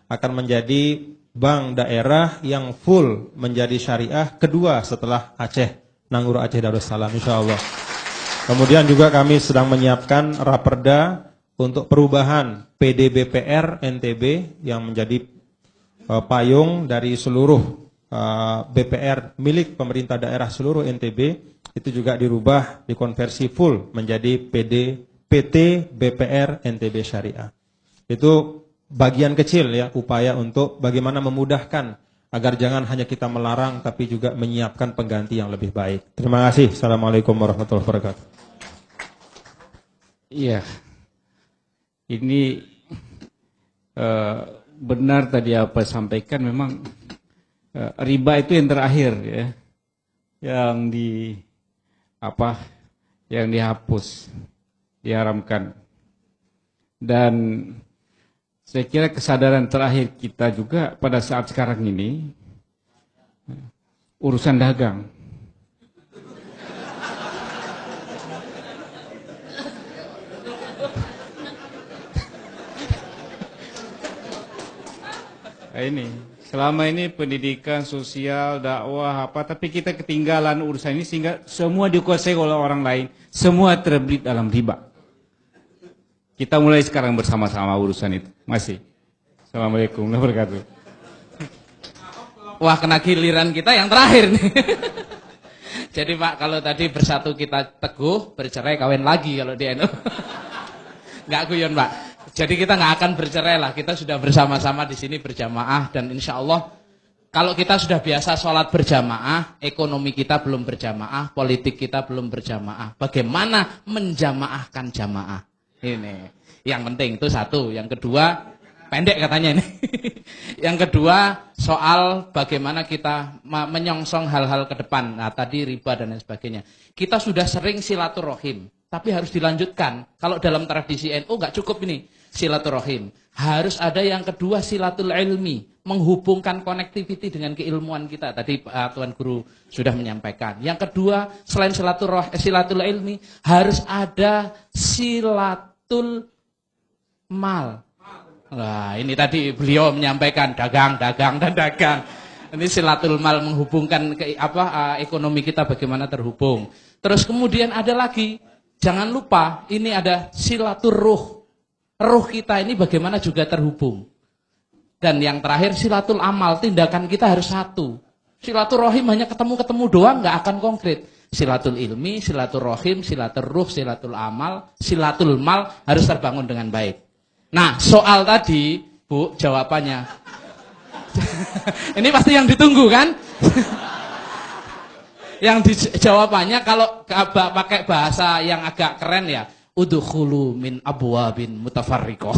akan menjadi bank daerah yang full menjadi syariah kedua setelah Aceh, Nanguro Aceh Darussalam insya Allah. Kemudian juga kami sedang menyiapkan raperda untuk perubahan PDBPR NTB yang menjadi payung dari seluruh BPR milik pemerintah daerah seluruh NTB, itu juga dirubah, dikonversi full menjadi PT BPR NTB Syariah. Itu bagian kecil ya, upaya untuk bagaimana memudahkan agar jangan hanya kita melarang tapi juga menyiapkan pengganti yang lebih baik. Terima kasih. Assalamualaikum warahmatullahi wabarakatuh. Iya, ini benar tadi apa sampaikan, memang riba itu yang terakhir ya, yang dihapus, diharamkan. Dan saya kira kesadaran terakhir kita juga pada saat sekarang ini urusan dagang. Nah, ini selama ini pendidikan sosial, dakwah apa, tapi kita ketinggalan urusan ini sehingga semua dikuasai oleh orang lain, semua terbelit dalam riba. Kita mulai sekarang bersama-sama urusan itu. Masih. Assalamualaikum warahmatullahi wabarakatuh. Wah, kena giliran kita yang terakhir nih. Jadi Pak, kalau tadi bersatu kita teguh, bercerai kawin lagi kalau di NU. Nggak guyon Pak. Jadi kita nggak akan bercerai lah. Kita sudah bersama-sama di sini berjamaah dan insya Allah kalau kita sudah biasa sholat berjamaah, ekonomi kita belum berjamaah, politik kita belum berjamaah. Bagaimana menjamaahkan jamaah? Ini yang penting itu satu. Yang kedua, pendek katanya ini. Yang kedua, soal bagaimana kita menyongsong hal-hal ke depan. Nah, tadi riba dan lain sebagainya. Kita sudah sering silaturahim, tapi harus dilanjutkan. Kalau dalam tradisi NU nggak cukup ini silaturahim. Harus ada yang kedua, silatul ilmi, menghubungkan connectivity dengan keilmuan kita. Tadi Tuan Guru sudah menyampaikan. Yang kedua, selain silatul ilmi, harus ada silatul mal. Nah, ini tadi beliau menyampaikan dagang. Ini silatul mal, menghubungkan ekonomi kita bagaimana terhubung. Terus kemudian ada lagi, jangan lupa ini ada silatul ruh. Ruh kita ini bagaimana juga terhubung. Dan yang terakhir silatul amal, tindakan kita harus satu. Silaturahim hanya ketemu-ketemu doang nggak akan konkret. Silatul ilmi, silatul rahim, silatul ruh, silatul amal, silatul mal harus terbangun dengan baik. Nah, soal tadi, Bu, jawabannya. Ini pasti yang ditunggu kan? Yang jawabannya kalau pakai bahasa yang agak keren ya, udkhulu min abwabin mutafarriqah.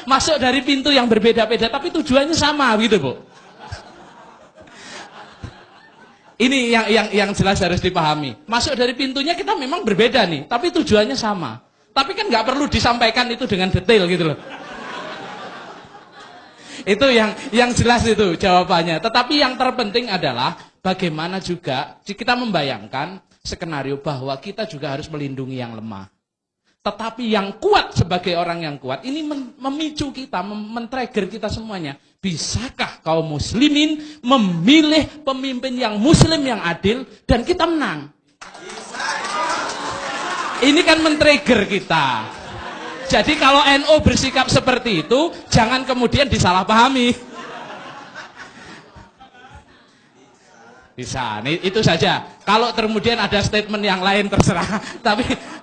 Masuk dari pintu yang berbeda-beda tapi tujuannya sama gitu, Bu. Ini yang jelas harus dipahami. Masuk dari pintunya kita memang berbeda nih, tapi tujuannya sama. Tapi kan nggak perlu disampaikan itu dengan detail gitu loh. Itu yang jelas itu jawabannya. Tetapi yang terpenting adalah bagaimana juga kita membayangkan skenario bahwa kita juga harus melindungi yang lemah. Tetapi yang kuat sebagai orang yang kuat ini memicu kita, men-trigger kita semuanya. Bisakah kaum muslimin memilih pemimpin yang muslim yang adil dan kita menang? Ini kan men-trigger kita. Jadi kalau NU bersikap seperti itu, jangan kemudian disalahpahami. Bisa, itu saja. Kalau kemudian ada statement yang lain terserah.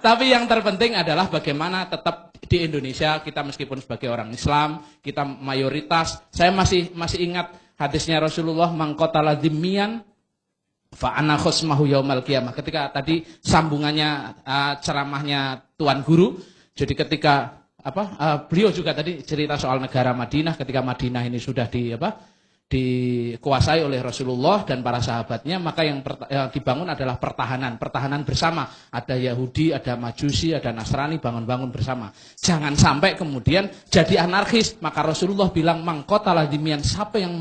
Tapi yang terpenting adalah bagaimana tetap di Indonesia kita meskipun sebagai orang Islam, kita mayoritas. Saya masih ingat hadisnya Rasulullah, mangqatala dzimmiyan fa'ana khusmahu yaumal qiyamah. Ketika tadi sambungannya ceramahnya Tuan Guru, jadi ketika beliau juga tadi cerita soal negara Madinah, ketika Madinah ini sudah dikuasai oleh Rasulullah dan para sahabatnya, maka yang dibangun adalah pertahanan bersama. Ada Yahudi, ada Majusi, ada Nasrani, bangun-bangun bersama. Jangan sampai kemudian jadi anarkis. Maka Rasulullah bilang, mangqatala dzimmiyan, siapa yang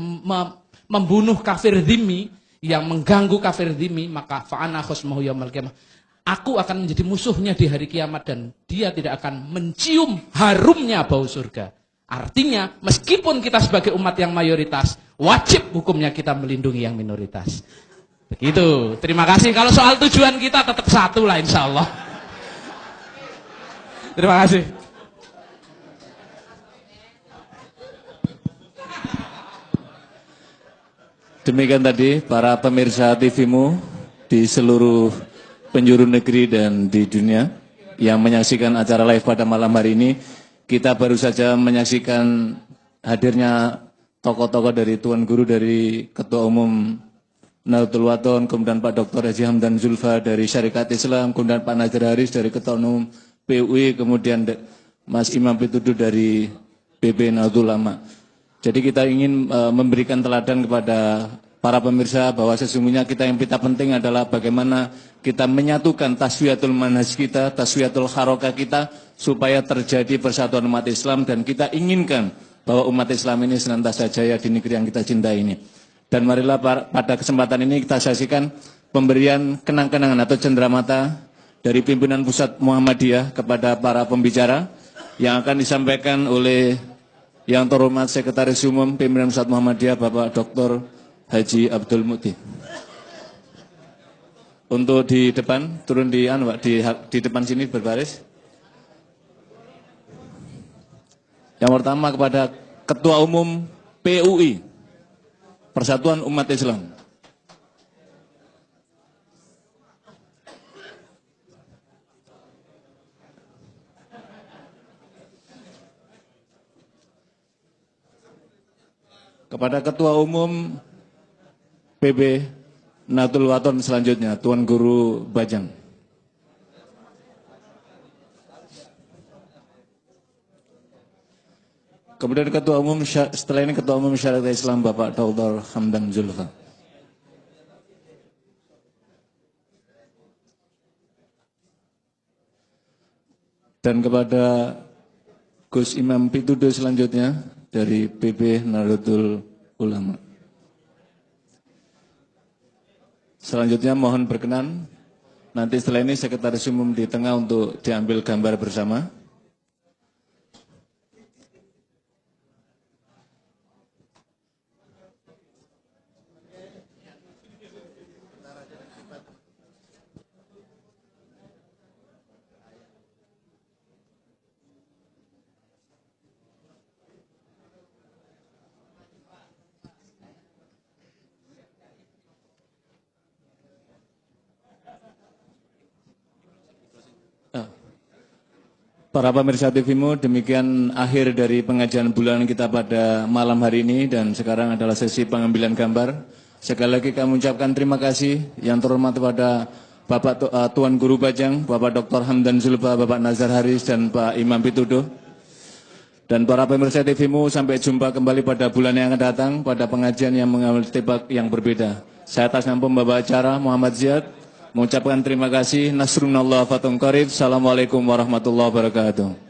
membunuh kafir dzimmi, yang mengganggu kafir dzimmi, maka fa'ana khusmahu yaumal qiyamah. Aku akan menjadi musuhnya di hari kiamat dan dia tidak akan mencium harumnya bau surga. Artinya, meskipun kita sebagai umat yang mayoritas, wajib hukumnya kita melindungi yang minoritas. Begitu. Terima kasih. Kalau soal tujuan kita tetap satu lah insya Allah. Terima kasih. Demikian tadi para pemirsa TV-mu di seluruh penjuru negeri dan di dunia yang menyaksikan acara live pada malam hari ini. Kita baru saja menyaksikan hadirnya tokoh-tokoh dari Tuan Guru, dari Ketua Umum Nahdlatul Wathon, kemudian Pak Dr. Haji Hamdan Zulfa dari Syarikat Islam, kemudian Pak Nazir Haris dari Ketua Umum PUI, kemudian Mas Imam Pituduh dari PP Nahdlatul Ulama. Jadi kita ingin memberikan teladan kepada para pemirsa bahwa sesungguhnya yang kita penting adalah bagaimana kita menyatukan taswiyatul manhaj kita, taswiyatul harokah kita, supaya terjadi persatuan umat Islam dan kita inginkan bahwa umat Islam ini senantiasa jaya di negeri yang kita cintai ini. Dan marilah pada kesempatan ini kita saksikan pemberian kenang-kenangan atau cenderamata dari pimpinan pusat Muhammadiyah kepada para pembicara yang akan disampaikan oleh Yang terhormat Sekretaris Umum Pimpinan Pusat Muhammadiyah Bapak Dr. Haji Abdul Muti. Untuk di depan, turun di depan sini berbaris. Yang pertama kepada Ketua Umum PUI, Persatuan Umat Islam. Kepada Ketua Umum PB Nahdlatul Wathon selanjutnya, Tuan Guru Bajang. Kemudian setelah ini Ketua Umum Syarikat Islam Bapak Dr. Hamdan Zulfa. Dan kepada Gus Imam Pitudo selanjutnya dari PB Nahdlatul Ulama. Selanjutnya mohon berkenan, nanti setelah ini Sekretaris Umum di tengah untuk diambil gambar bersama. Para pemirsa TVmu, demikian akhir dari pengajian bulanan kita pada malam hari ini dan sekarang adalah sesi pengambilan gambar. Sekali lagi kami ucapkan terima kasih yang terhormat kepada Bapak Tuan Guru Bajang, Bapak Dr. Hamdan Zulfa, Bapak Nazar Haris dan Pak Imam Pitudo. Dan para pemirsa TVmu, sampai jumpa kembali pada bulan yang akan datang pada pengajian yang mengambil tebak yang berbeda. Saya atas nama pembawa acara Muhammad Ziyad mengucapkan terima kasih. Nasrunallah Fatum Qarib. Assalamualaikum warahmatullahi wabarakatuh.